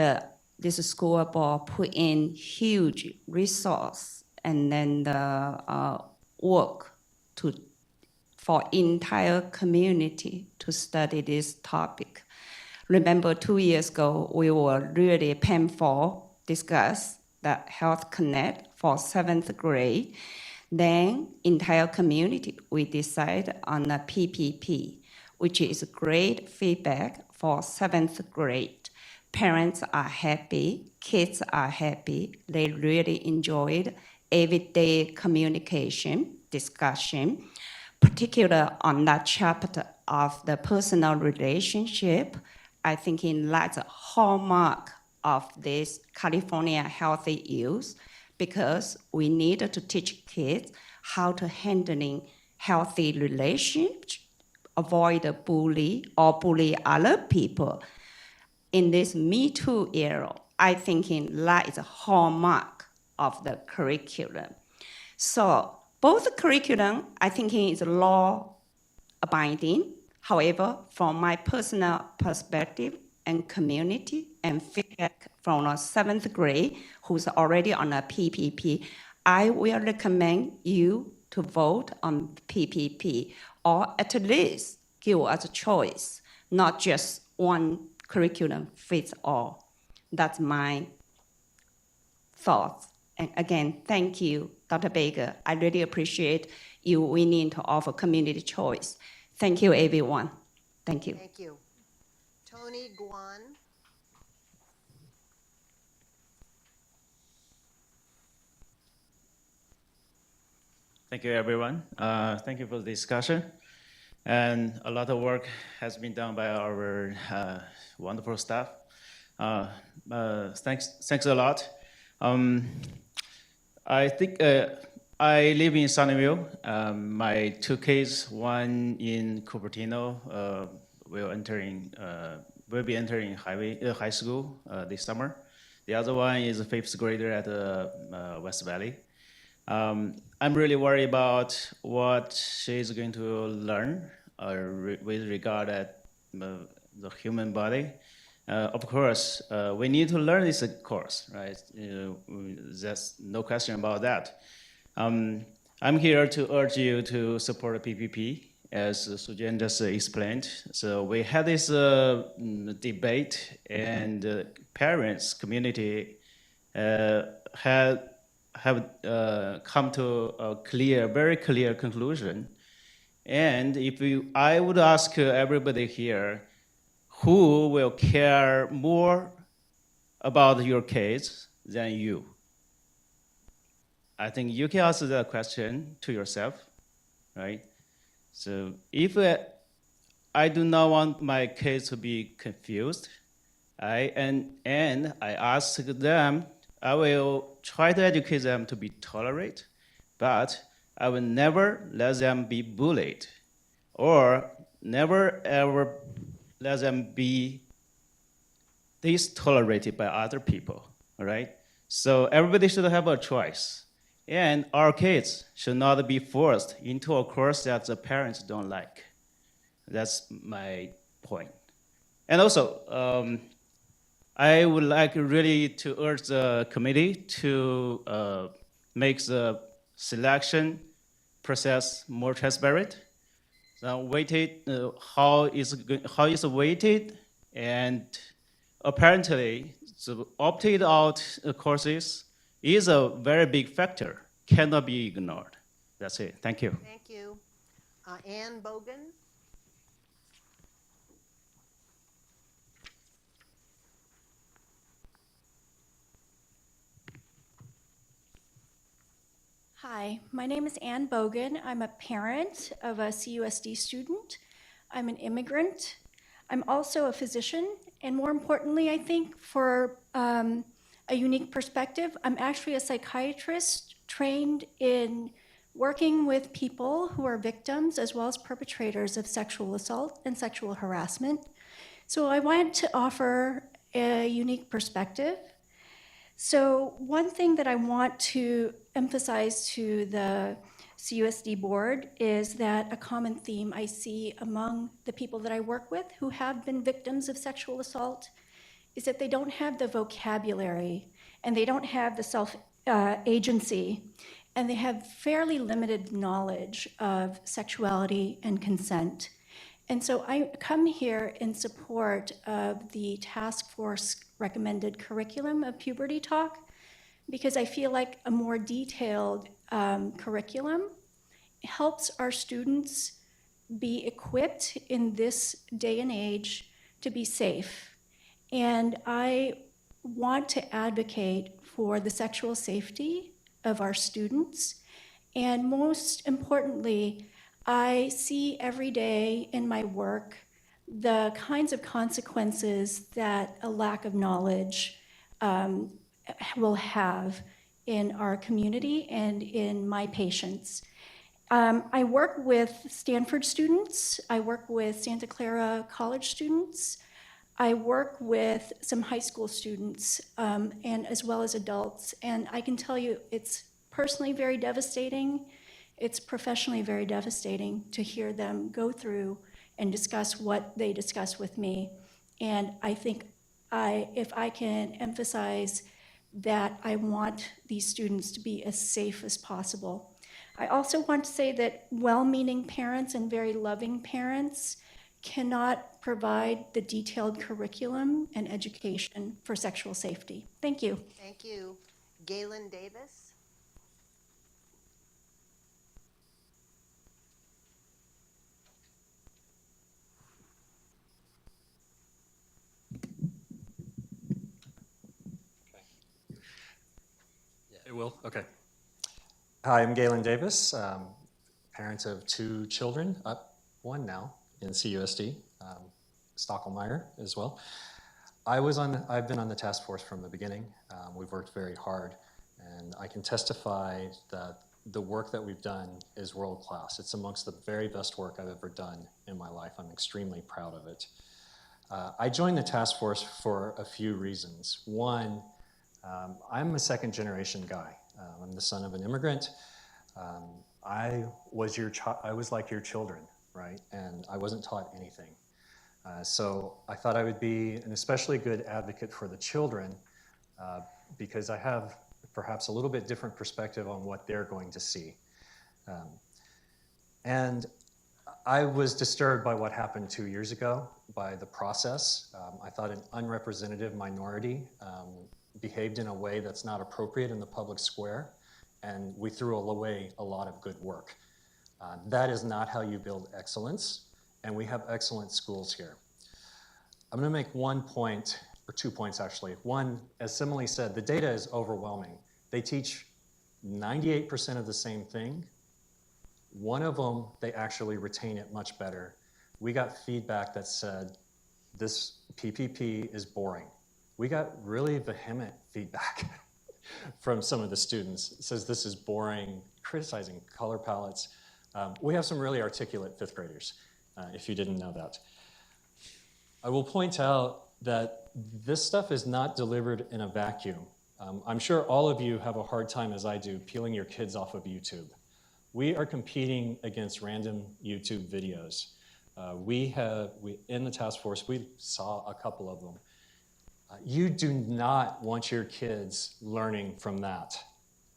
this school board put in huge resource and then the work for entire community to study this topic. Remember 2 years ago, we were really painful discuss the Health Connect for 7th grade. Then entire community, we decide on a PPP, which is great feedback for 7th grade. Parents are happy, kids are happy. They really enjoyed everyday communication, discussion, particularly on that chapter of the personal relationship. I think that's a hallmark of this California Healthy Youth because we need to teach kids how to handling healthy relationships, avoid bully or bully other people. in this Me Too era, I think that is a hallmark of the curriculum. So both curriculum, I think, is law abiding. However, from my personal perspective and community and feedback from a 7th grade who's already on a PPP, I will recommend you to vote on PPP, or at least give us a choice, not just one curriculum fits all. That's my thoughts. And again, thank you, Dr. Baker. I really appreciate you willing to offer community choice. Thank you, everyone. Thank you. Thank you. Tony Guan. Thank you, everyone. Thank you for the discussion. And a lot of work has been done by our wonderful staff. Thanks a lot. I think I live in Sunnyvale. My 2 kids, one in Cupertino, will be entering high school this summer. The other one is a 5th grader at West Valley. I'm really worried about what she's going to learn with regard at the human body. Of course, we need to learn this course, right? There's no question about that. I'm here to urge you to support PPP, as Sujan just explained. So we had this debate, and parents, community have come to a very clear conclusion. And I would ask everybody here, who will care more about your case than you? I think you can answer that question to yourself, right? So if I do not want my kids to be confused, and I ask them, I will try to educate them to be tolerant, but I will never let them be bullied, or never ever let them be tolerated by other people, all right? So everybody should have a choice. And our kids should not be forced into a course that the parents don't like. That's my point. And also, I would like really to urge the committee to make the selection process more transparent. How is weighted, and apparently the opted out courses is a very big factor, cannot be ignored. That's it. Thank you. Thank you. Ann Bogan. Hi, my name is Ann Bogan. I'm a parent of a CUSD student. I'm an immigrant. I'm also a physician, and more importantly, I think, for a unique perspective, I'm actually a psychiatrist trained in working with people who are victims as well as perpetrators of sexual assault and sexual harassment. So I wanted to offer a unique perspective. So one thing that I want to emphasize to the CUSD board is that a common theme I see among the people that I work with who have been victims of sexual assault is that they don't have the vocabulary and they don't have the self-agency, and they have fairly limited knowledge of sexuality and consent. And so I come here in support of the task force recommended curriculum of puberty talk, because I feel like a more detailed curriculum helps our students be equipped in this day and age to be safe. And I want to advocate for the sexual safety of our students. And most importantly, I see every day in my work the kinds of consequences that a lack of knowledge will have in our community and in my patients. I work with Stanford students. I work with Santa Clara College students. I work with some high school students and as well as adults, and I can tell you it's personally very devastating. It's professionally very devastating to hear them go through and discuss what they discuss with me. And I think if I can emphasize that I want these students to be as safe as possible. I also want to say that well-meaning parents and very loving parents cannot provide the detailed curriculum and education for sexual safety. Thank you. Thank you. Galen Davis? It will? Okay. Hi, I'm Galen Davis, parent of 2 children, one now in CUSD, Stockholmeyer as well. I've been on the task force from the beginning. We've worked very hard, and I can testify that the work that we've done is world class. It's amongst the very best work I've ever done in my life. I'm extremely proud of it. I joined the task force for a few reasons. One, I'm a second generation guy. I'm the son of an immigrant. I was like your children, right? And I wasn't taught anything. So I thought I would be an especially good advocate for the children because I have perhaps a little bit different perspective on what they're going to see. And I was disturbed by what happened 2 years ago, by the process. I thought an unrepresentative minority behaved in a way that's not appropriate in the public square, and we threw away a lot of good work. That is not how you build excellence, and we have excellent schools here. I'm gonna make 1 point, or 2 points actually. One, as Simile said, the data is overwhelming. They teach 98% of the same thing. One of them, they actually retain it much better. We got feedback that said, this PPP is boring. We got really vehement feedback from some of the students. It says this is boring, criticizing color palettes. We have some really articulate 5th graders, if you didn't know that. I will point out that this stuff is not delivered in a vacuum. I'm sure all of you have a hard time, as I do, peeling your kids off of YouTube. We are competing against random YouTube videos. In the task force, we saw a couple of them. You do not want your kids learning from that.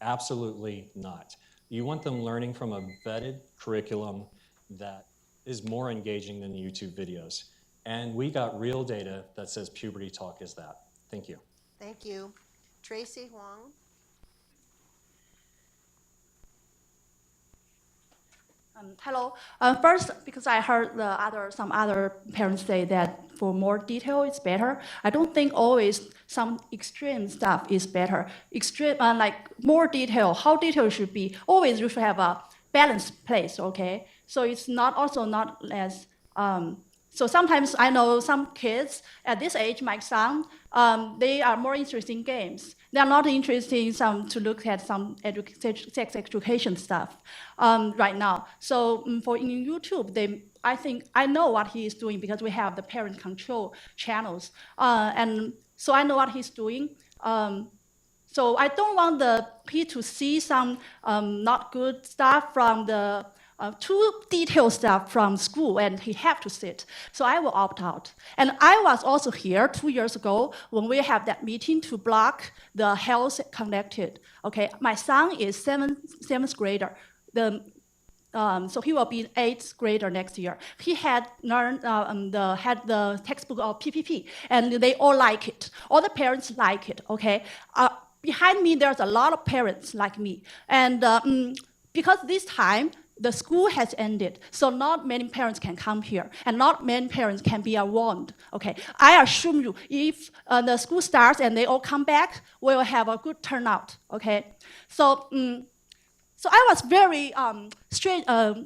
Absolutely not. You want them learning from a vetted curriculum that is more engaging than the YouTube videos. And we got real data that says puberty talk is that. Thank you. Thank you. Tracy Huang? Hello. First, because I heard some other parents say that for more detail it's better. I don't think always some extreme stuff is better. Extreme, like more detail, how detailed should be. Always you should have a balanced place, okay? So it's not as. So sometimes I know some kids at this age, my son, they are more interested in games. They are not interested in to look at some sex education stuff right now. So for in YouTube, I think I know what he is doing because we have the parent control channels, and so I know what he's doing. So I don't want the kid to see some not good stuff from the too detailed stuff from school, and he have to sit. So I will opt out. And I was also here 2 years ago when we have that meeting to block the health connected. Okay, my son is seventh grader. So he will be 8th grader next year. He had learned had the textbook of PPP, and they all like it. All the parents like it. Okay, behind me there's a lot of parents like me, and because this time the school has ended, so not many parents can come here, and not many parents can be warned. Okay, I assure you, if the school starts and they all come back, we will have a good turnout. Okay, so so I was very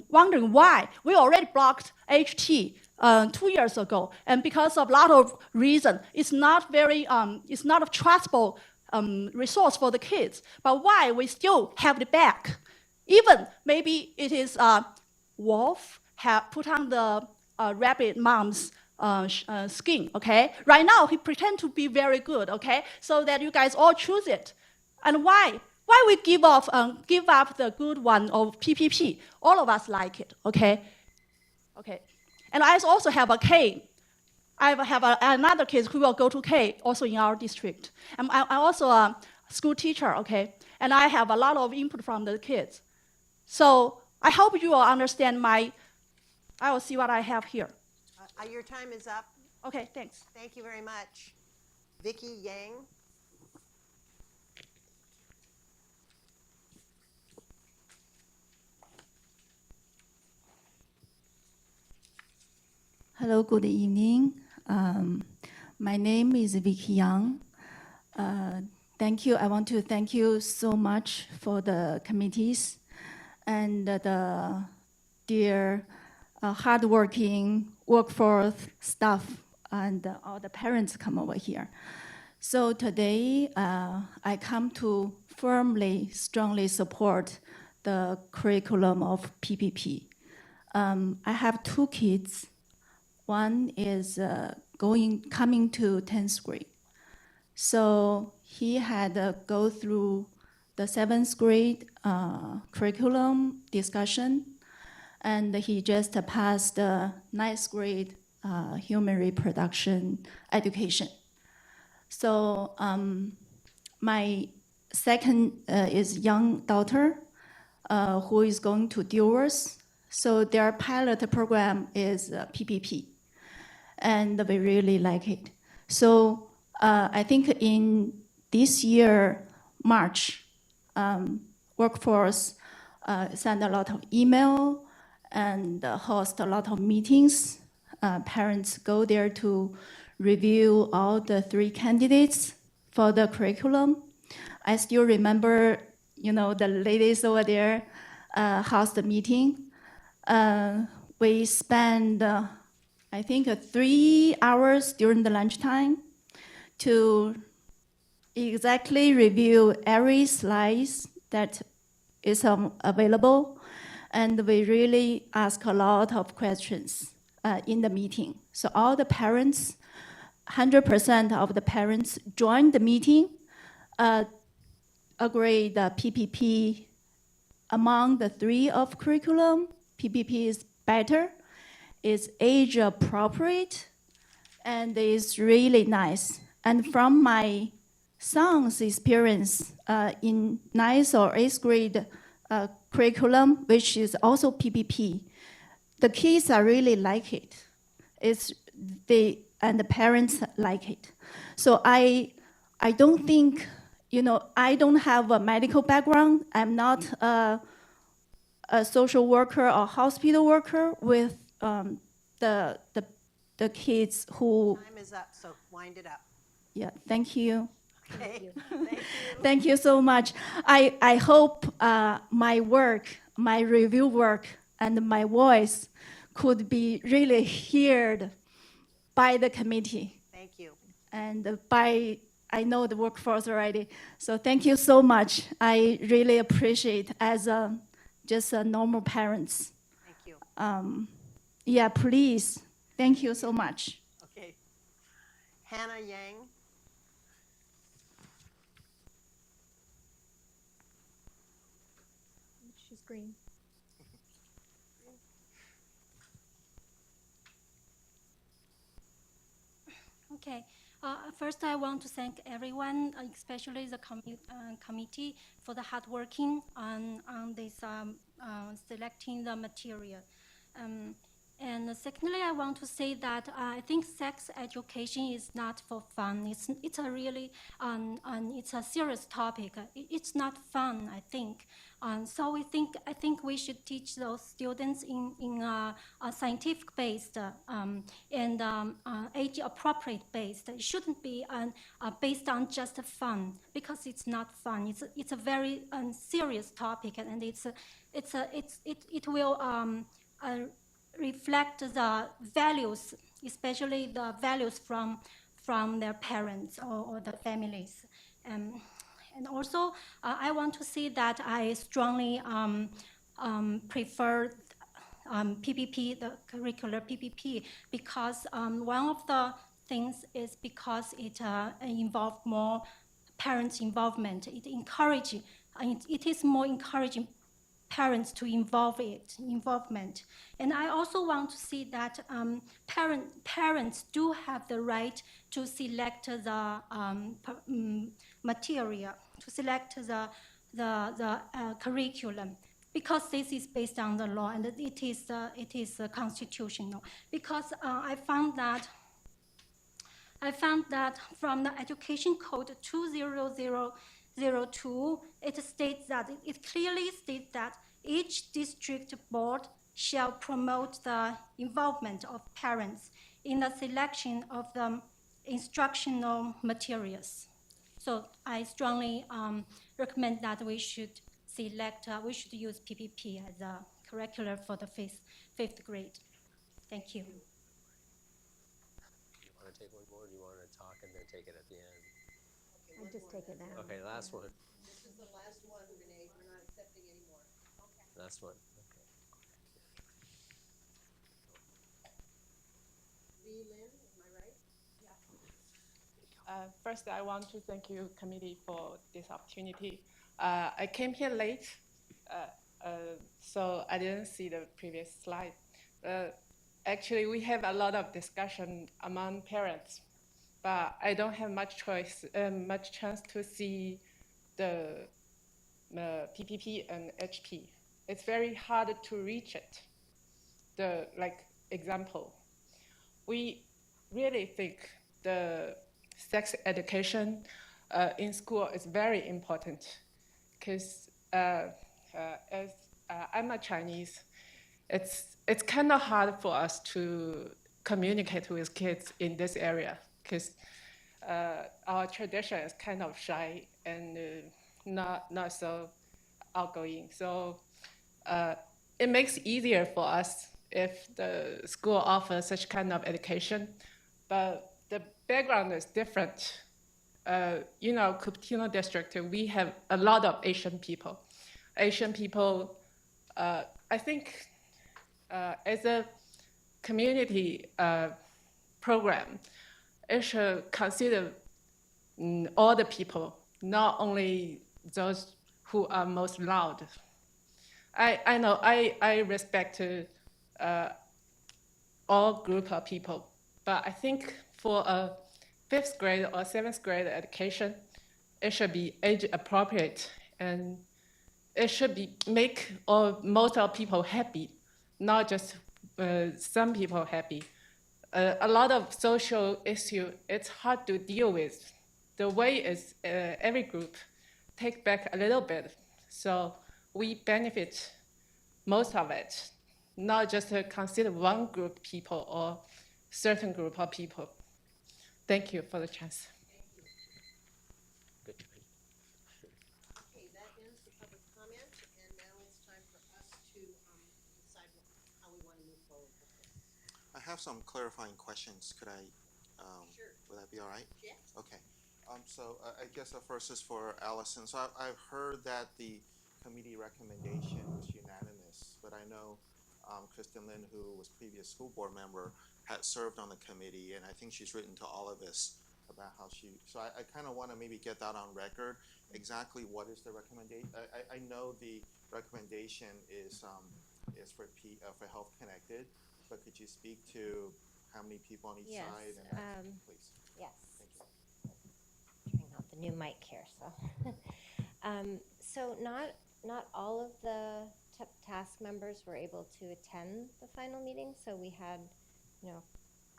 wondering why we already blocked HT 2 years ago, and because of a lot of reasons, it's not a trustable resource for the kids. But why we still have it back? Even maybe it is Wolf have put on the rabbit mom's skin, okay? Right now, he pretend to be very good, okay? So that you guys all choose it. And why? Why we give up the good one of PPP? All of us like it, okay? Okay. And I also have a K. I have another kid who will go to K, also in our district. I'm also a school teacher, okay? And I have a lot of input from the kids. So I hope you will understand I will see what I have here. Your time is up. Okay, thanks. Thank you very much. Vicky Yang. Hello, good evening. My name is Vicky Yang. Thank you. I want to thank you so much for the committees and the dear hardworking workforce staff and all the parents come over here. So today, I come to firmly, strongly support the curriculum of PPP. I have two kids. One is coming to 10th grade. So he had to go through the 7th grade curriculum discussion, and he just passed the 9th grade human reproduction education. So my second is young daughter who is going to Dewars. So their pilot program is PPP, and we really like it. So I think in this year, March, workforce send a lot of email and host a lot of meetings. Parents go there to review all the 3 candidates for the curriculum. I still remember, the ladies over there host the meeting. We spend, I think, 3 hours during the lunchtime to exactly review every slice that is available. And we really ask a lot of questions in the meeting. So all the parents, 100% of the parents joined the meeting, agree that PPP, among the 3 of curriculum, PPP is better, is age appropriate, and is really nice. And from my son's experience in 9th or 8th grade curriculum, which is also PPP, the kids are really like it. And the parents like it. So I don't think, I don't have a medical background. I'm not a social worker or hospital worker with the kids who. Time is up, so wind it up. Yeah, thank you. Okay. Thank you. Thank you so much. I hope my work, my review work, and my voice could be really heard by the committee. Thank you. And I know the workforce already. So thank you so much. I really appreciate as just a normal parents. Thank you. Yeah, please. Thank you so much. Okay. Hannah Yang. She's green. Okay. First, I want to thank everyone, especially the committee, for the hard working on this selecting the material. And secondly, I want to say that I think sex education is not for fun. It's a really it's a serious topic. It's not fun, I think. So I think we should teach those students in a scientific based and age appropriate based. It shouldn't be based on just fun, because it's not fun. It's a very serious topic, and it will reflect the values, especially the values from their parents or the families. And also, I want to say that I strongly prefer PPP, the curricular PPP, because one of the things is because it involved more parents' involvement. It is more encouraging parents to involvement. And I also want to see that parents do have the right to select the material, to select the curriculum, because this is based on the law and it is constitutional. Because I found that from the Education Code 20002, it clearly states that each district board shall promote the involvement of parents in the selection of the instructional materials. So I strongly recommend that we should use PPP as a curriculum for the fifth grade. Thank you. You want to take one more, or do you want to talk and then take it at the end? I'll just take it now. Okay, last one. This is the last one, Renee. We're not accepting any more. Okay. Last one. Okay. Lee Lin, am I right? First, I want to thank you, committee, for this opportunity. I came here late, so I didn't see the previous slide. Actually, we have a lot of discussion among parents, but I don't have much chance to see the PPP and HP. It's very hard to reach it. Example, we really think the sex education in school is very important, because as I'm a Chinese, it's kind of hard for us to communicate with kids in this area, because our tradition is kind of shy and not so outgoing. So it makes it easier for us if the school offers such kind of education, but the background is different. Cupertino district, we have a lot of Asian people. Asian people, I think, as a community program, it should consider all the people, not only those who are most loud. I know I respect all group of people, but I think for a 5th grade or 7th grade education, it should be age appropriate, and it should make most of people happy, not just some people happy. A lot of social issue, it's hard to deal with. The way is every group take back a little bit, so we benefit most of it, not just consider one group people or certain group of people. Thank you for the chance. Good. Okay, that ends the public comment, and now it's time for us to decide how we want to move forward with this. I have some clarifying questions. Could I, Sure. would that be all right? Yeah. Okay. So I guess the first is for Allison. So I've heard that the committee recommendation was unanimous, but I know Kristen Lin, who was previous school board member, had served on the committee, and I think she's written to all of us about how so I kind of want to maybe get that on record, exactly what is the recommendation. I know the recommendation is for Health Connected, but could you speak to how many people on each Yes, side? And please. Yes. Thank you. Trying out the new mic here, so. So not all of the task members were able to attend the final meeting, so we had, a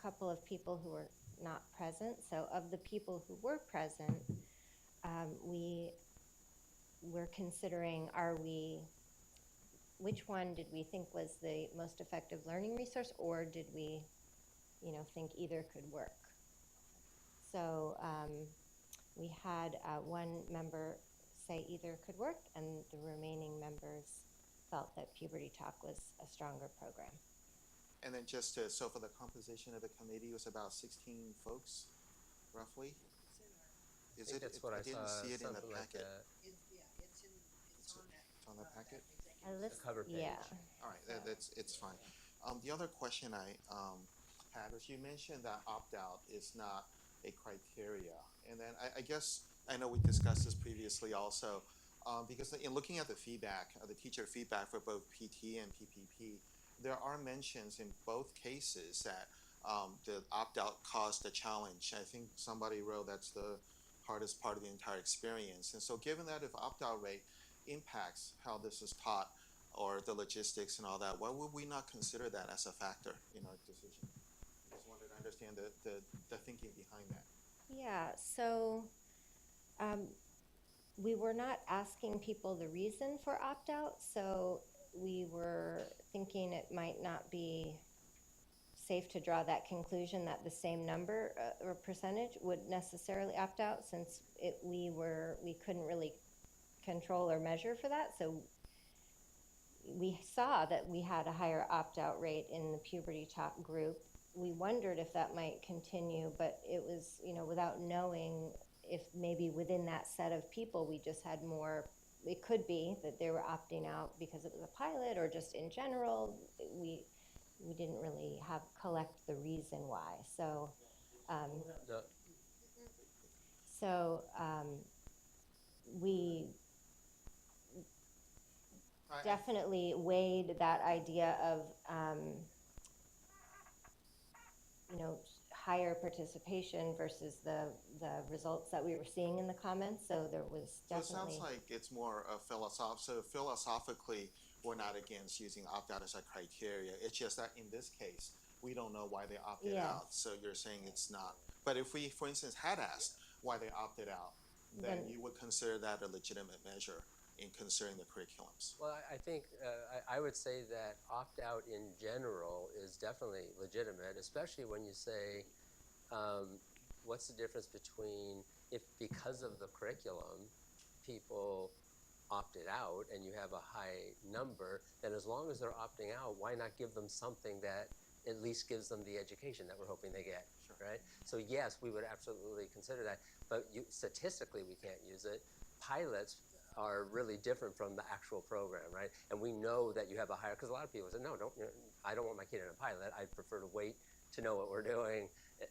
couple of people who were not present. So of the people who were present, we were considering, which one did we think was the most effective learning resource, or did we, think either could work? So we had one member say either could work, and the remaining members felt that Puberty Talk was a stronger program. And then so for the composition of the committee, it was about 16 folks, roughly? That's what I didn't saw, see it in the something like packet. that. It's on that on the packet? Let's, cover page. yeah. All right, it's fine. The other question I had was you mentioned that opt-out is not a criteria. And then I guess, I know we discussed this previously also, because in looking at the feedback, the teacher feedback for both PT and PPP, there are mentions in both cases that the opt-out caused a challenge. I think somebody wrote that's the hardest part of the entire experience. And so given that if opt-out rate impacts how this is taught or the logistics and all that, why would we not consider that as a factor in our decision? I just wanted to understand the thinking behind that. Yeah, so we were not asking people the reason for opt-out, so we were thinking it might not be safe to draw that conclusion that the same number or percentage would necessarily opt out, since we couldn't really control or measure for that. So we saw that we had a higher opt-out rate in the puberty talk group. We wondered if that might continue, but it was, without knowing if maybe within that set of people we just had more. It could be that they were opting out because it was a pilot or just in general. We didn't really collect the reason why. So, we definitely weighed that idea of, higher participation versus the results that we were seeing in the comments. So there was definitely. So it sounds like it's more of so philosophically, we're not against using opt-out as a criteria. It's just that in this case, we don't know why they opted out. So you're saying it's not. But if we, for instance, had asked why they opted out, then you would consider that a legitimate measure in considering the curriculums. Well, I think I would say that opt-out in general is definitely legitimate, especially when you say, what's the difference between if because of the curriculum people opted out and you have a high number, then as long as they're opting out, why not give them something that at least gives them the education that we're hoping they get, right? So yes, we would absolutely consider that, but statistically we can't use it. Pilots are really different from the actual program, right? And we know that you have a higher, because a lot of people say, no, I don't want my kid in a pilot. I prefer to wait to know what we're doing.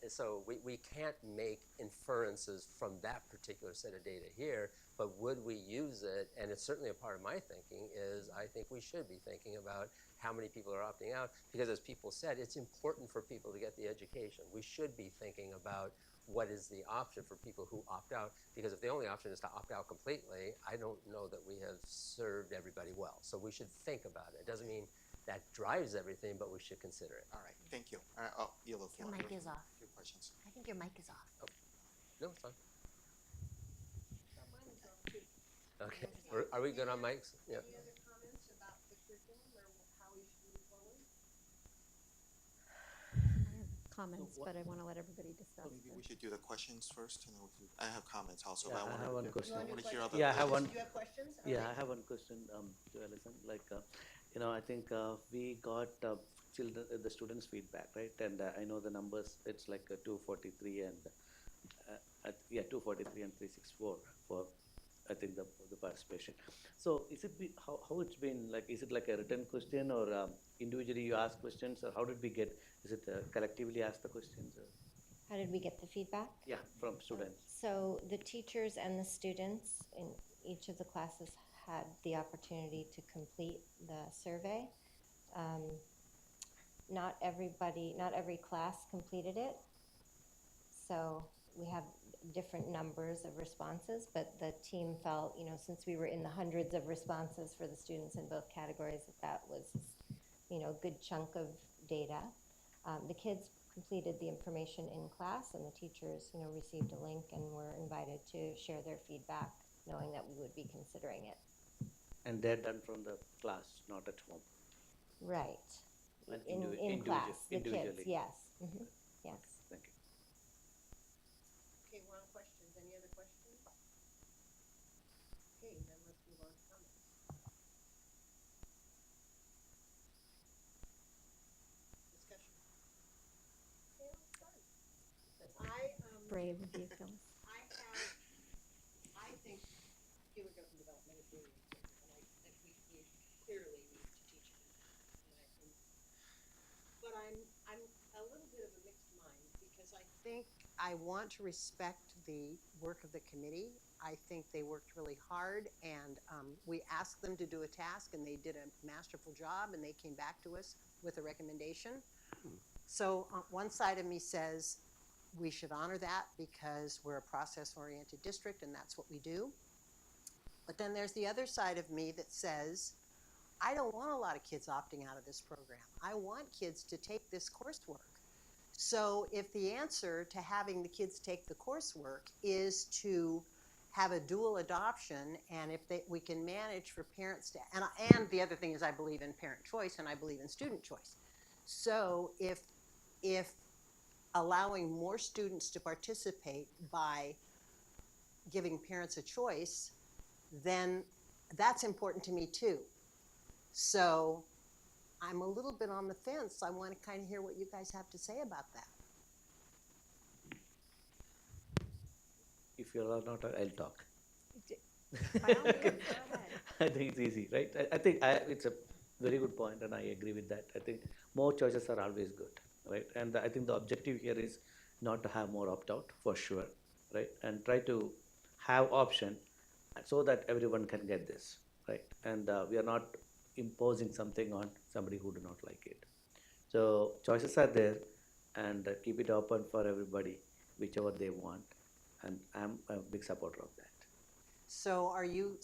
So we can't make inferences from that particular set of data here, but would we use it? And it's certainly a part of my thinking is I think we should be thinking about how many people are opting out, because as people said, it's important for people to get the education. We should be thinking about what is the option for people who opt out, because if the only option is to opt out completely, I don't know that we have served everybody well. So we should think about it. It doesn't mean that drives everything, but we should consider it. All right, thank you. All right, yellow floor. Your mic is off. Two questions. I think your mic is off. Oh. No, it's fine. Okay, are we good on mics? Yeah. Any other comments about the curriculum or how we should move forward? Comments, but I want to let everybody discuss. Maybe we should do the questions first, and then I have comments also. Yeah, but I have one question. I want to hear other. Yeah, I have one. Do you have questions? Yeah, I have one question to Alison. Like, I think we got the students' feedback, right? And I know the numbers. It's like 243 and 243 and 364 for, I think, the participation. So is it how it's been like? Is it like a written question or individually you ask questions, or how did we get? Is it collectively ask the questions? Or? How did we get the feedback? Yeah, from students. So the teachers and the students in each of the classes had the opportunity to complete the survey. Not every class completed it. So we have different numbers of responses, but the team felt, since we were in the hundreds of responses for the students in both categories, that was, a good chunk of data. The kids completed the information in class, and the teachers, received a link and were invited to share their feedback, knowing that we would be considering it. And they're done from the class, not at home. Right. And In class, the kids, yes. Mm-hmm. Yes. Thank you. Okay, we're on questions. Any other questions? Okay, then let's move on to comments. Discussion. Okay, let's start. Brave of you, Phyllis. I think human growth and development is really important, and we clearly need to teach it. But I'm a little bit of a mixed mind because I think I want to respect the work of the committee. I think they worked really hard, and we asked them to do a task, and they did a masterful job, and they came back to us with a recommendation. So one side of me says we should honor that because we're a process-oriented district, and that's what we do. But then there's the other side of me that says, I don't want a lot of kids opting out of this program. I want kids to take this coursework. So if the answer to having the kids take the coursework is to have a dual adoption, and if we can manage for parents to, and the other thing is I believe in parent choice and I believe in student choice. So if allowing more students to participate by giving parents a choice, then that's important to me too. So I'm a little bit on the fence. I want to kind of hear what you guys have to say about that. If you're not, I'll talk. By all means, go ahead. I think it's easy, right? I think it's a very good point, and I agree with that. I think more choices are always good, right? And I think the objective here is not to have more opt-out, for sure, right? And try to have option so that everyone can get this, right? And we are not imposing something on somebody who do not like it. So choices are there, and keep it open for everybody, whichever they want. And I'm a big supporter of that. So are you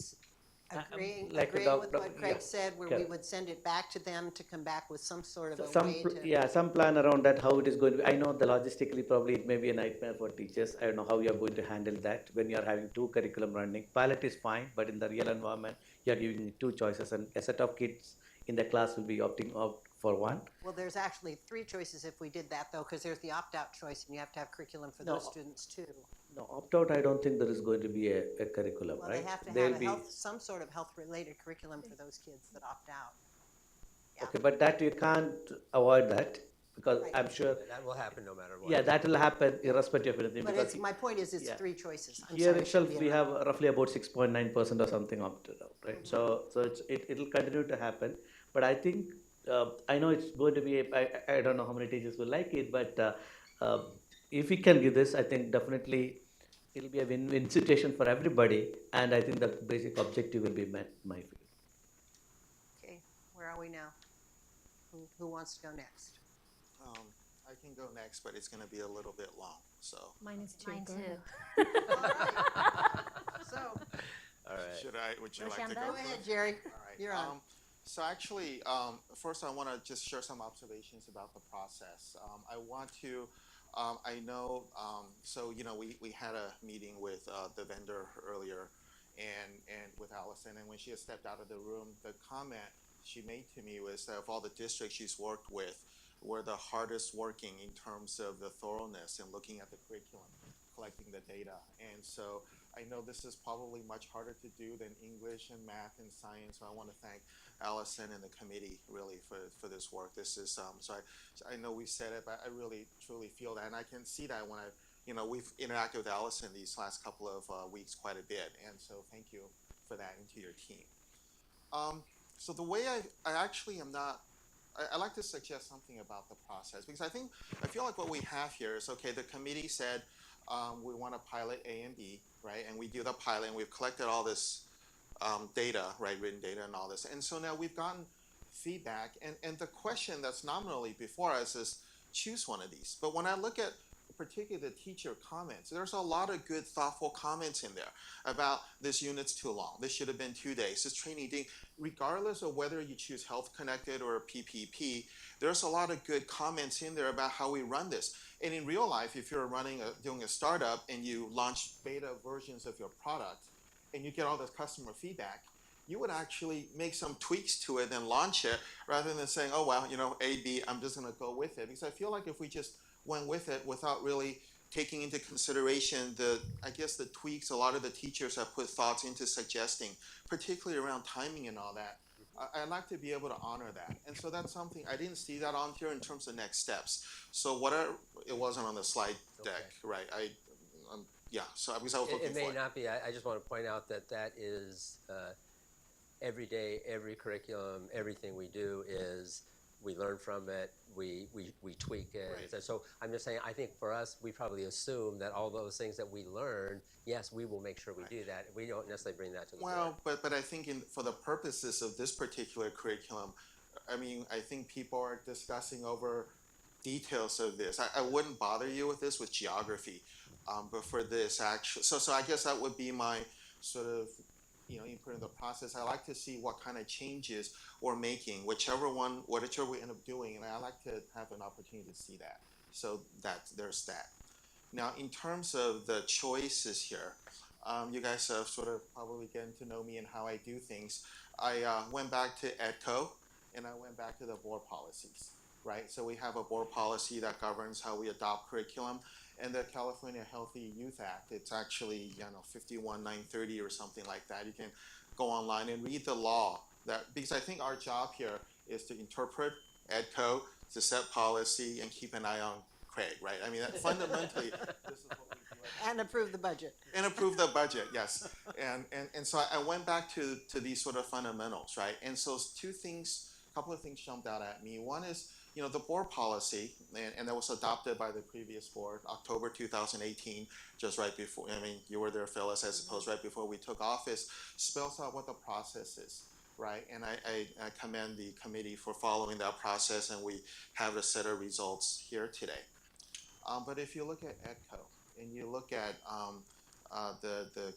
agreeing like with what Craig yeah, said, where we would send it back to them to come back with some sort of a way to... Yeah, some plan around that, how it is going to be. I know the logistically probably it may be a nightmare for teachers. I don't know how you are going to handle that when you are having two curriculum running. Pilot is fine, but in the real environment, you are giving two choices, and a set of kids in the class will be opting out for one. Well, there's actually three choices if we did that, though, because there's the opt-out choice, and you have to have curriculum for those students, too. No, opt-out, I don't think there is going to be a curriculum, Well, right? they have to There'll have be, some sort of health-related curriculum for those kids that opt out. Yeah. okay, but that you can't avoid that, because Right. I'm sure, That will happen no matter what. yeah, that will happen irrespective of anything. But because my point is it's yeah. three choices. I'm Here sorry, it itself, shouldn't be we a- have roughly about 6.9% or something opted out, right? So it'll continue to happen. But I think, I know it's going to be, I don't know how many teachers will like it, but if we can give this, I think definitely it'll be a win-win situation for everybody. And I think the basic objective will be met, in my view. Okay, where are we now? Who wants to go next? I can go next, but it's going to be a little bit long, so. Mine is two. Mine Go too. ahead. So, All right. Would you like to Roshanda? go? go ahead, Jerry. All right. You're on. So actually, first I want to just share some observations about the process. I want to, I know, so, you know, we had a meeting with the vendor earlier and with Allison, and when she had stepped out of the room, the comment she made to me was that of all the districts she's worked with, were the hardest working in terms of the thoroughness and looking at the curriculum, collecting the data. And so I know this is probably much harder to do than English and math and science, so I want to thank Allison and the committee really for this work. This is, so I know we said it, but I really truly feel that, and I can see that when we've interacted with Allison these last couple of weeks quite a bit, and so thank you for that, and to your team. So the way I actually am not, I like to suggest something about the process, because I feel like what we have here is, okay, the committee said we want to pilot A and B, right? And we do the pilot, and we've collected all this data, right, written data and all this. And so now we've gotten feedback, and the question that's nominally before us is choose one of these. But when I look at particularly the teacher comments, there's a lot of good, thoughtful comments in there about this unit's too long. This should have been 2 days. This training day, regardless of whether you choose Health Connected or PPP, there's a lot of good comments in there about how we run this. And in real life, if you're doing a startup and you launch beta versions of your product and you get all this customer feedback, you would actually make some tweaks to it and launch it rather than saying, oh, well, A, B, I'm just going to go with it. Because I feel like if we just went with it without really taking into consideration the tweaks a lot of the teachers have put thoughts into suggesting, particularly around timing and all that, I'd like to be able to honor that. And so that's something, I didn't see that on here in terms of next steps. So it wasn't on the slide deck, right? So because I was looking It for may not be. I just want to point out that is every day, every curriculum, everything we do is we learn from it, we tweak it. Right. So I'm just saying, I think for us, we probably assume that all those things that we learn, yes, we will make sure we do that. We don't necessarily bring that to the board. Well, but I think for the purposes of this particular curriculum, I mean, I think people are discussing over details of this. I wouldn't bother you with this with geography, but for this actually, so I guess that would be my sort of input in the process. I like to see what kind of changes we're making, whatever we end up doing, and I like to have an opportunity to see that. So there's that. Now, in terms of the choices here, you guys have sort of probably getting to know me and how I do things. I went back to EDCO and I went back to the board policies, right? So we have a board policy that governs how we adopt curriculum, and the California Healthy Youth Act, it's actually 51930 or something like that. You can go online and read the law because I think our job here is to interpret EDCO, to set policy, and keep an eye on Craig, right? I mean, fundamentally, this is what we do. And approve the budget. And approve the budget, yes. And so I went back to these sort of fundamentals, right? And so a couple of things jumped out at me. One is, the board policy, and that was adopted by the previous board, October 2018, just right before, I mean, you were there, Phyllis, I suppose, right before we took office, spells out what the process is, right? And I commend the committee for following that process, and we have a set of results here today. But if you look at EDCO and you look at the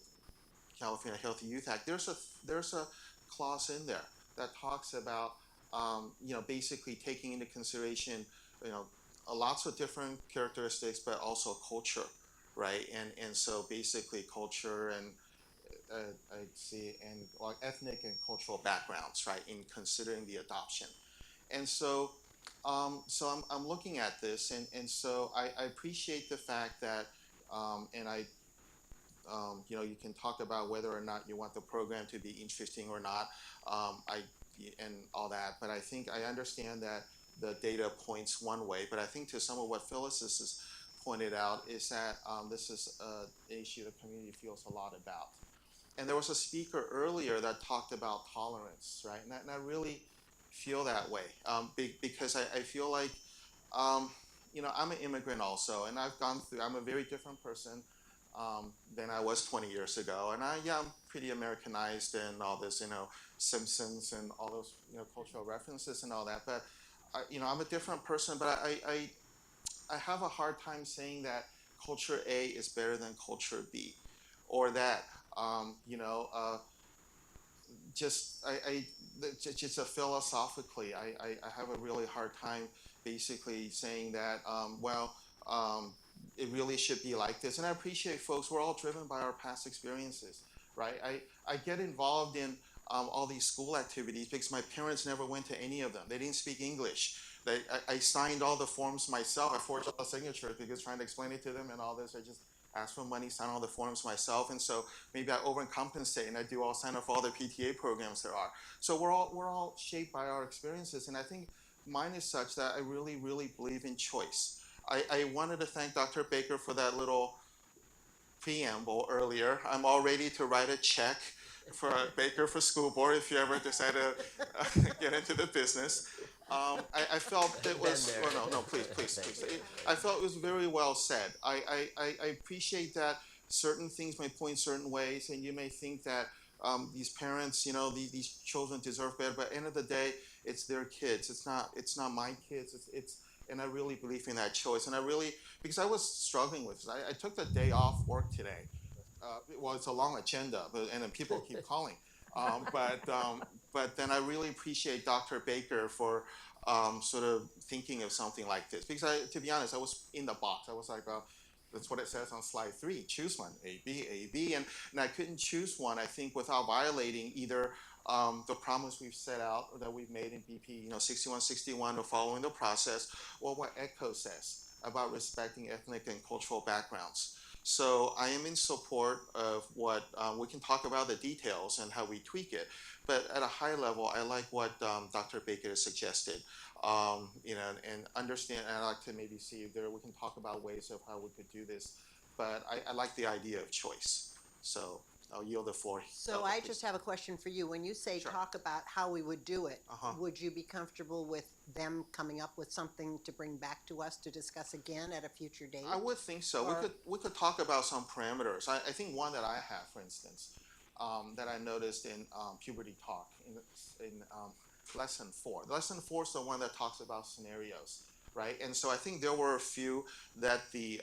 California Healthy Youth Act, there's a clause in there that talks about basically taking into consideration lots of different characteristics, but also culture, right? And so basically culture and I see and like ethnic and cultural backgrounds, right, in considering the adoption. And so I'm looking at this, and so I appreciate the fact that, and you can talk about whether or not you want the program to be interesting or not, and all that. But I think I understand that the data points one way, but I think to some of what Phyllis has pointed out is that this is an issue the community feels a lot about. And there was a speaker earlier that talked about tolerance, right? And I really feel that way because I feel like, I'm an immigrant also, and I'm a very different person than I was 20 years ago. And I'm pretty Americanized and all this, Simpsons and all those, cultural references and all that. But, I'm a different person, but I have a hard time saying that culture A is better than culture B, or that, just philosophically, I have a really hard time basically saying that, it really should be like this. And I appreciate folks, we're all driven by our past experiences, right? I get involved in all these school activities because my parents never went to any of them. They didn't speak English. I signed all the forms myself. I forged all the signatures because trying to explain it to them and all this, I just asked for money, sign all the forms myself, and so maybe I overcompensate and I do all sign up for all the PTA programs there are. So we're all shaped by our experiences, and I think mine is such that I really, really believe in choice. I wanted to thank Dr. Baker for that little preamble earlier. I'm all ready to write a check for Baker for school board if you ever decide to get into the business. I felt it was, no, please. I felt it was very well said. I appreciate that certain things may point certain ways, and you may think that these parents, these children deserve better, but at the end of the day, it's their kids. It's not my kids. And I really believe in that choice. And because I was struggling with this. I took the day off work today. Well, it's a long agenda, and then people keep calling. But then I really appreciate Dr. Baker for sort of thinking of something like this. Because to be honest, I was in the box. I was like, that's what it says on slide 3. Choose one, A, B. And I couldn't choose one, I think, without violating either the promise we've set out that we've made in BP 6161 of following the process, or what EDCO says about respecting ethnic and cultural backgrounds. So I am in support of what we can talk about the details and how we tweak it, but at a high level, I like what Dr. Baker has suggested, and understand. And I'd like to maybe see if we can talk about ways of how we could do this. But I like the idea of choice. So I'll yield the floor. So I just have a question for you. When you say Sure. talk about how we would do it, Uh-huh. would you be comfortable with them coming up with something to bring back to us to discuss again at a future date? I would think so. Or- We could talk about some parameters. I think one that I have, for instance, that I noticed in puberty talk in lesson 4. Lesson 4 is the one that talks about scenarios, right? And so I think there were a few that the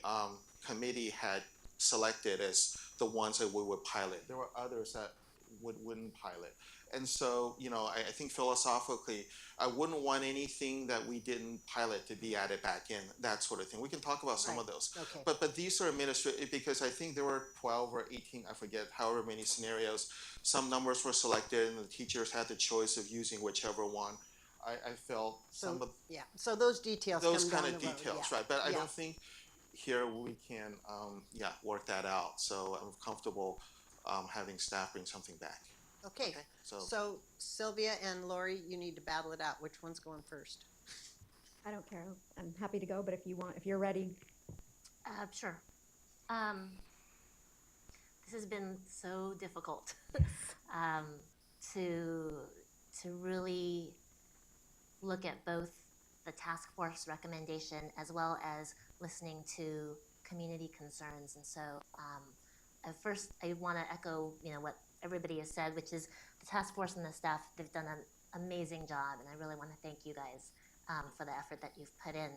committee had selected as the ones that we would pilot. There were others that wouldn't pilot. And so, you know, I think philosophically, I wouldn't want anything that we didn't pilot to be added back in, that sort of thing. We can talk about some of those. Okay. But these are administrative, because I think there were 12 or 18, I forget, however many scenarios. Some numbers were selected and the teachers had the choice of using whichever one. I felt some of Yeah, so those details those come kind down of the road, details, yeah. right? But I Yeah. don't think here we can, work that out. So I'm comfortable having staff bring something back. Okay, so- so Sylvia and Lori, you need to battle it out. Which one's going first? I don't care. I'm happy to go, but if you're ready. Sure. This has been so difficult to really look at both the task force recommendation as well as listening to community concerns. And so at first I want to echo, what everybody has said, which is the task force and the staff, they've done an amazing job, and I really want to thank you guys for the effort that you've put in.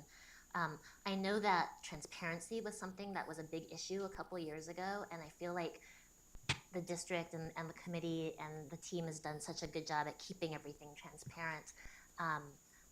I know that transparency was something that was a big issue a couple years ago, and I feel like the district and the committee and the team has done such a good job at keeping everything transparent.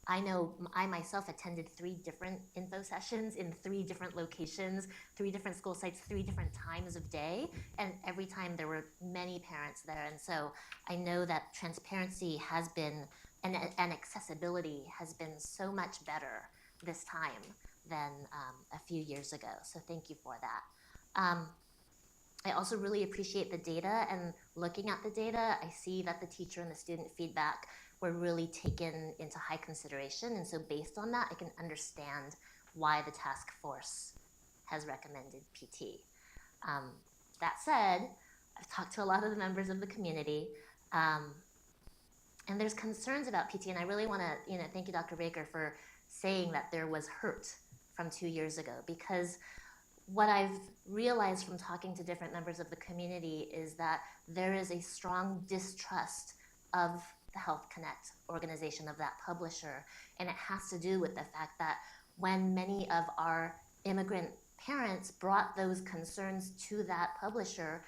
I know I myself attended 3 different info sessions in 3 different locations, 3 different school sites, 3 different times of day, and every time there were many parents there. And so I know that transparency has been, and accessibility has been so much better this time than a few years ago. So thank you for that. I also really appreciate the data, and looking at the data, I see that the teacher and the student feedback were really taken into high consideration. And so based on that, I can understand why the task force has recommended PT. That said, I've talked to a lot of the members of the community, and there's concerns about PT, and I really want to, thank you, Dr. Baker, for saying that there was hurt from 2 years ago, because what I've realized from talking to different members of the community is that there is a strong distrust of the Health Connect organization, of that publisher, and it has to do with the fact that when many of our immigrant parents brought those concerns to that publisher,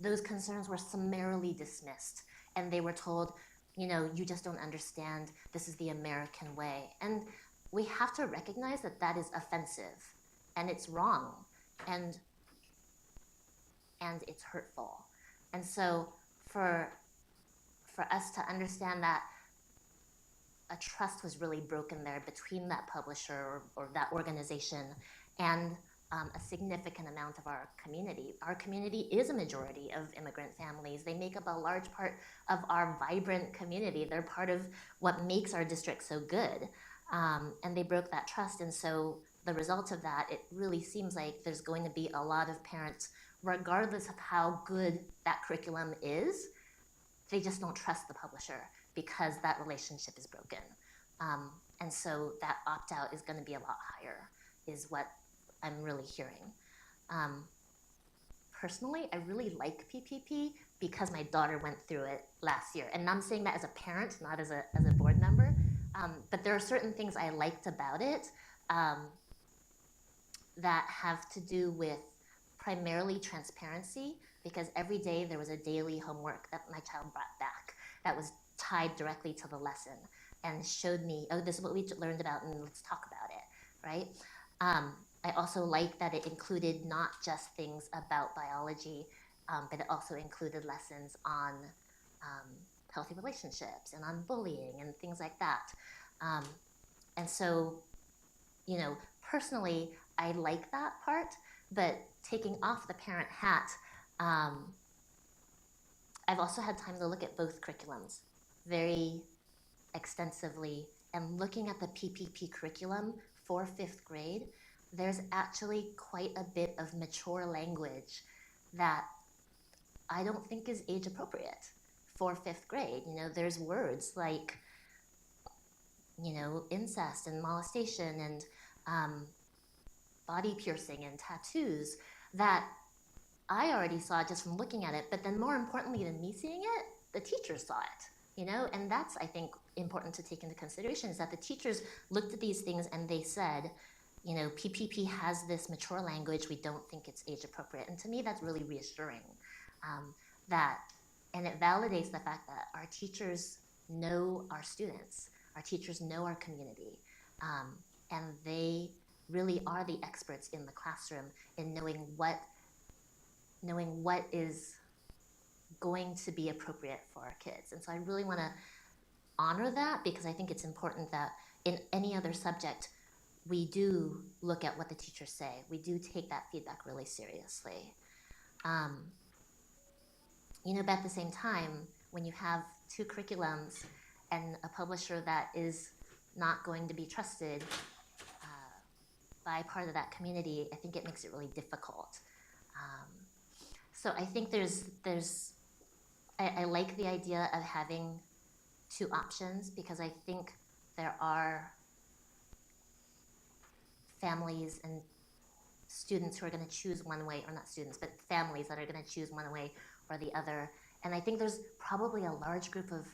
those concerns were summarily dismissed, and they were told, you just don't understand, this is the American way. And we have to recognize that that is offensive, and it's wrong, and it's hurtful. And so for us to understand that a trust was really broken there between that publisher or that organization and a significant amount of our community. Our community is a majority of immigrant families. They make up a large part of our vibrant community. They're part of what makes our district so good. And they broke that trust. And so the result of that, it really seems like there's going to be a lot of parents, regardless of how good that curriculum is, they just don't trust the publisher because that relationship is broken. And so that opt-out is going to be a lot higher, is what I'm really hearing. Personally, I really like PPP because my daughter went through it last year. And I'm saying that as a parent, not as a board member. But there are certain things I liked about it that have to do with primarily transparency, because every day there was a daily homework that my child brought back that was tied directly to the lesson and showed me, oh, this is what we learned about, and let's talk about it, right? I also like that it included not just things about biology, but it also included lessons on healthy relationships and on bullying and things like that. And so, personally, I like that part, but taking off the parent hat, I've also had time to look at both curriculums very extensively, and looking at the PPP curriculum for 5th grade, there's actually quite a bit of mature language that I don't think is age appropriate for 5th grade. You know, there's words like, you know, incest and molestation and body piercing and tattoos that I already saw just from looking at it, but then more importantly than me seeing it, the teachers saw it, you know, and that's, I think, important to take into consideration, is that the teachers looked at these things and they said, you know, PPP has this mature language, we don't think it's age appropriate. And to me, that's really reassuring, and it validates the fact that our teachers know our students, our teachers know our community, and they really are the experts in the classroom in knowing what is going to be appropriate for our kids. And so I really want to honor that, because I think it's important that in any other subject, we do look at what the teachers say. We do take that feedback really seriously. You know, but at the same time, when you have 2 curriculums and a publisher that is not going to be trusted by part of that community, I think it makes it really difficult. So I think I like the idea of having 2 options, because I think there are families and students who are going to choose one way, or not students, but families that are going to choose one way or the other. And I think there's probably a large group of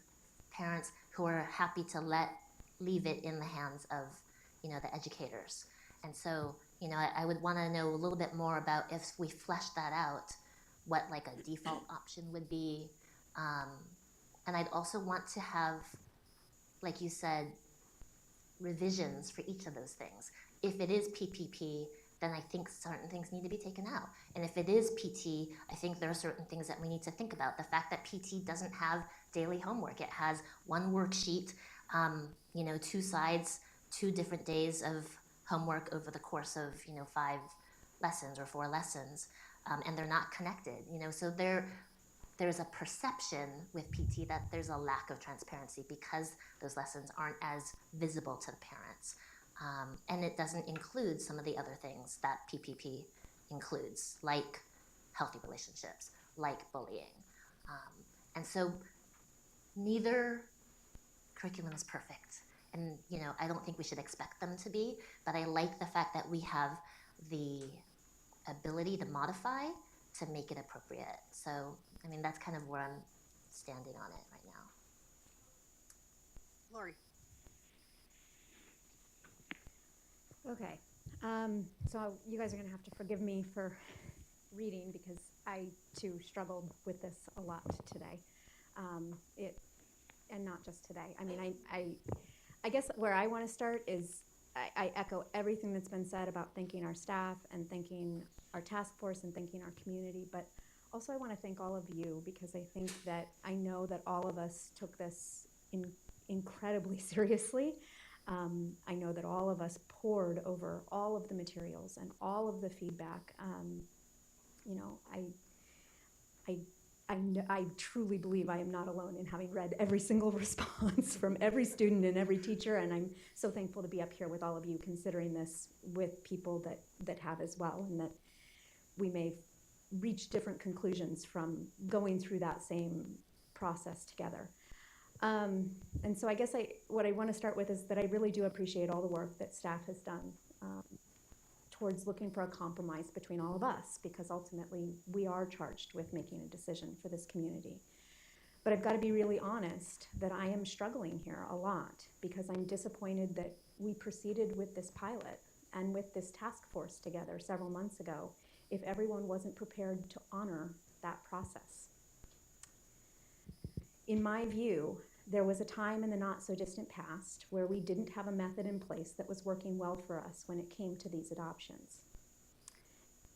parents who are happy to leave it in the hands of, you know, the educators. And so, you know, I would want to know a little bit more about, if we flesh that out, what like a default option would be. And I'd also want to have, like you said, revisions for each of those things. If it is PPP, then I think certain things need to be taken out. And if it is PT, I think there are certain things that we need to think about. The fact that PT doesn't have daily homework. It has 1 worksheet, you know, 2 sides, 2 different days of homework over the course of, you know, 5 lessons or 4 lessons, and they're not connected, you know. So there's a perception with PT that there's a lack of transparency because those lessons aren't as visible to the parents. And it doesn't include some of the other things that PPP includes, like healthy relationships, like bullying. And so neither curriculum is perfect. And, you know, I don't think we should expect them to be, but I like the fact that we have the ability to modify to make it appropriate. So, I mean, that's kind of where I'm standing on it right now. Lori. Okay, so you guys are gonna have to forgive me for reading, because I too struggled with this a lot today. And not just today. I mean, I guess where I want to start is I echo everything that's been said about thanking our staff and thanking our task force and thanking our community, but also I want to thank all of you, because I think that I know that all of us took this incredibly seriously. I know that all of us pored over all of the materials and all of the feedback. You know, I truly believe I am not alone in having read every single response from every student and every teacher, and I'm so thankful to be up here with all of you considering this with people that have as well, and that we may reach different conclusions from going through that same process together. And so I guess what I want to start with is that I really do appreciate all the work that staff has done towards looking for a compromise between all of us, because ultimately we are charged with making a decision for this community. But I've got to be really honest that I am struggling here a lot, because I'm disappointed that we proceeded with this pilot and with this task force together several months ago if everyone wasn't prepared to honor that process. In my view, there was a time in the not so distant past where we didn't have a method in place that was working well for us when it came to these adoptions.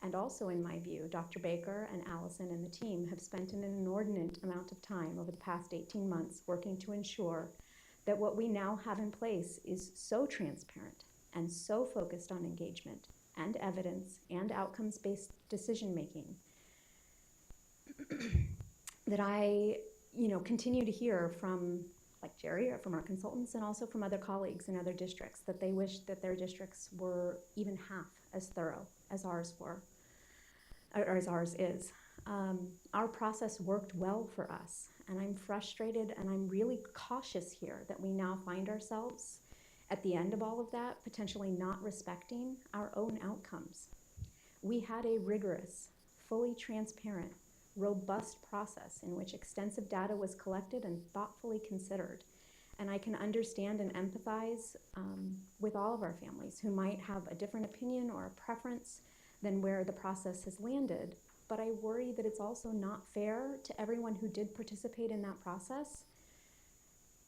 And also in my view, Dr. Baker and Allison and the team have spent an inordinate amount of time over the past 18 months working to ensure that what we now have in place is so transparent and so focused on engagement and evidence and outcomes-based decision-making that I continue to hear from, like Jerry, or from our consultants, and also from other colleagues in other districts, that they wish that their districts were even half as thorough as ours were, or as ours is. Our process worked well for us, and I'm frustrated and I'm really cautious here that we now find ourselves at the end of all of that, potentially not respecting our own outcomes. We had a rigorous, fully transparent, robust process in which extensive data was collected and thoughtfully considered. And I can understand and empathize with all of our families who might have a different opinion or a preference than where the process has landed. But I worry that it's also not fair to everyone who did participate in that process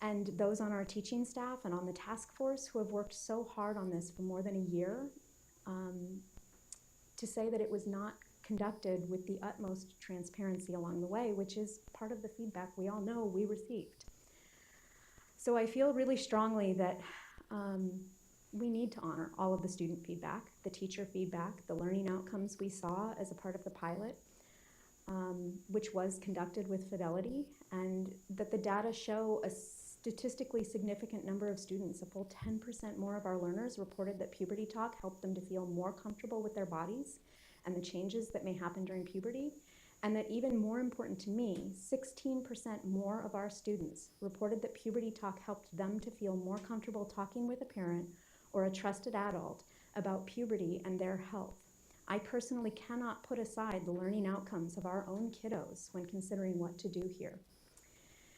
and those on our teaching staff and on the task force who have worked so hard on this for more than a year, to say that it was not conducted with the utmost transparency along the way, which is part of the feedback we all know we received. So I feel really strongly that we need to honor all of the student feedback, the teacher feedback, the learning outcomes we saw as a part of the pilot, which was conducted with fidelity, and that the data show a statistically significant number of students, a full 10% more of our learners reported that puberty talk helped them to feel more comfortable with their bodies and the changes that may happen during puberty. And that even more important to me, 16% more of our students reported that puberty talk helped them to feel more comfortable talking with a parent or a trusted adult about puberty and their health. I personally cannot put aside the learning outcomes of our own kiddos when considering what to do here.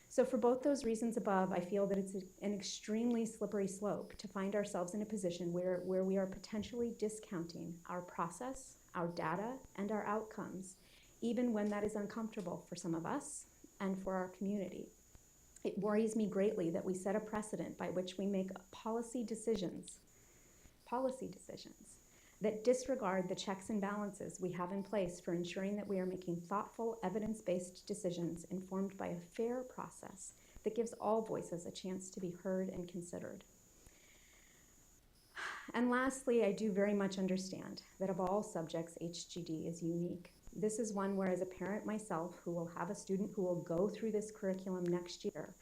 So for both those reasons above, I feel that it's an extremely slippery slope to find ourselves in a position where we are potentially discounting our process, our data, and our outcomes, even when that is uncomfortable for some of us and for our community. It worries me greatly that we set a precedent by which we make policy decisions that disregard the checks and balances we have in place for ensuring that we are making thoughtful, evidence-based decisions informed by a fair process that gives all voices a chance to be heard and considered. And lastly, I do very much understand that of all subjects, HGD is unique. This is one where, as a parent myself who will have a student who will go through this curriculum next year,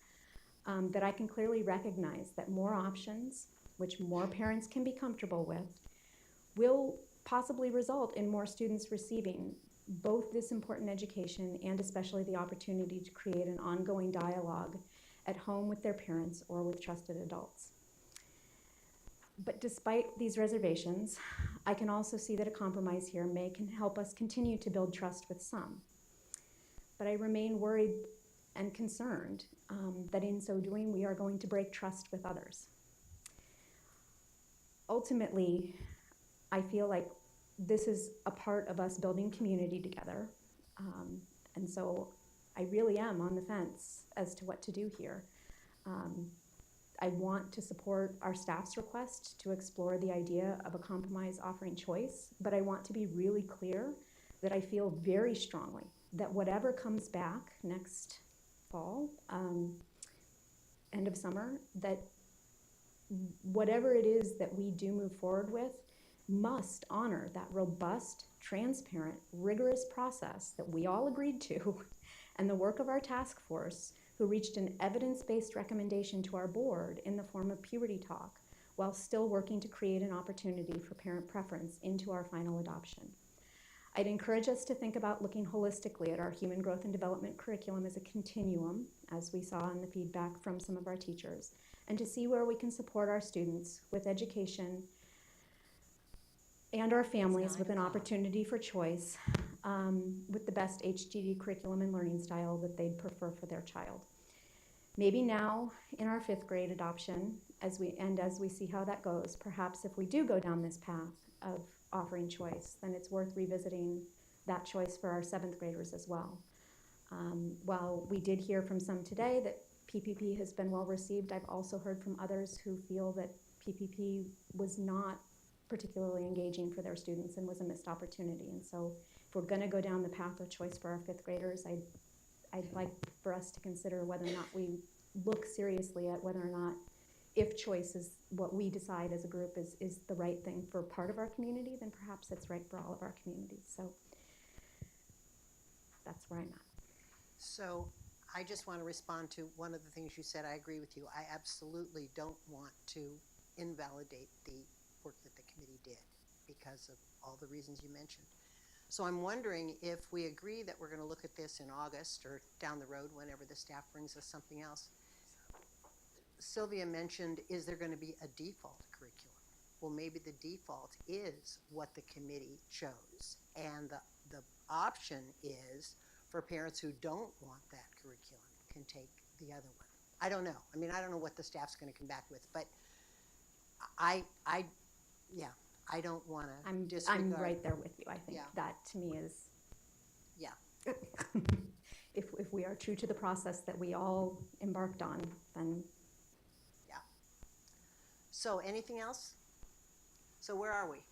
that I can clearly recognize that more options, which more parents can be comfortable with, will possibly result in more students receiving both this important education and especially the opportunity to create an ongoing dialogue at home with their parents or with trusted adults. But despite these reservations, I can also see that a compromise here can help us continue to build trust with some. But I remain worried and concerned that in so doing, we are going to break trust with others. Ultimately, I feel like this is a part of us building community together. And so I really am on the fence as to what to do here. I want to support our staff's request to explore the idea of a compromise offering choice, but I want to be really clear that I feel very strongly that whatever comes back next fall, end of summer, that whatever it is that we do move forward with must honor that robust, transparent, rigorous process that we all agreed to and the work of our task force, who reached an evidence-based recommendation to our board in the form of puberty talk, while still working to create an opportunity for parent preference into our final adoption. I'd encourage us to think about looking holistically at our human growth and development curriculum as a continuum, as we saw in the feedback from some of our teachers, and to see where we can support our students with education and our families with an opportunity for choice, with the best HGD curriculum and learning style that they'd prefer for their child. Maybe now in our 5th grade adoption, as we see how that goes, perhaps if we do go down this path of offering choice, then it's worth revisiting that choice for our 7th graders as well. While we did hear from some today that PPP has been well received, I've also heard from others who feel that PPP was not particularly engaging for their students and was a missed opportunity. And so if we're going to go down the path of choice for our 5th graders, I'd like for us to consider whether or not we look seriously at whether or not, if choice is what we decide as a group is the right thing for part of our community, then perhaps it's right for all of our communities. So that's where I'm at. So I just want to respond to one of the things you said. I agree with you. I absolutely don't want to invalidate the work that the committee did because of all the reasons you mentioned. So I'm wondering if we agree that we're going to look at this in August or down the road, whenever the staff brings us something else. Sylvia mentioned, is there going to be a default curriculum? Well, maybe the default is what the committee chose. And the option is for parents who don't want that curriculum can take the other one. I don't know. I mean, I don't know what the staff's going to come back with, but yeah, I don't want to disregard. I'm right there with you. I think Yeah. that to me is, Yeah. if we are true to the process that we all embarked on, then. Yeah. So anything else? So where are we?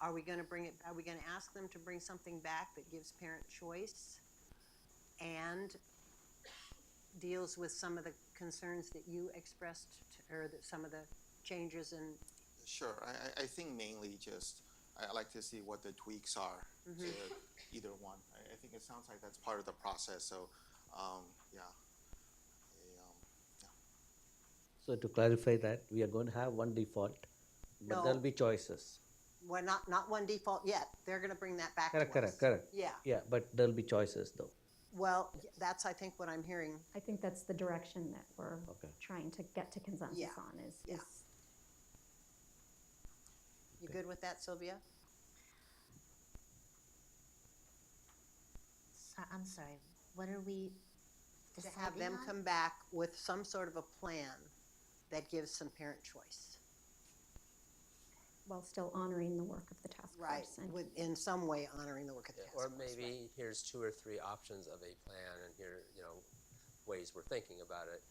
Are we going to ask them to bring something back that gives parent choice and deals with some of the concerns that you expressed, or that some of the changes in? Sure. I think mainly just I like to see what the tweaks are to either one. I think it sounds like that's part of the process. So, yeah. So to clarify that, we are going to have one default, but No. there'll be choices. Well, not one default yet. They're going to bring that back Correct, to us. correct. Yeah. Yeah, but there'll be choices though. Well, that's, I think, what I'm hearing. I think that's the direction that we're trying to get to consensus on is. You good with that, Sylvia? I'm sorry, what are we To deciding have them on? come back with some sort of a plan that gives some parent choice. While still honoring the work of the task Right, force. And in some way honoring the work of the task Or force. maybe here's 2 or 3 options of a plan, and here, ways we're thinking about it.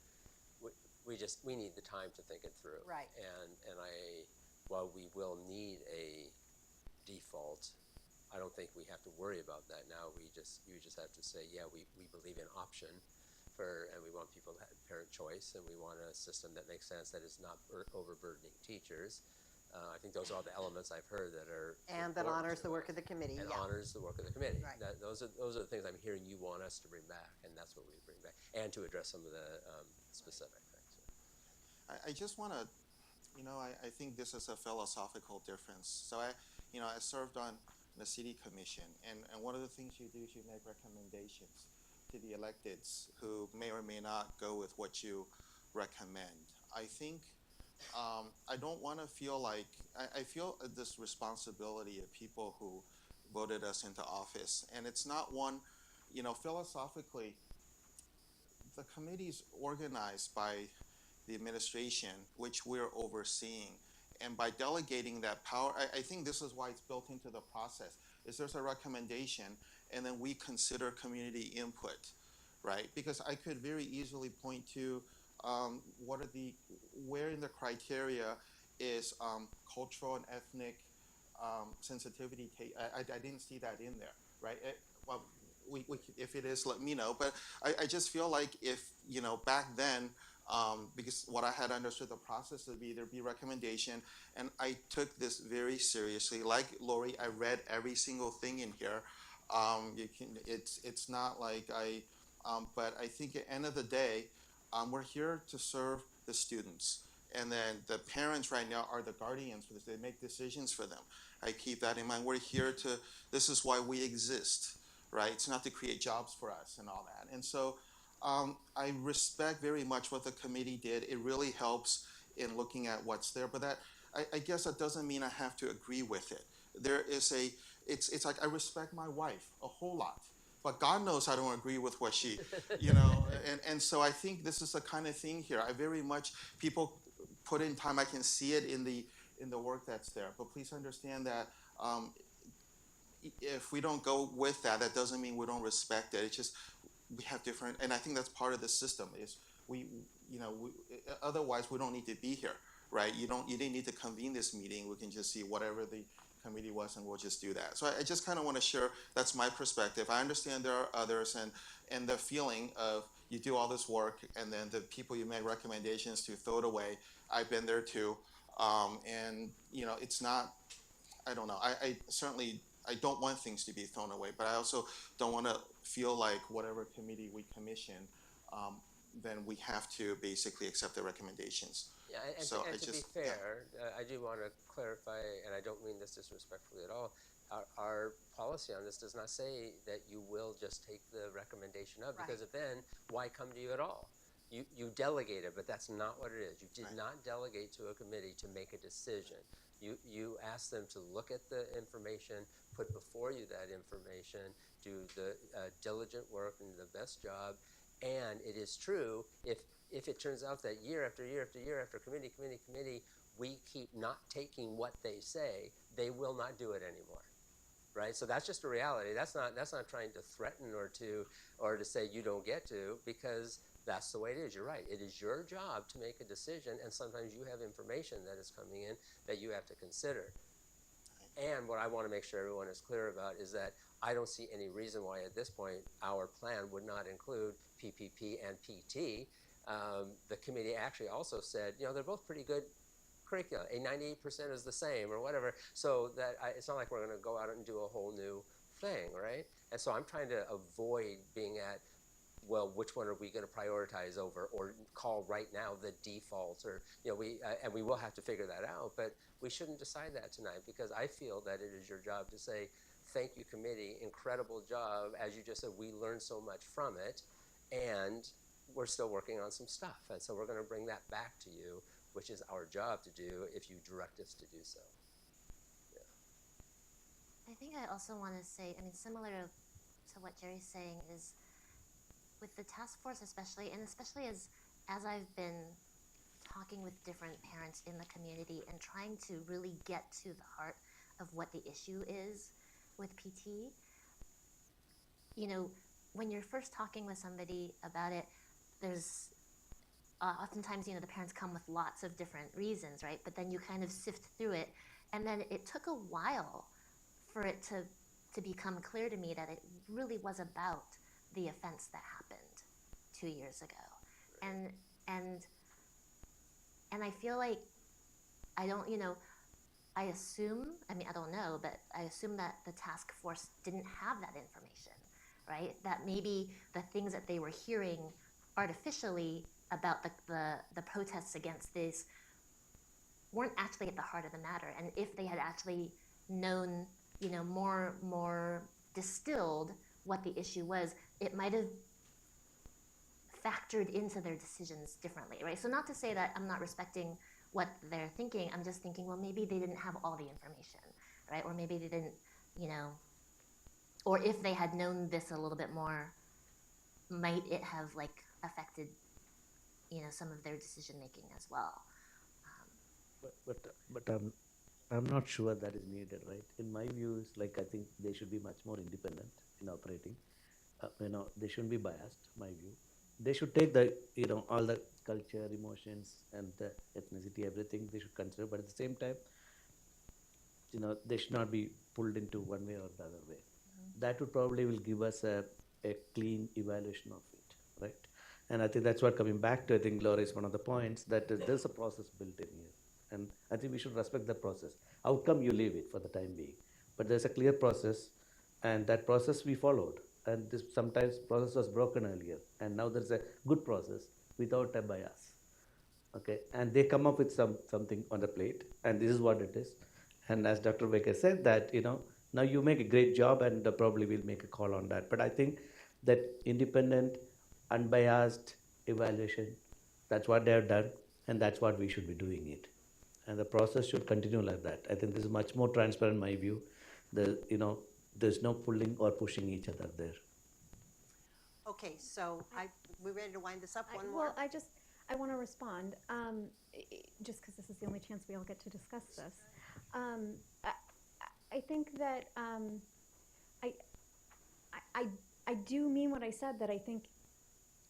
We need the time to think it through. Right. And while we will need a default, I don't think we have to worry about that now. You just have to say, yeah, we believe in option and we want people to have parent choice, and we want a system that makes sense, that is not overburdening teachers. I think those are all the elements I've heard that are And that important honors to the work us. of the committee. And Yeah. honors the work of the committee. Right. Those are the things I'm hearing you want us to bring back, and that's what we bring back, and to address some of the specific things. I just want to, I think this is a philosophical difference. So I served on the city commission, and one of the things you do is you make recommendations to the electeds who may or may not go with what you recommend. I think I don't want to feel like, I feel this responsibility of people who voted us into office, and it's not one, philosophically, the committee's organized by the administration, which we're overseeing. And by delegating that power, I think this is why it's built into the process, is there's a recommendation, and then we consider community input, right? Because I could very easily point to where in the criteria is cultural and ethnic sensitivity. I didn't see that in there, right? Well, if it is, let me know. But I just feel like if, back then, because what I had understood the process would be there'd be recommendation, and I took this very seriously. Like Lori, I read every single thing in here. It's not like but I think at the end of the day, we're here to serve the students. And then the parents right now are the guardians for this. They make decisions for them. I keep that in mind. We're here this is why we exist, right? It's not to create jobs for us and all that. And so I respect very much what the committee did. It really helps in looking at what's there. But I guess that doesn't mean I have to agree with it. There is it's like I respect my wife a whole lot. But God knows I don't agree with what she, and so I think this is the kind of thing here. I very much, people put in time. I can see it in the work that's there. But please understand that if we don't go with that, that doesn't mean we don't respect it. It's just we have different, and I think that's part of the system. Is otherwise we don't need to be here, right? You didn't need to convene this meeting. We can just see whatever the committee was, and we'll just do that. So I just kind of want to share, that's my perspective. I understand there are others, and the feeling of you do all this work, and then the people you make recommendations to throw it away. I've been there too, and it's not. I don't know. I certainly don't want things to be thrown away, but I also don't want to feel like whatever committee we commission, then we have to basically accept the recommendations. Yeah, and So to be fair, I do want to clarify, and I don't mean this disrespectfully at all, our policy on this does not say that you will just take the recommendation of, because if then, why come to you at all? You delegated, but that's not what it is. You did not delegate to a committee to make a decision. You asked them to look at the information, put before you that information, do the diligent work and the best job. And it is true, if it turns out that year after year after year after committee, we keep not taking what they say, they will not do it anymore. Right? So that's just a reality. That's not trying to threaten or to say you don't get to, because that's the way it is. You're right. It is your job to make a decision, and sometimes you have information that is coming in that you have to consider. And what I want to make sure everyone is clear about is that I don't see any reason why at this point our plan would not include PPP and PT. The committee actually also said, they're both pretty good curricula. A 98% is the same or whatever. So that it's not like we're going to go out and do a whole new thing, right? And so I'm trying to avoid being at, well, which one are we going to prioritize over, or call right now the default, or and we will have to figure that out. But we shouldn't decide that tonight, because I feel that it is your job to say, thank you, committee, incredible job. As you just said, we learned so much from it, and we're still working on some stuff. And so we're going to bring that back to you, which is our job to do if you direct us to do so. I think I also want to say, similar to what Jerry's saying, is with the task force especially, and especially as I've been talking with different parents in the community and trying to really get to the heart of what the issue is with PT, when you're first talking with somebody about it, there's oftentimes, the parents come with lots of different reasons, right? But then you kind of sift through it. And then it took a while for it to become clear to me that it really was about the offense that happened 2 years ago. And I feel like I don't, I assume, I don't know, but I assume that the task force didn't have that information, right? That maybe the things that they were hearing artificially about the protests against this weren't actually at the heart of the matter. And if they had actually known, more distilled what the issue was, it might have factored into their decisions differently, right? So not to say that I'm not respecting what they're thinking, I'm just thinking, well, maybe they didn't have all the information, right? Or maybe they didn't, or if they had known this a little bit more, might it have affected some of their decision making as well. But I'm not sure that is needed, right? In my view, I think they should be much more independent in operating. They shouldn't be biased, my view. They should take the, all the culture, emotions, and the ethnicity, everything they should consider. But at the same time, they should not be pulled into one way or the other way. That would probably will give us a clean evaluation of it, right? And I think that's what coming back to, I think, Laura, is one of the points, that there's a process built in here. And I think we should respect that process. Outcome, you leave it for the time being. But there's a clear process, and that process we followed. And this sometimes process was broken earlier. And now there's a good process without a bias. Okay, and they come up with something on the plate, and this is what it is. And as Dr. Baker said, that, now you make a great job, and probably we'll make a call on that. But I think that independent, unbiased evaluation, that's what they have done, and that's what we should be doing it. And the process should continue like that. I think this is much more transparent in my view. There's no pulling or pushing each other there. Okay, so we ready to wind this up one more? Well, I want to respond, just because this is the only chance we all get to discuss this. I think that I do mean what I said, that I think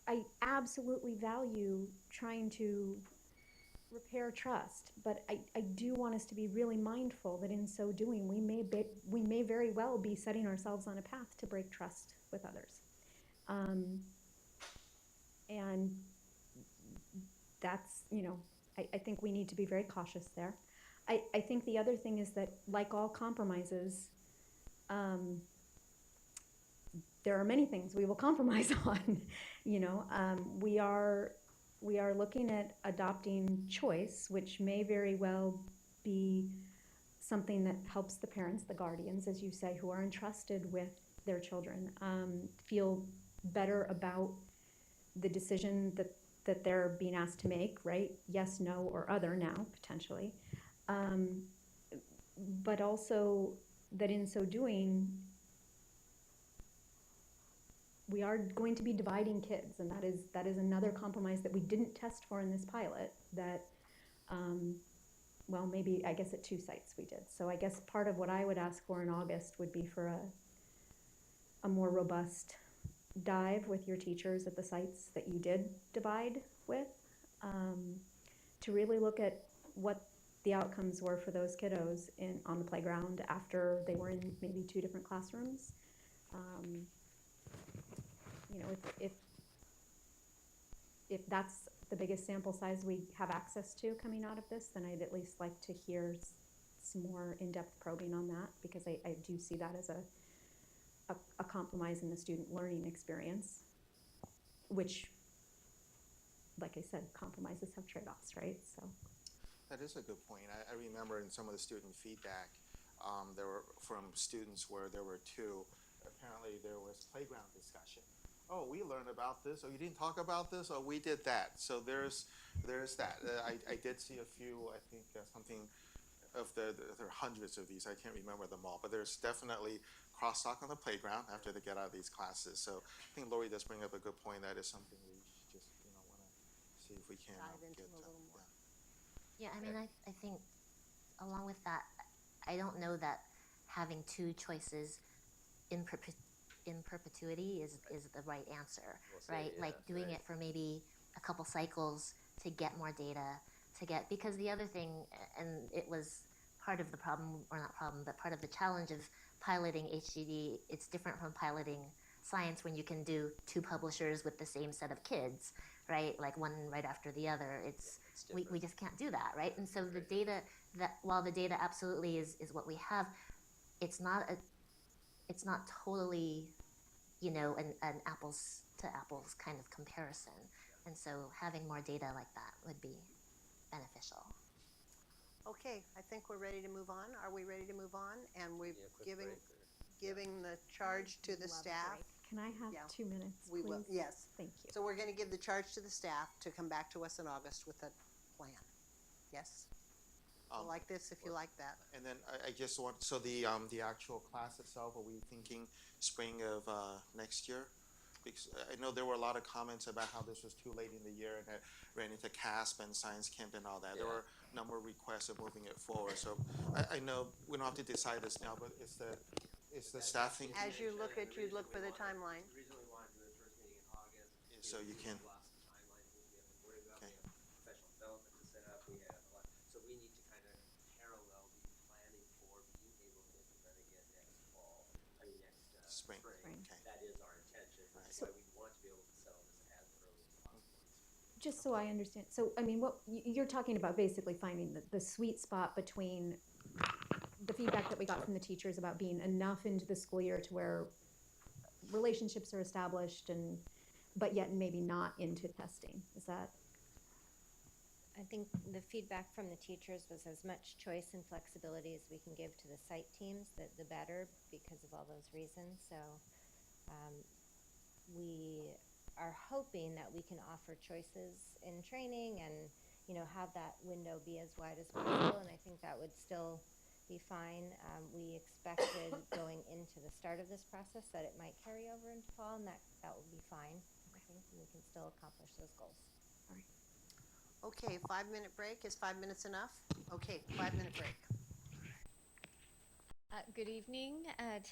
I absolutely value trying to repair trust, but I do want us to be really mindful that in so doing, we may very well be setting ourselves on a path to break trust with others. And that's, I think we need to be very cautious there. I think the other thing is that, like all compromises, there are many things we will compromise on. We are looking at adopting choice, which may very well be something that helps the parents, the guardians, as you say, who are entrusted with their children, feel better about the decision that they're being asked to make, right? Yes, no, or other now, potentially. But also that in so doing, we are going to be dividing kids, and that is another compromise that we didn't test for in this pilot that, well, maybe, I guess at 2 sites we did. So I guess part of what I would ask for in August would be for a more robust dive with your teachers at the sites that you did divide with, to really look at what the outcomes were for those kiddos on the playground after they were in maybe 2 different classrooms. You know, if that's the biggest sample size we have access to coming out of this, then I'd at least like to hear some more in-depth probing on that, because I do see that as a compromise in the student learning experience, which, like I said, compromises have trade-offs, right? So That is a good point. I remember in some of the student feedback, there were from students where there were 2. Apparently, there was playground discussion. Oh, we learned about this. Oh, you didn't talk about this. Oh, we did that. So there's that. I did see a few. I think something of there are hundreds of these. I can't remember them all, but there's definitely crosstalk on the playground after they get out of these classes. So I think Lori does bring up a good point. That is something we just want to see if we can Dive into get a little more. Yeah, I mean, I think along with that, I don't know that having 2 choices in perpetuity is the right answer, right? Yeah, like doing it for maybe a couple cycles to get more data, because the other thing, and it was part of the problem, or not problem, but part of the challenge of piloting HGD, it's different from piloting science when you can do 2 publishers with the same set of kids, right? Like one right after the other. We just can't do that, right? And so the data, while the data absolutely is what we have, it's not totally, an apples to apples kind of comparison. And so having more data like that would be beneficial. Okay, I think we're ready to move on. Are we ready to move on? And we're giving the charge to the staff. Can I have 2 minutes, We please? will, yes. Thank you. So we're going to give the charge to the staff to come back to us in August with a plan. Yes? Like this, if you like that. And then I just want, so the actual class itself, are we thinking spring of next year? Because I know there were a lot of comments about how this was too late in the year and it ran into CASP and Science Camp and all that. There were a number of requests of moving it forward. So I know we don't have to decide this now, but it's the staff thinking. As you look for the timeline. Originally wanted to do the first meeting in August. So you can. Lost the timeline, we have to worry about. We have professional development to set up. We have a lot. So we need to kind of parallel be planning for being able to implement again next fall. I mean next spring. Spring. Okay. That is our intention. That's So- why we want to be able to settle this as early as possible. Just so I understand, so I mean, what you're talking about, basically finding the sweet spot between the feedback that we got from the teachers about being enough into the school year to where relationships are established, but yet maybe not into testing. Is that? I think the feedback from the teachers was as much choice and flexibility as we can give to the site teams, the better, because of all those reasons. So we are hoping that we can offer choices in training and, have that window be as wide as possible. And I think that would still be fine. We expected going into the start of this process that it might carry over into fall, and that would be fine. I think we can still accomplish those goals. All right. Okay, 5-minute break. Is 5 minutes enough? Okay, 5-minute break. Good evening.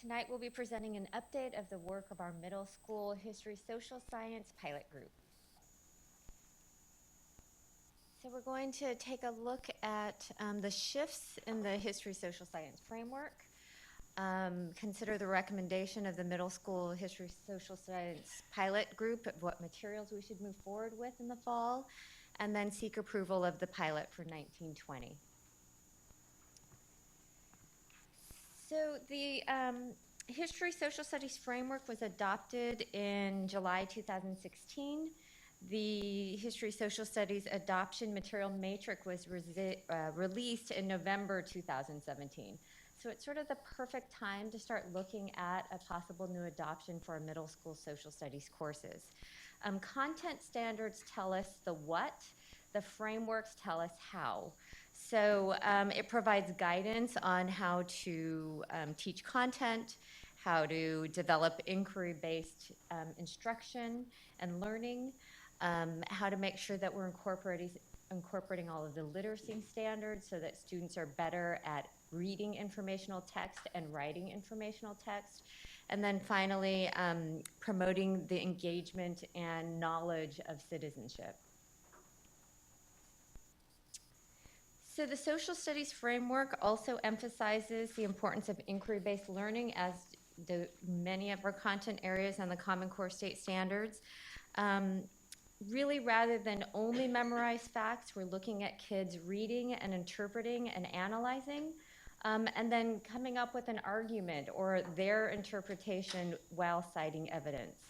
Tonight we'll be presenting an update of the work of our middle school history social science pilot group. So we're going to take a look at the shifts in the history social science framework, consider the recommendation of the middle school history social science pilot group of what materials we should move forward with in the fall, and then seek approval of the pilot for 1920. So the History Social Studies framework was adopted in July 2016. The History Social Studies Adoption Material Matrix was released in November 2017. So it's sort of the perfect time to start looking at a possible new adoption for our middle school social studies courses. Content standards tell us the what, the frameworks tell us how. So it provides guidance on how to teach content, how to develop inquiry-based instruction and learning, how to make sure that we're incorporating all of the literacy standards so that students are better at reading informational text and writing informational text. And then finally, promoting the engagement and knowledge of citizenship. So the social studies framework also emphasizes the importance of inquiry-based learning as do many of our content areas on the Common Core state standards. Really, rather than only memorize facts, we're looking at kids reading and interpreting and analyzing, and then coming up with an argument or their interpretation while citing evidence.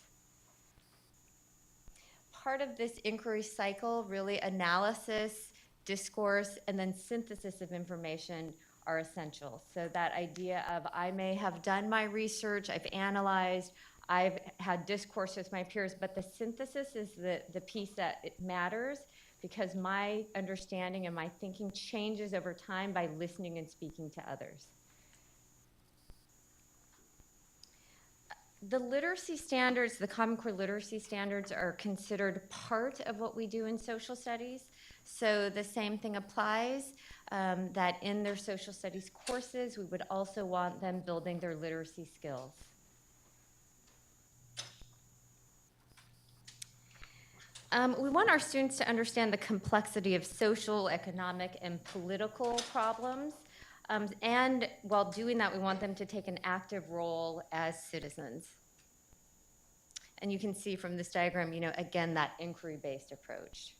Part of this inquiry cycle, really analysis, discourse, and then synthesis of information are essential. So that idea of I may have done my research, I've analyzed, I've had discourse with my peers, but the synthesis is the piece that it matters because my understanding and my thinking changes over time by listening and speaking to others. The literacy standards, the Common Core literacy standards are considered part of what we do in social studies. So the same thing applies, that in their social studies courses, we would also want them building their literacy skills. We want our students to understand the complexity of social, economic, and political problems. And while doing that, we want them to take an active role as citizens. And you can see from this diagram, again, that inquiry-based approach.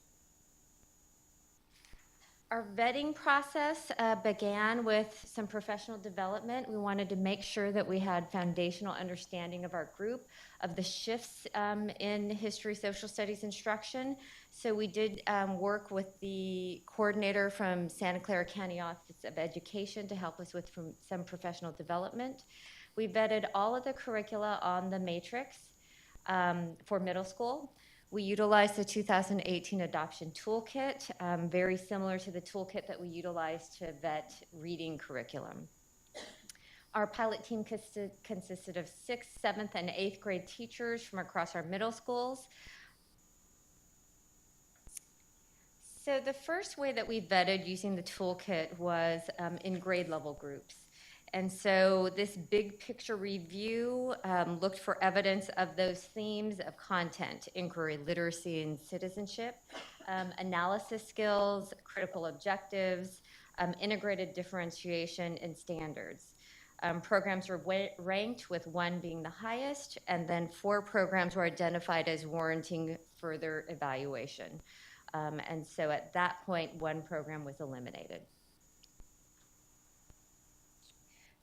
Our vetting process began with some professional development. We wanted to make sure that we had foundational understanding of our group, of the shifts in history, social studies instruction. So we did work with the coordinator from Santa Clara County Office of Education to help us with some professional development. We vetted all of the curricula on the matrix for middle school. We utilized the 2018 adoption toolkit, very similar to the toolkit that we utilized to vet reading curriculum. Our pilot team consisted of 6th, 7th, and 8th grade teachers from across our middle schools. So the first way that we vetted using the toolkit was in grade level groups. And so this big picture review looked for evidence of those themes of content, inquiry, literacy, and citizenship, analysis skills, critical objectives, integrated differentiation, and standards. Programs were ranked with 1 being the highest, and then 4 programs were identified as warranting further evaluation. And so at that point, 1 program was eliminated.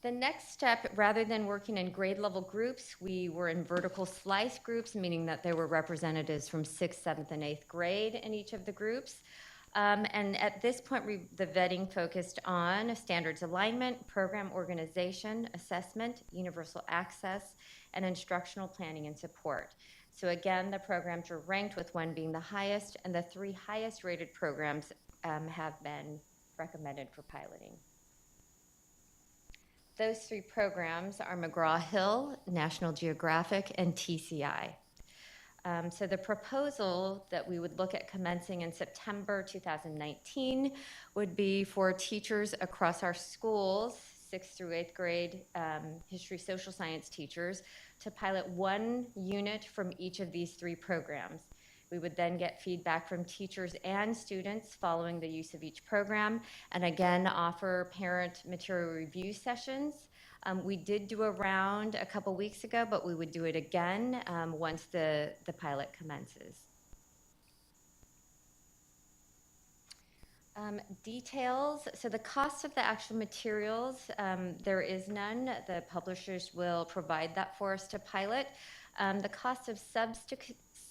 The next step, rather than working in grade level groups, we were in vertical slice groups, meaning that there were representatives from 6th, 7th, and 8th grade in each of the groups. And at this point, the vetting focused on standards alignment, program organization, assessment, universal access, and instructional planning and support. So again, the programs were ranked with 1 being the highest, and the 3 highest rated programs have been recommended for piloting. Those 3 programs are McGraw-Hill, National Geographic, and TCI. So the proposal that we would look at commencing in September 2019 would be for teachers across our schools, 6th through 8th grade history, social science teachers, to pilot 1 unit from each of these 3 programs. We would then get feedback from teachers and students following the use of each program, and again, offer parent material review sessions. We did do a round a couple weeks ago, but we would do it again once the pilot commences. Details, so the cost of the actual materials, there is none.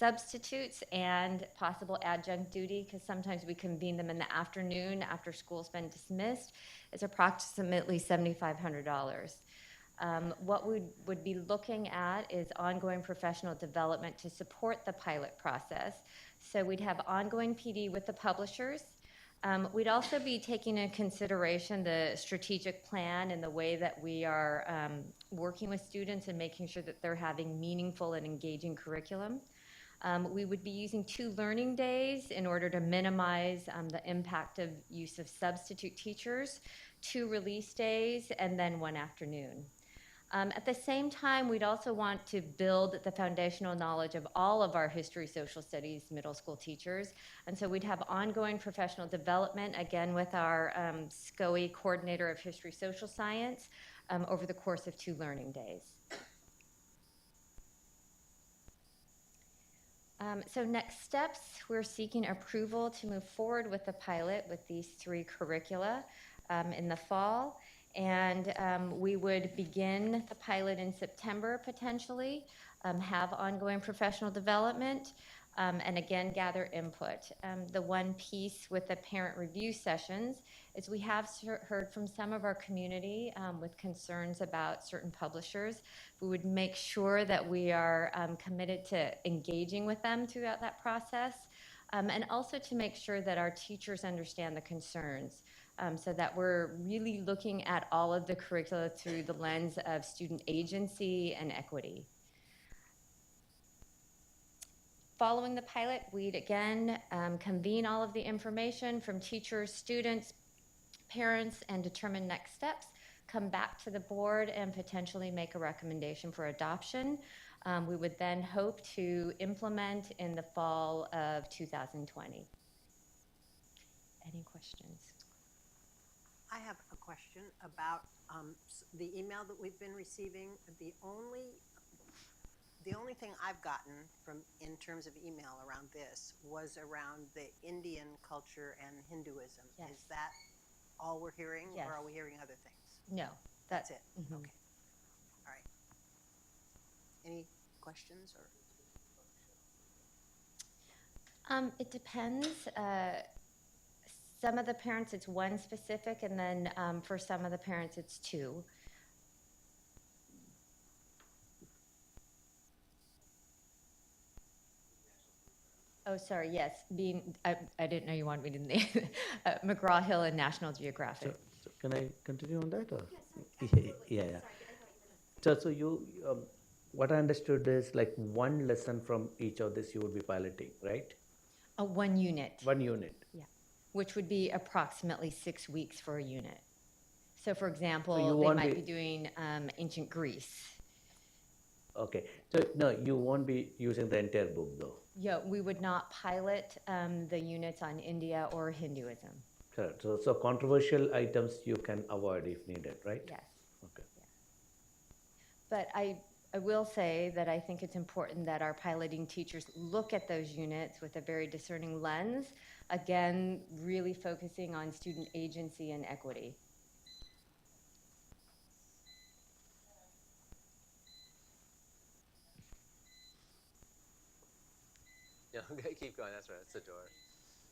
substitutes and possible adjunct duty, because sometimes we convene them in the afternoon after school's been dismissed, is approximately $7,500. What we would be looking at is ongoing professional development to support the pilot process. So we'd have ongoing PD with the publishers. We'd also be taking into consideration the strategic plan and the way that we are working with students and making sure that they're having meaningful and engaging curriculum. We would be using 2 learning days in order to minimize the impact of use of substitute teachers, 2 release days, and then 1 afternoon. At the same time, we'd also want to build the foundational knowledge of all of our history, social studies, middle school teachers. And so we'd have ongoing professional development, again, with our SCOE coordinator of history, social science, over the course of 2 learning days. So next steps, we're seeking approval to move forward with the pilot with these 3 curricula in the fall. And we would begin the pilot in September potentially, have ongoing professional development, and again, gather input. The one piece with the parent review sessions is we have heard from some of our community with concerns about certain publishers. We would make sure that we are committed to engaging with them throughout that process, and also to make sure that our teachers understand the concerns. So that we're really looking at all of the curricula through the lens of student agency and equity. Following the pilot, we'd again convene all of the information from teachers, students, parents, and determine next steps, come back to the board and potentially make a recommendation for adoption. We would then hope to implement in the fall of 2020. Any questions? I have a question about the email that we've been receiving. The only thing I've gotten from in terms of email around this was around the Indian culture and Hinduism. Yes. Is that all we're hearing, Yes. or are we hearing other things? No. That's it. Mhm. Okay. All right. Any questions or? It depends. Some of the parents, it's 1 specific, and then for some of the parents, it's 2. Oh, sorry, yes. I didn't know you wanted me to name McGraw-Hill and National Geographic. So can I continue on that? Or? Yeah. So you, what I understood is like 1 lesson from each of this you would be piloting, right? 1 unit. 1 unit. Yeah. Which would be approximately 6 weeks for a unit. So for example, So you they won't might be be doing ancient Greece. Okay. So no, you won't be using the entire book though. Yeah, we would not pilot the units on India or Hinduism. Correct. So controversial items you can avoid if needed, right? Yes. Okay. Yeah. But I will say that I think it's important that our piloting teachers look at those units with a very discerning lens, again, really focusing on student agency and equity. Yeah, okay, keep going. That's right. That's the door.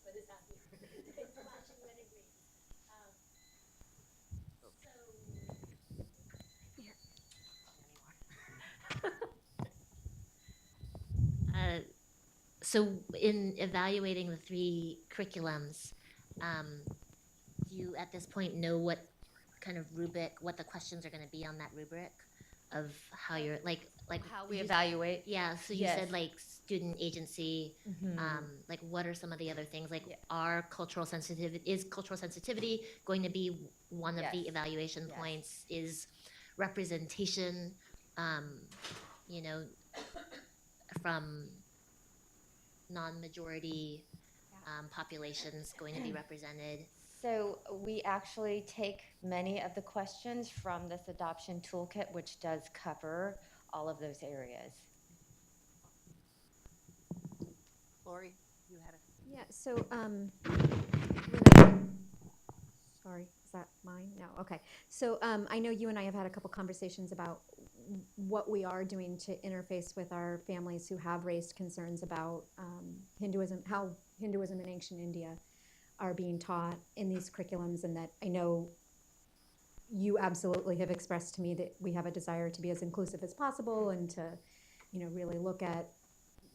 What is happening? Thanks so much. I'm gonna agree. So in evaluating the 3 curriculums, do you at this point know what kind of rubric, what the questions are going to be on that rubric of how you're like How we evaluate? Yeah, so you Yes. said like student agency, like what are some of the other things? Like is cultural sensitivity going to be one of the evaluation points? Is representation, from non-majority populations going to be represented? So we actually take many of the questions from this adoption toolkit, which does cover all of those areas. Lori, you had a. Yeah, so, Is that mine? No, okay. So I know you and I have had a couple conversations about what we are doing to interface with our families who have raised concerns about Hinduism, how Hinduism in ancient India are being taught in these curriculums, and that I know you absolutely have expressed to me that we have a desire to be as inclusive as possible and to, really look at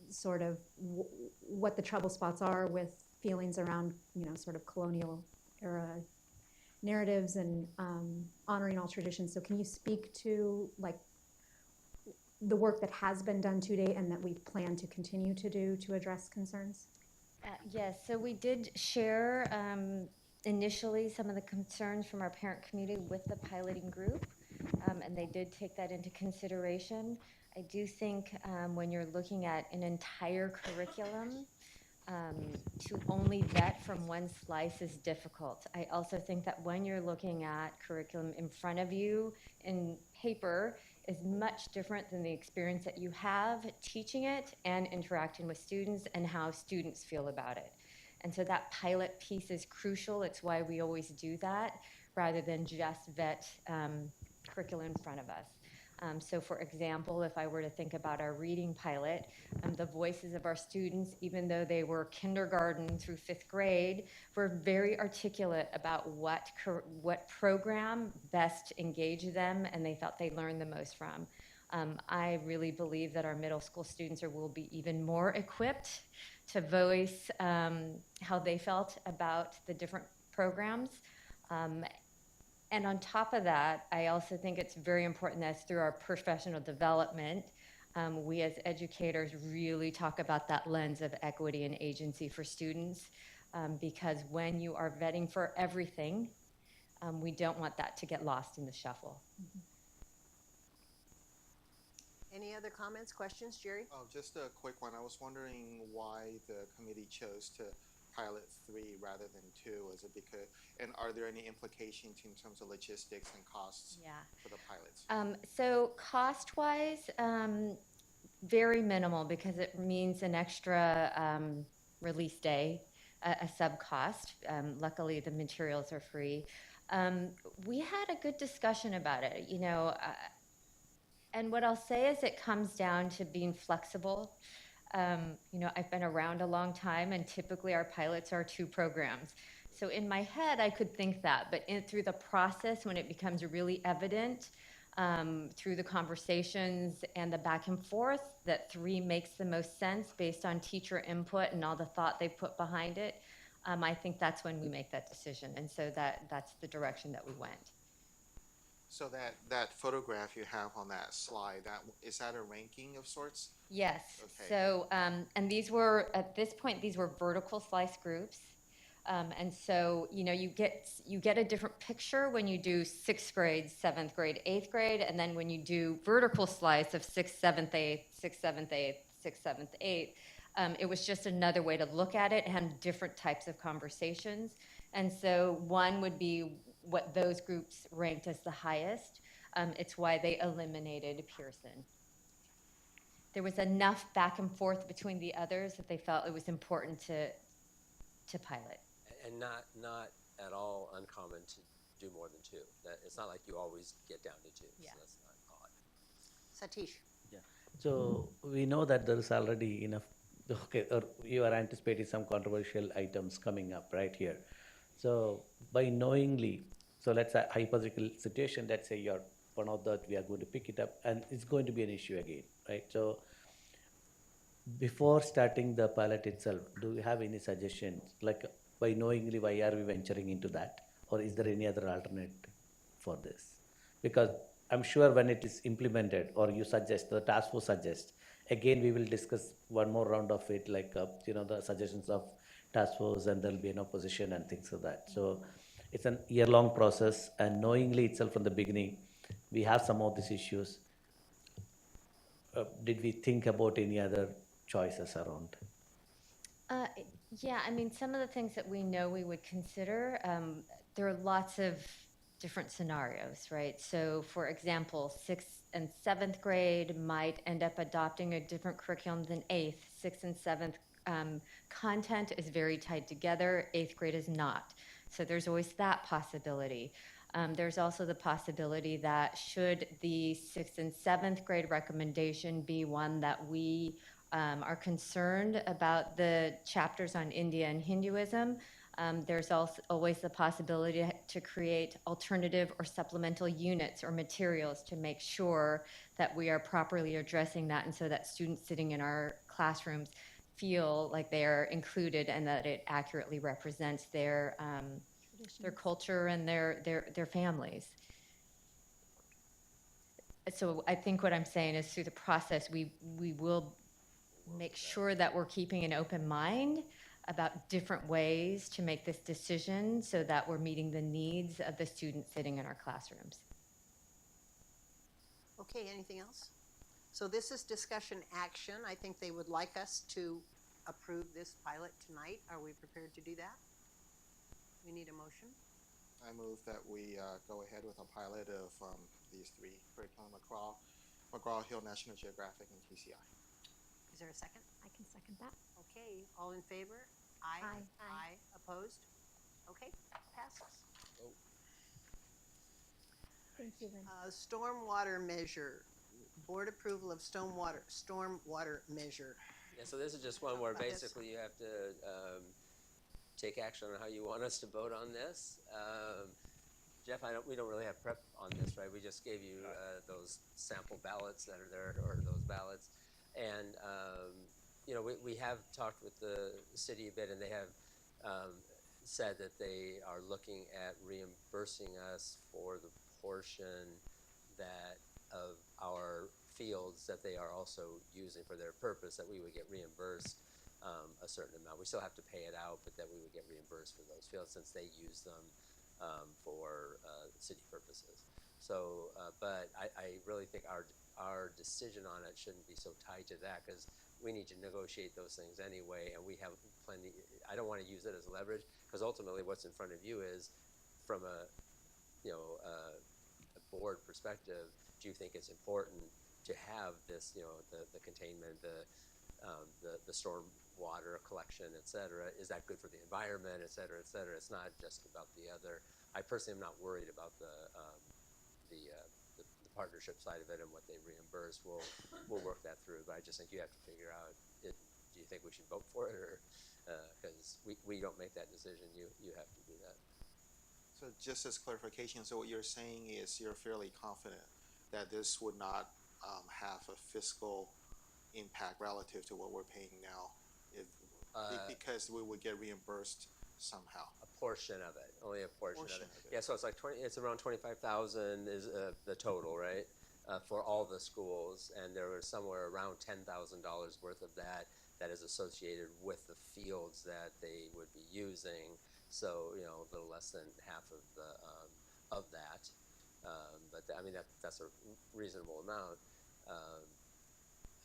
sort of what the trouble spots are with feelings around, sort of colonial era narratives and honoring all traditions. So can you speak to like the work that has been done to date and that we plan to continue to do to address concerns? Yes, so we did share initially some of the concerns from our parent community with the piloting group, and they did take that into consideration. I do think when you're looking at an entire curriculum, to only vet from one slice is difficult. I also think that when you're looking at curriculum in front of you in paper is much different than the experience that you have teaching it and interacting with students and how students feel about it. And so that pilot piece is crucial. It's why we always do that rather than just vet curriculum in front of us. So for example, if I were to think about our reading pilot, the voices of our students, even though they were kindergarten through 5th grade, were very articulate about what program best engaged them and they felt they learned the most from. I really believe that our middle school students will be even more equipped to voice how they felt about the different programs. And on top of that, I also think it's very important that through our professional development, we as educators really talk about that lens of equity and agency for students, because when you are vetting for everything, we don't want that to get lost in the shuffle. Any other comments, questions, Jerry? Oh, just a quick one. I was wondering why the committee chose to pilot 3 rather than 2. Is it because, and are there any implications in terms of logistics and costs for the pilots? So cost-wise, very minimal because it means an extra release day, a sub-cost. Luckily, the materials are free. We had a good discussion about it, and what I'll say is it comes down to being flexible. I've been around a long time, and typically our pilots are 2 programs. So in my head, I could think that, but through the process, when it becomes really evident through the conversations and the back and forth, that 3 makes the most sense based on teacher input and all the thought they put behind it, I think that's when we make that decision. And so that's the direction that we went. So that photograph you have on that slide, is that a ranking of sorts? Yes. Okay. So, and these were, at this point, these were vertical slice groups. And so, you get a different picture when you do 6th grade, 7th grade, 8th grade, and then when you do vertical slice of 6th, 7th, 8th, 6th, 7th, 8th, 6th, 7th, 8th. It was just another way to look at it and different types of conversations. And so one would be what those groups ranked as the highest. It's why they eliminated Pearson. There was enough back and forth between the others that they felt it was important to pilot. And not at all uncommon to do more than 2. It's not like you always get down to 2. Yeah. So that's not odd. Satish. Yeah. So we know that there is already enough. Okay, or you are anticipating some controversial items coming up right here. So by knowingly, so let's say hypothetical situation. Let's say you're one of that we are going to pick it up, and it's going to be an issue again, right? So before starting the pilot itself, do you have any suggestions? Like by knowingly, why are we venturing into that? Or is there any other alternate for this? Because I'm sure when it is implemented or you suggest, the task force suggests, again, we will discuss one more round of it, like, the suggestions of task force, and there'll be an opposition and things like that. So it's an year-long process, and knowingly itself from the beginning, we have some of these issues. Did we think about any other choices around? Yeah, I mean, some of the things that we know we would consider, there are lots of different scenarios, right? So for example, 6th and 7th grade might end up adopting a different curriculum than 8th. 6th and 7th content is very tied together, 8th grade is not. So there's always that possibility. There's also the possibility that should the 6th and 7th grade recommendation be one that we are concerned about the chapters on India and Hinduism, there's also always the possibility to create alternative or supplemental units or materials to make sure that we are properly addressing that, and so that students sitting in our classrooms feel like they are included and that it accurately represents their culture and their families. So I think what I'm saying is through the process, we will make sure that we're keeping an open mind about different ways to make this decision so that we're meeting the needs of the students sitting in our classrooms. Okay, anything else? So this is discussion action. I think they would like us to approve this pilot tonight. Are we prepared to do that? We need a motion. I move that we go ahead with a pilot of these three curriculum: McGraw-Hill, National Geographic, and TCI. Is there a second? I can second that. Okay, all in favor? Aye. Aye. Aye. Opposed? Okay, passes. Thank you, Lynn. Stormwater measure, board approval of stormwater measure. Yeah, so this is just one where About this. basically you have to take action on how you want us to vote on this. Jeff, we don't really have prep on this, right? We just gave you those sample ballots that are there, or those ballots. And, you know, we have talked with the city a bit, and they have said that they are looking at reimbursing us for the portion that of our fields that they are also using for their purpose, that we would get reimbursed a certain amount. We still have to pay it out, but that we would get reimbursed for those fields since they use them for city purposes. So, but I really think our decision on it shouldn't be so tied to that, because we need to negotiate those things anyway, and we have plenty. I don't want to use it as leverage, because ultimately what's in front of you is, from a board perspective, do you think it's important to have this, the containment, the storm water collection, et cetera? Is that good for the environment, et cetera, et cetera? It's not just about the other. I personally am not worried about the partnership side of it and what they reimburse. We'll work that through, but I just think you have to figure out, do you think we should vote for it, or because we don't make that decision, you have to do that. So just as clarification, so what you're saying is you're fairly confident that this would not have a fiscal impact relative to what we're paying now, because we would get reimbursed somehow. A portion of it, only a portion of it. Yeah, so it's like it's around 25,000 is the total, right? For all the schools, and there was somewhere around $10,000 worth of that is associated with the fields that they would be using. So, a little less than half of that. But I mean, that's a reasonable amount.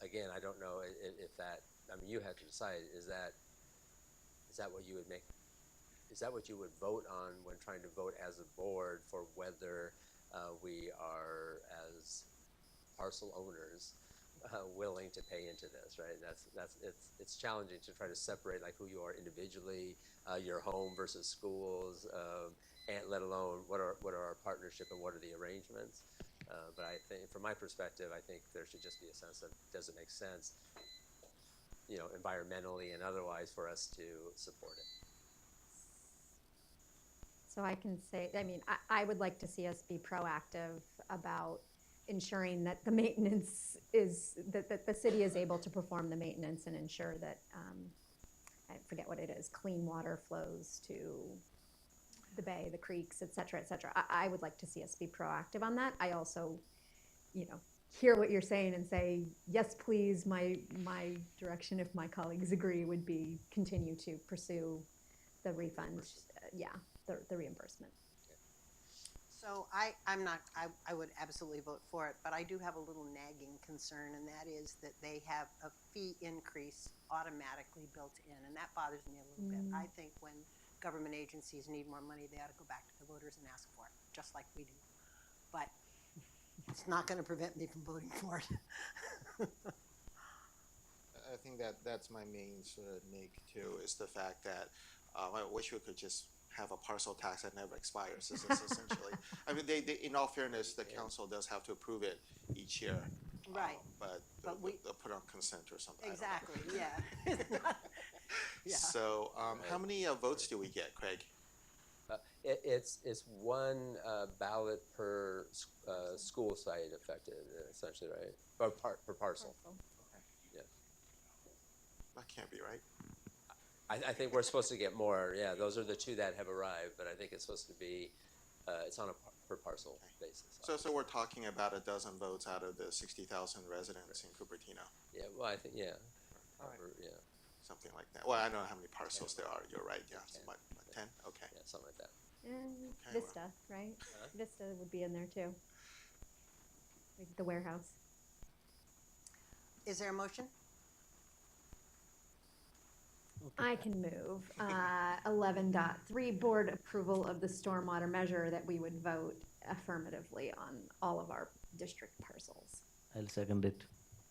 Again, I don't know if that. I mean, you have to decide. Is that what you would make? Is that what you would vote on when trying to vote as a board for whether we are, as parcel owners, willing to pay into this, right? It's challenging to try to separate like who you are individually, your home versus schools, and let alone what are our partnership and what are the arrangements. But I think, from my perspective, I think there should just be a sense of, does it make sense, environmentally and otherwise, for us to support it. So I can say, I mean, I would like to see us be proactive about ensuring that the maintenance is, that the city is able to perform the maintenance and ensure that, I forget what it is, clean water flows to the bay, the creeks, et cetera, et cetera. I would like to see us be proactive on that. I also, hear what you're saying and say, yes, please, my direction, if my colleagues agree, would be continue to pursue the refund, the reimbursement. So I would absolutely vote for it, but I do have a little nagging concern, and that is that they have a fee increase automatically built in, and that bothers me a little bit. I think when government agencies need more money, they ought to go back to the voters and ask for it, just like we do. But it's not going to prevent me from voting for it. I think that's my main sort of neg too, is the fact that I wish we could just have a parcel tax that never expires. This is essentially, I mean, they, in all fairness, the council does have to approve it each year. Right. But they'll put on consent or something. I don't know. Exactly, yeah. It's not- Yeah. So, how many votes do we get, Craig? It's one ballot per school site affected, essentially, right? Or per parcel. Yeah. That can't be right. I think we're supposed to get more. Yeah, those are the two that have arrived, but I think it's supposed to be, it's on a per parcel basis. So we're talking about a dozen votes out of the 60,000 residents in Cupertino. Yeah, well, I think, yeah. Yeah. Something like that. Well, I don't know how many parcels there are. You're right, yeah. So what, 10? Okay. Yeah, something like that. And Okay, Vista, right? Vista would be in there too. Like the warehouse. Is there a motion? I can move 11.3 board approval of the stormwater measure that we would vote affirmatively on all of our district parcels. I'll second it.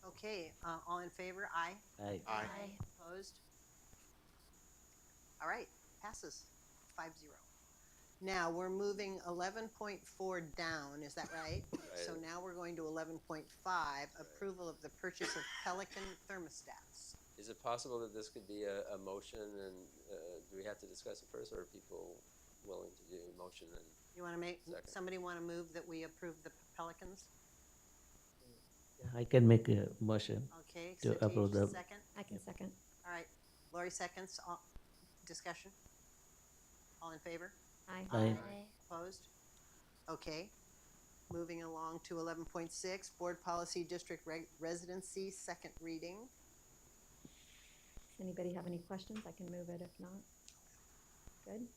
Okay, all in favor? Aye. Aye. Aye. Opposed? All right, passes 5-0. Now, we're moving 11.4 down, is that right? So now we're going to 11.5, approval of the purchase of Pelican thermostats. Is it possible that this could be a motion, and do we have to discuss it first, or are people willing to do motion and You want to make, second? somebody want to move that we approve the Pelicans? I can make a motion Okay, to Satish, approve the. second? I can second. All right, Lori seconds, discussion? All in favor? Aye. Aye. Opposed? Okay. Moving along to 11.6, Board Policy District Residency, second reading. Anybody have any questions? I can move it if not. Good.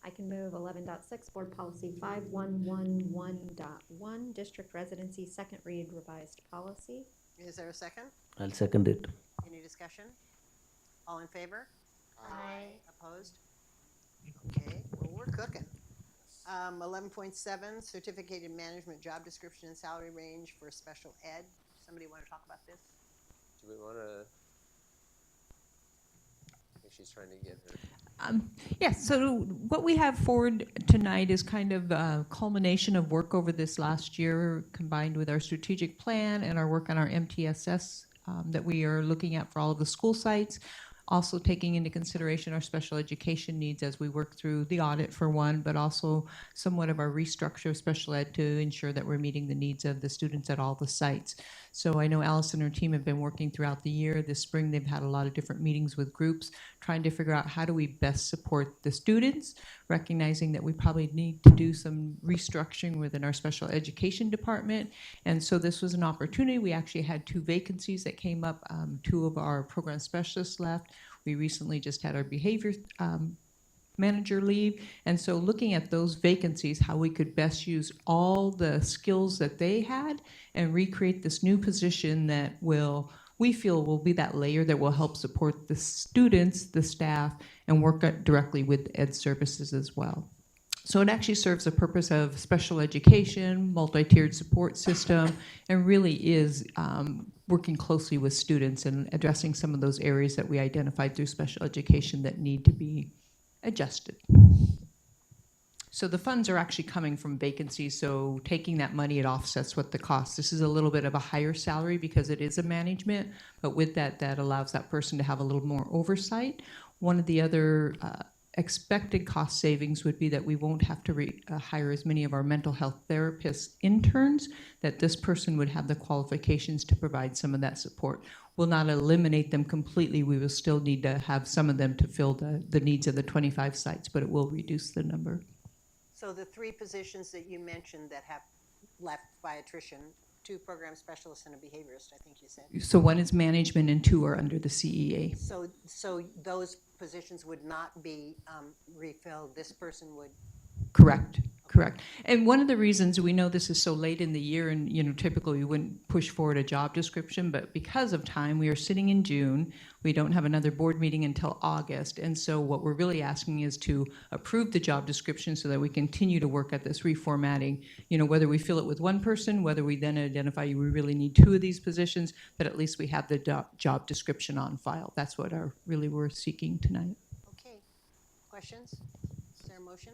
I can move 11.6, Board Policy 5111.1, District Residency, second read revised policy. Is there a second? I'll second it. Any discussion? All in favor? Aye. Opposed? Okay, well, we're cooking. 11.7, Certificated Management Job Description and Salary Range for Special Ed. Somebody want to talk about this? Do we want to? I think she's trying to get her. Yes, so what we have forward tonight is kind of a culmination of work over this last year combined with our strategic plan and our work on our MTSS that we are looking at for all of the school sites. Also taking into consideration our special education needs as we work through the audit for one, but also somewhat of our restructure of special ed to ensure that we're meeting the needs of the students at all the sites. So I know Alice and her team have been working throughout the year. This spring they've had a lot of different meetings with groups, trying to figure out how do we best support the students, recognizing that we probably need to do some restructuring within our special education department. And so this was an opportunity. We actually had 2 vacancies that came up. 2 of our program specialists left. We recently just had our behavior manager leave. And so looking at those vacancies, how we could best use all the skills that they had and recreate this new position that we feel will be that layer that will help support the students, the staff, and work directly with ed services as well. So it actually serves the purpose of special education, multi-tiered support system, and really is working closely with students and addressing some of those areas that we identified through special education that need to be adjusted. So the funds are actually coming from vacancies, so taking that money, it offsets what the cost. This is a little bit of a higher salary because it is a management, but with that allows that person to have a little more oversight. One of the other expected cost savings would be that we won't have to hire as many of our mental health therapists interns, that this person would have the qualifications to provide some of that support. We'll not eliminate them completely. We will still need to have some of them to fill the needs of the 25 sites, but it will reduce the number. So the 3 positions that you mentioned that have left by attrition, 2 program specialists and a behaviorist, I think you said. So 1 is management and 2 are under the CEA. So those positions would not be refilled. This person would. Correct. Correct. And one of the reasons we know this is so late in the year, and typically we wouldn't push forward a job description, but because of time, we are sitting in June. We don't have another board meeting until August, and so what we're really asking is to approve the job description so that we continue to work at this reformatting. Whether we fill it with 1 person, whether we then identify we really need 2 of these positions, but at least we have the job description on file. That's what we're seeking tonight. Okay. Questions? Is there a motion?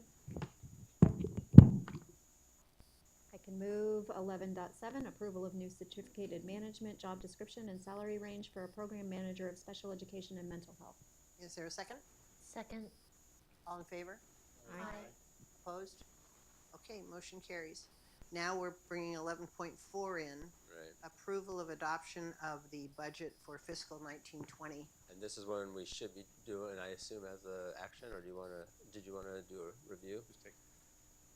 I can move 11.7, approval of new certificated management job description and salary range for a program manager of special education and mental health. Is there a second? Second. All in favor? Aye. Opposed? Okay, motion carries. Now we're bringing 11.4 in. Right. Approval of adoption of the budget for fiscal 1920. And this is one we should be doing, I assume, as a action, or did you wanna do a review?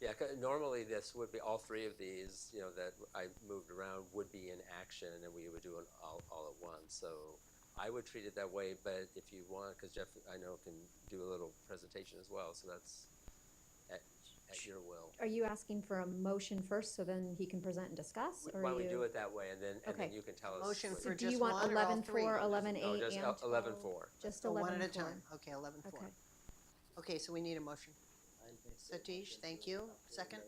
Yeah, normally this would be, all three of these, you know, that I moved around would be in action, and then we would do it all at once. So I would treat it that way, but if you want, because Jeff, I know, can do a little presentation as well, so that's at your will. Are you asking for a motion first so then he can present and discuss? Or Why are don't we you? do it that way, and then Okay. you can tell us. Motion what- for So do just you want one or all 11.4, three? 11.8, No, just and 11.4. Just So one at a 11.4. time. Okay, 11.4. Okay. Okay, so we need a motion. Satish, thank you. Second?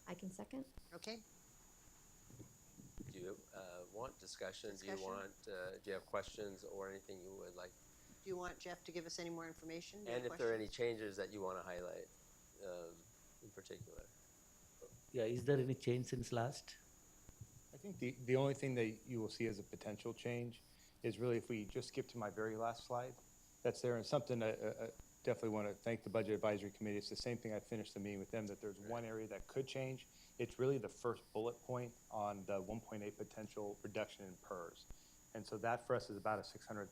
I can second. Okay, Do you want discussion? Do Discussion? you want, do you have questions or anything you would like? do you want Jeff to give us any more information? Do you And have if there are any questions? changes that you want to highlight in particular? Yeah, is there any change since last? I think the only thing that you will see as a potential change is really if we just skip to my very last slide, that's there, and something I definitely want to thank the Budget Advisory Committee. It's the same thing I finished the meeting with them, that there's one area that could change. It's really the first bullet point on the 1.8 potential reduction in PERS. And so that for us is about a $600,000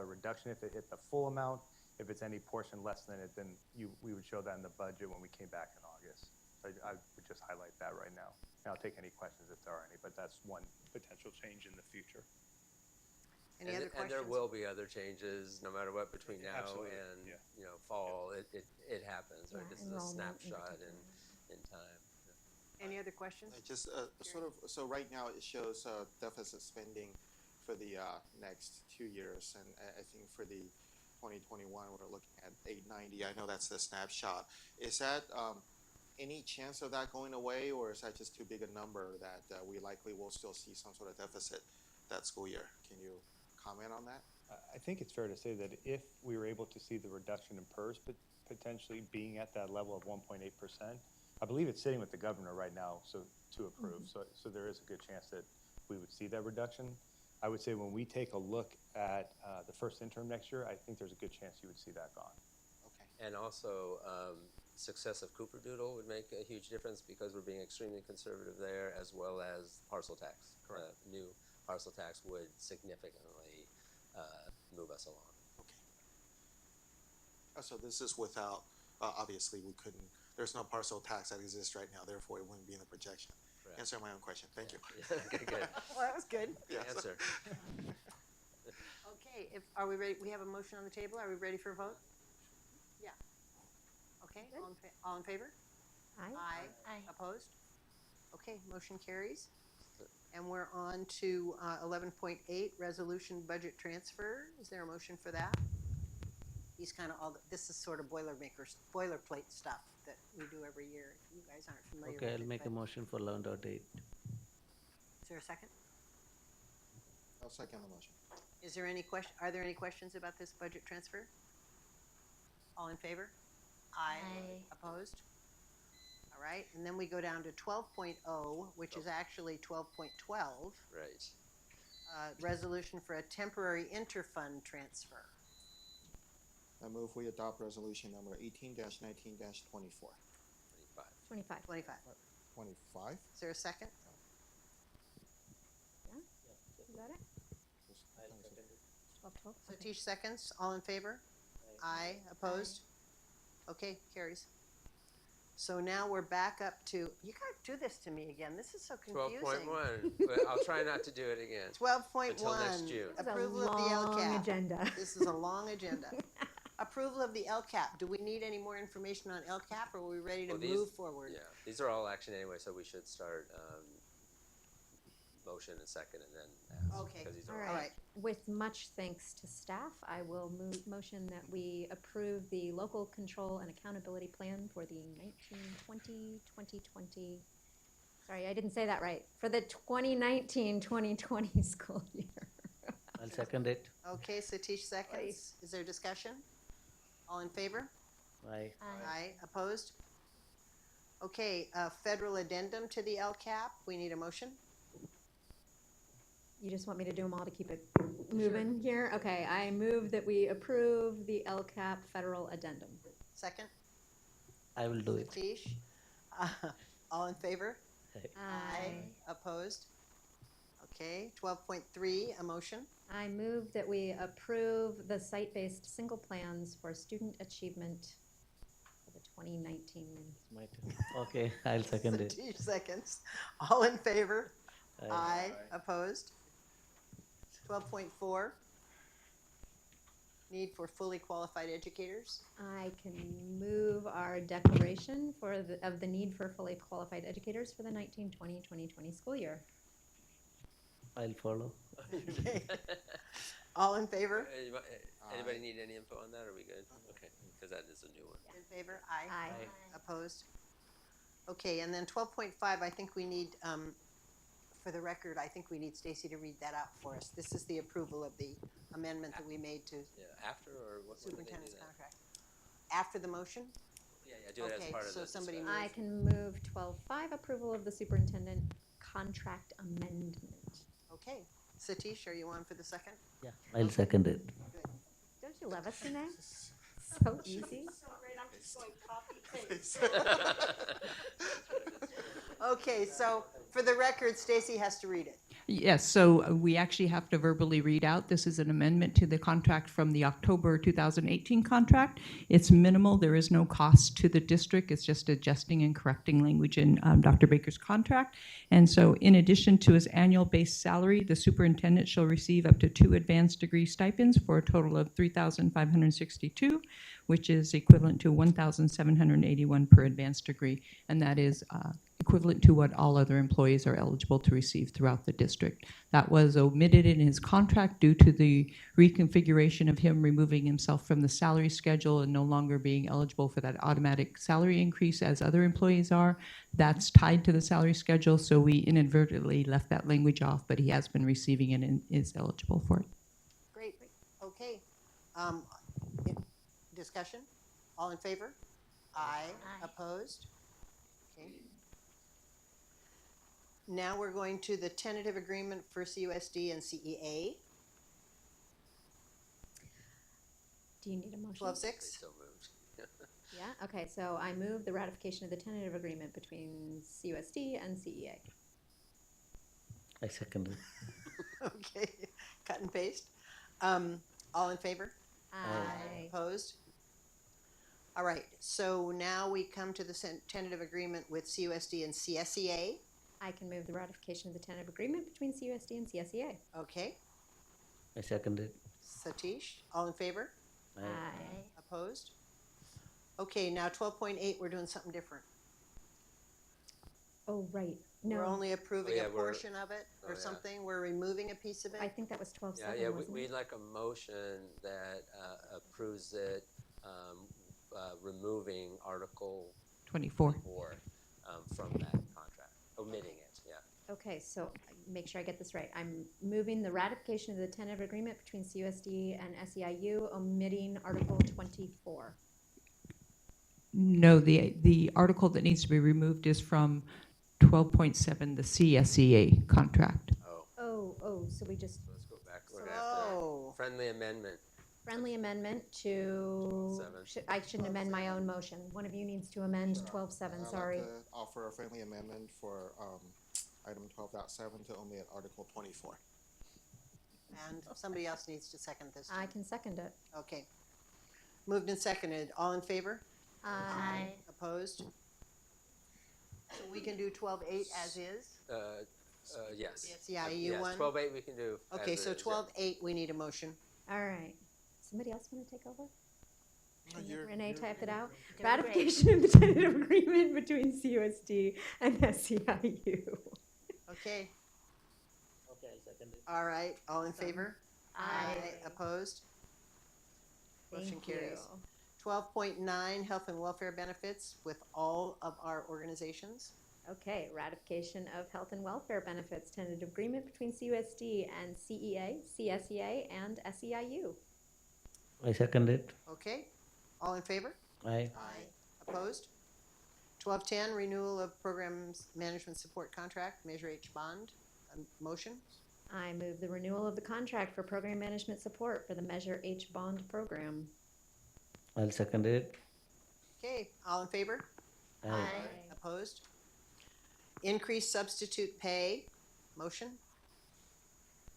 reduction if it hit the full amount. If it's any portion less than it, then we would show that in the budget when we came back in August. So I would just highlight that right now. And I'll take any questions if there are any, but that's one potential change in the future. Any other And there questions? will be other changes, no matter what, between now Absolutely, and, yeah. you know, fall. It happens, right? Yeah, This is a enrollment in snapshot particular. in time. Any other questions? Just sort of, so right now it shows deficit spending for the next 2 years, and I think for the 2021, we're looking at 890. I know that's the snapshot. Is that any chance of that going away, or is that just too big a number that we likely will still see some sort of deficit that school year? Can you comment on that? I think it's fair to say that if we were able to see the reduction in PERS potentially being at that level of 1.8%, I believe it's sitting with the governor right now, so to approve. So there is a good chance that we would see that reduction. I would say when we take a look at the first interim next year, I think there's a good chance you would see that gone. Okay. And also, success of Cooper Doodle would make a huge difference because we're being extremely conservative there, as well as parcel tax. Correct. New parcel tax would significantly move us along. Okay. So this is without, obviously we couldn't, there's no parcel tax that exists right now, therefore it wouldn't be in the projection. Correct. Answer my own question. Thank you. Yeah, okay, good. Well, that was good. Yes. Answer. Okay, are we ready? We have a motion on the table. Are we ready for a vote? Yeah. Okay, all in favor? Aye. Aye. Opposed? Okay, motion carries. And we're on to 11.8, resolution budget transfer. Is there a motion for that? These kind of this is sort of boilerplate stuff that we do every year. You guys aren't familiar with Okay, it. I'll make a but- motion for 11.8. Is there a second? I'll second the motion. Is there any question? Are there any questions about this budget transfer? All in favor? Aye. Opposed? All right, and then we go down to 12.0, which is actually 12.12. Right. Resolution for a temporary interfund transfer. I move we adopt resolution number 18-19-24. 25. 25. 25? Is there a second? Is that it? 12. Satish seconds. All in favor? Aye. Opposed? Okay, carries. So now we're back up to, you gotta do this to me again. This is so confusing. 12.1, but I'll try not to do it again. 12.1. Until next June. This is a Approval of the long LCAP. agenda. This is a long agenda. Approval of the LCAP. Do we need any more information on LCAP, or are we ready to Well, these- move forward? Yeah, these are all action anyway, so we should start motion and second and then ask. Okay. Because these All are All right. right. With much thanks to staff, I will motion that we approve the local control and accountability plan for the 2020. Sorry, I didn't say that right. For the 2019-2020 school year. I'll second it. Okay, Satish seconds. Is there discussion? All in favor? Aye. Aye. Opposed? Okay, federal addendum to the LCAP. We need a motion. You just want me to do them all to keep it moving here? Okay, I move that we approve the LCAP federal addendum. Second? I will do it. Satish? All in favor? Aye. Opposed? Okay, 12.3, a motion. I move that we approve the site-based single plans for student achievement for the 2019. My turn. Okay, I'll second it. Satish seconds. All in favor? Aye. Aye. Opposed? 12.4, need for fully qualified educators. I can move our declaration of the need for fully qualified educators for the 2020 school year. I'll follow. Okay. All in favor? Anybody need any info on that? Are we good? Okay, because that is a new one. In favor? Aye. Aye. Opposed? Okay, and then 12.5, I think we need, for the record, I think we need Stacy to read that out for us. This is the approval of the amendment that we made to Yeah, after or what? when do they do superintendent's that? contract. After the motion? Yeah, do it as Okay, part of so the somebody discussion. I can move 12.5, approval of the superintendent contract amendment. Okay. Satish, are you on for the second? Yeah, I'll second it. Don't you love us, Renee? So easy. Okay, so for the record, Stacy has to read it. Yes, so we actually have to verbally read out. This is an amendment to the contract from the October 2018 contract. It's minimal. There is no cost to the district. It's just adjusting and correcting language in Dr. Baker's contract. And so in addition to his annual base salary, the superintendent shall receive up to 2 advanced degree stipends for a total of $3,562, which is equivalent to $1,781 per advanced degree. And that is equivalent to what all other employees are eligible to receive throughout the district. That was omitted in his contract due to the reconfiguration of him removing himself from the salary schedule and no longer being eligible for that automatic salary increase as other employees are. That's tied to the salary schedule, so we inadvertently left that language off, but he has been receiving it and is eligible for it. Great. Okay. Discussion? All in favor? Aye. Opposed? Okay. Now we're going to the tentative agreement for CUSD and CEA. Do you need a motion? 12.6. So moved. Yeah, okay, so I move the ratification of the tentative agreement between CUSD and CEA. I second it. Okay, cut and paste. All in favor? Aye. Opposed? All right, so now we come to the tentative agreement with CUSD and CSEA. I can move the ratification of the tentative agreement between CUSD and CSEA. Okay, I second it. Satish, all in favor? Aye. Opposed? Okay, now 12.8, we're doing something different. Oh, right. We're No, only approving yeah, a we're- portion of it or yeah. something? We're removing a piece of it? I think that was 12.7, Yeah, wasn't we'd it? like a motion that approves it, removing Article 24. 4 from that contract, omitting it, yeah. Okay, so make sure I get this right. I'm moving the ratification of the tentative agreement between CUSD and SEIU, omitting Article 24. No, the article that needs to be removed is from 12.7, the CSEA contract. Oh, so we just, Let's go back. We're gonna have Oh, to, friendly amendment. friendly amendment to, 12.7. I shouldn't amend my own motion. One of you needs to amend 12.7, I'd sorry. like to offer a friendly amendment for item 12.7 to omit Article 24. and somebody else needs to second this. I can second it. Okay. Moved and seconded. All in favor? Aye. Opposed? So we can do 12.8 as is? Yes. SEIU Yes, one? 12.8 we can do. Okay, as so is, yeah. 12.8, we need a motion. All right. Somebody else want to take over? you're- Renee you're- type it out. Doing Ratification of the tentative agreement between CUSD and SEIU. Okay, Okay, I'll second it. all right. All in favor? Aye. Opposed? Motion Thank carries. you. 12.9, health and welfare benefits with all of our organizations. Okay, ratification of health and welfare benefits, tentative agreement between CUSD and CEA, CSEA, and SEIU. I second it. Okay, all in favor? Aye. Opposed? 1210, renewal of programs management support contract, Measure H bond. Motion? I move the renewal of the contract for program management support for the Measure H bond program. I'll second it. Okay, all in favor? Aye. Opposed? Increase substitute pay. Motion?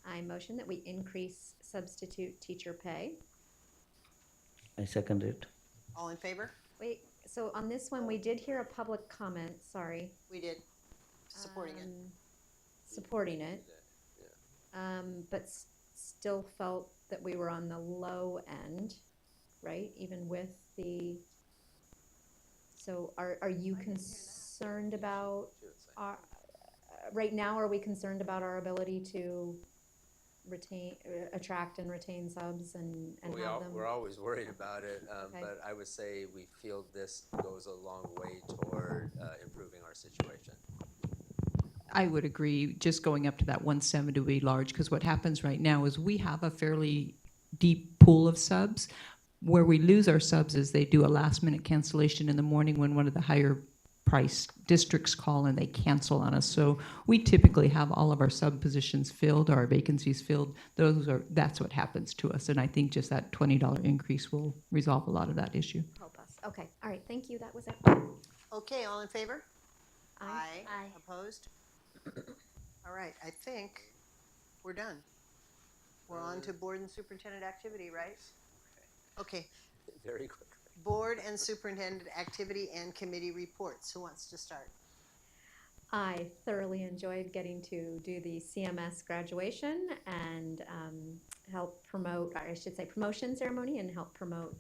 I motion that we increase substitute teacher pay. I second it. All in favor? Wait, so on this one, we did hear a public comment, sorry. We did. Supporting it. Supporting it. But still felt that we were on the low end, right? Even with the, so are you concerned about our, right now, are we concerned about our ability to retain, attract and retain subs and have them? We're always worried about it, Okay. but I would say we feel this goes a long way toward improving our situation. I would agree, just going up to that 170 would be large, because what happens right now is we have a fairly deep pool of subs. Where we lose our subs is they do a last minute cancellation in the morning when one of the higher price districts call and they cancel on us. So we typically have all of our sub positions filled, or our vacancies filled. That's what happens to us. And I think just that $20 increase will resolve a lot of that issue. Help us. Okay, all right, thank you, that was it. Okay, all in favor? Aye. Opposed? All right, I think we're done. We're on to board and superintendent activity, right? Okay, Very quickly. board and superintendent activity and committee reports. Who wants to start? I thoroughly enjoyed getting to do the CMS graduation and help promote, or I should say promotion ceremony, and help promote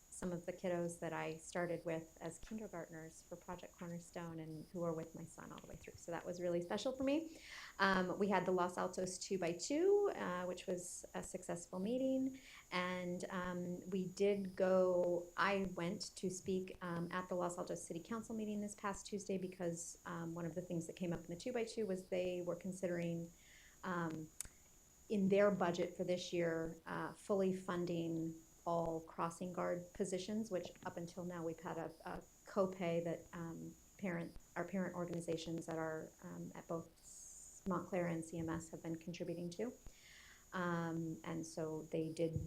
some of the kiddos that I started with as kindergartners for Project Cornerstone and who are with my son all the way through. So that was really special for me. We had the Los Altos 2x2, which was a successful meeting. And I went to speak at the Los Altos City Council meeting this past Tuesday because one of the things that came up in the 2x2 was they were considering in their budget for this year fully funding all crossing guard positions, which up until now we've had a copay that our parent organizations that are at both Montclair and CMS have been contributing to. And so they did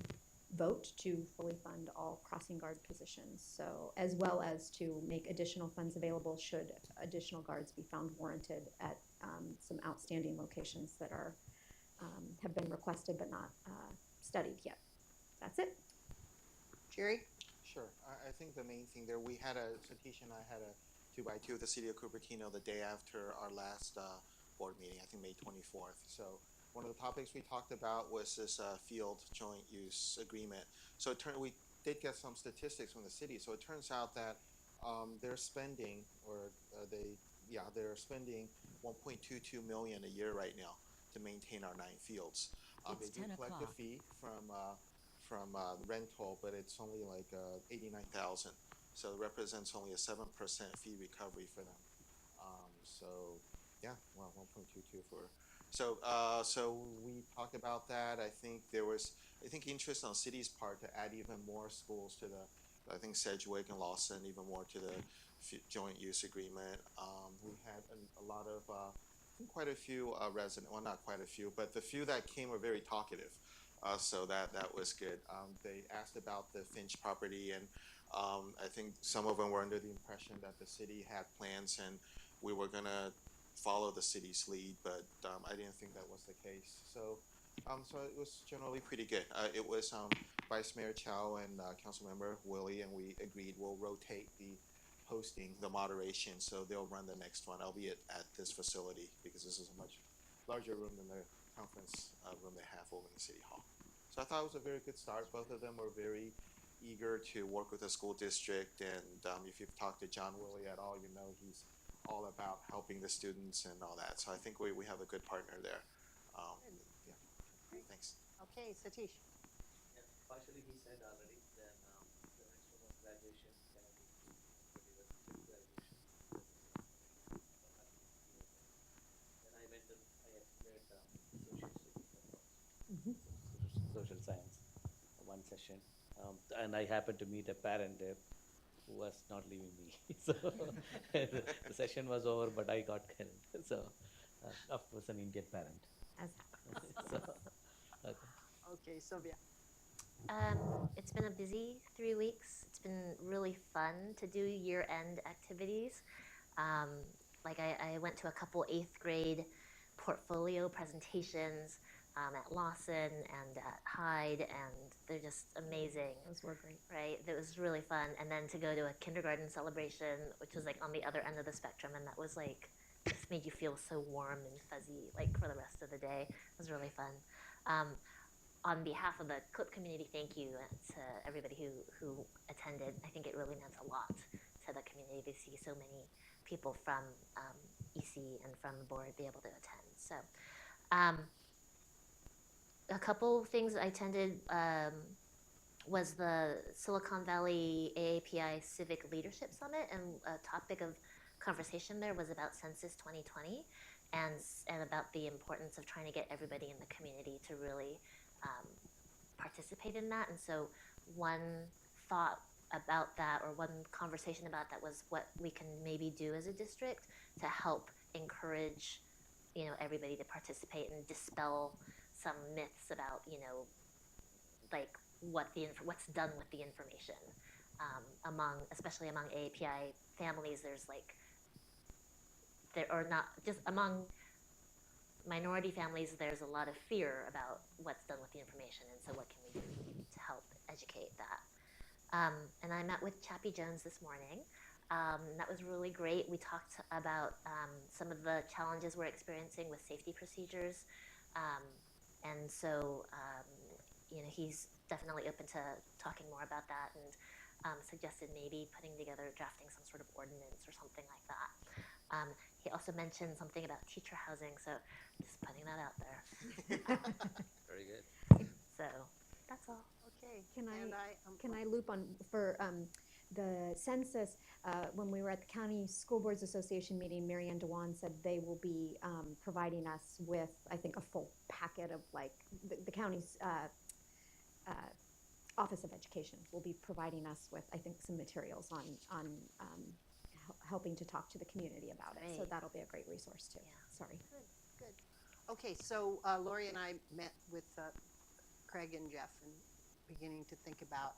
vote to fully fund all crossing guard positions, so as well as to make additional funds available should additional guards be found warranted at some outstanding locations that are have been requested but not studied yet. That's it. Jerry? Sure. I think the main thing there, Satish and I had a 2x2 with the city of Cupertino the day after our last board meeting, I think May 24th. So one of the topics we talked about was this field joint use agreement. So we did get some statistics from the city. So it turns out that they're spending, they're spending 1.22 million a year right now to maintain our 9 fields. They do collect a fee from rental, but it's only like 89,000. So it represents only a 7% fee recovery for them. So yeah, well, 1.22 for. So we talked about that. I think there was, interest on the city's part to add even more schools to the, I think Sedgwick and Lawson, even more to the joint use agreement. We had a lot of, quite a few well, not quite a few, but the few that came were very talkative. So that was good. They asked about the Finch property, and I think some of them were under the impression that the city had plans and we were gonna follow the city's lead, but I didn't think that was the case. So it was generally pretty good. It was Vice Mayor Chow and Councilmember Willie, and we agreed we'll rotate the hosting, the moderation, so they'll run the next one, albeit at this facility, because this is a much larger room than the conference room they have over in the City Hall. So I thought it was a very good start. Both of them were very eager to work with the school district, and if you've talked to John Willie at all, you know he's all about helping the students and all that. So I think we have a good partner there. Yeah. Thanks. Okay, Satish. Yeah, partially he said already. Then the next one was graduation. Then I went to I read social science, one session, and I happened to meet a parent there. was not leaving me. So the session was over, but I got killed. So of course, an Indian parent. As So, okay. Okay, Sylvia. It's been a busy 3 weeks. It's been really fun to do year-end activities. I went to a couple 8th grade portfolio presentations at Lawson and at Hyde, and they're just amazing. Those were great. Right? It was really fun. And then to go to a kindergarten celebration, which was like on the other end of the spectrum, and that was like, just made you feel so warm and fuzzy, like for the rest of the day. It was really fun. On behalf of the CLIP community, thank you to everybody who attended. I think it really meant a lot to the community to see so many people from EC and from the board be able to attend. So a couple things I attended was the Silicon Valley AAPI Civic Leadership Summit, and a topic of conversation there was about Census 2020 and about the importance of trying to get everybody in the community to really participate in that. And so one thought about that, or one conversation about that, was what we can maybe do as a district to help encourage, everybody to participate and dispel some myths about, like what's done with the information. Especially among AAPI families, among minority families, there's a lot of fear about what's done with the information, and so what can we do to help educate that? And I met with Chappie Jones this morning. That was really great. We talked about some of the challenges we're experiencing with safety procedures. And so, he's definitely open to talking more about that, and suggested maybe drafting some sort of ordinance or something like that. He also mentioned something about teacher housing, so just putting that out there. Very good. So that's all. Okay. Can And I loop on for the census? When we were at the County School Boards Association meeting, Mary Ann Dewan said they will be providing us with, I think, a full packet of the county's Office of Education will be providing us with, I think, some materials on helping to talk to the community about it. So Great. that'll be a great resource too. Yeah. Sorry. Good. Okay, so Lori and I met with Craig and Jeff and beginning to think about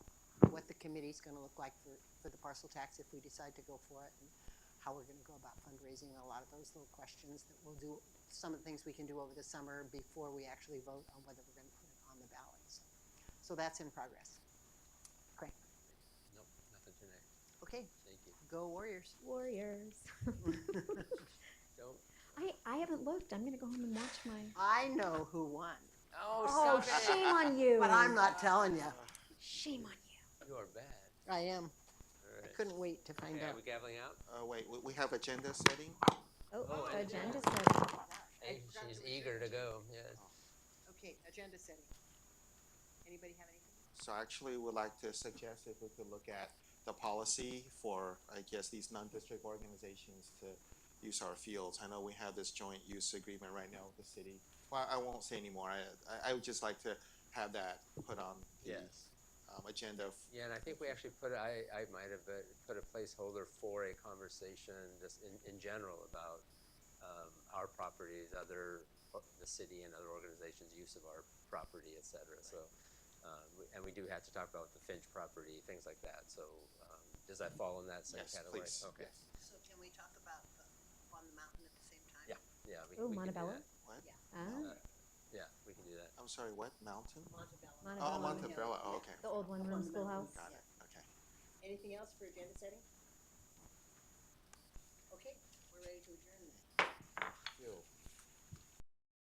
what the committee's going to look like for the parcel tax if we decide to go for it, and how we're going to go about fundraising, a lot of those little questions that we'll do, some of the things we can do over the summer before we actually vote on whether we're going to put it on the ballot. So that's in progress. Craig. Nope, nothing tonight. Okay. Thank you. Go Warriors. Warriors. Don't. I haven't looked. I'm going to go home and watch my. I know who won. Oh, shame on you. But I'm not telling you. Shame on you. You are bad. I am. All right. I couldn't wait to find Okay, out. are we gaveling out? Wait, we have agenda setting? Oh, and agenda setting. Hey, she's eager to go, yes. Okay, agenda setting. Anybody have anything? So actually, we'd like to suggest if we could look at the policy for, I guess, these non-district organizations to use our fields. I know we have this joint use agreement right now with the city. Well, I won't say anymore. I would just like to have that put on the agenda. Yeah, and I think we actually I might have put a placeholder for a conversation just in general about our properties, the city and other organizations' use of our property, et cetera. So, and we do have to talk about the Finch property, things like that. So, does that fall in that same Yes, category? please. Okay. Yes. So can we talk about on the mountain at the same time? Yeah, yeah. We Oh, can do Montebello? that. What? Ah. Yeah, we can do that. I'm sorry, what mountain? Montebello. Oh, Montebello. Oh, okay. The old one from the schoolhouse. Got it. Okay. Anything else for agenda setting? Okay, we're ready to adjourn then.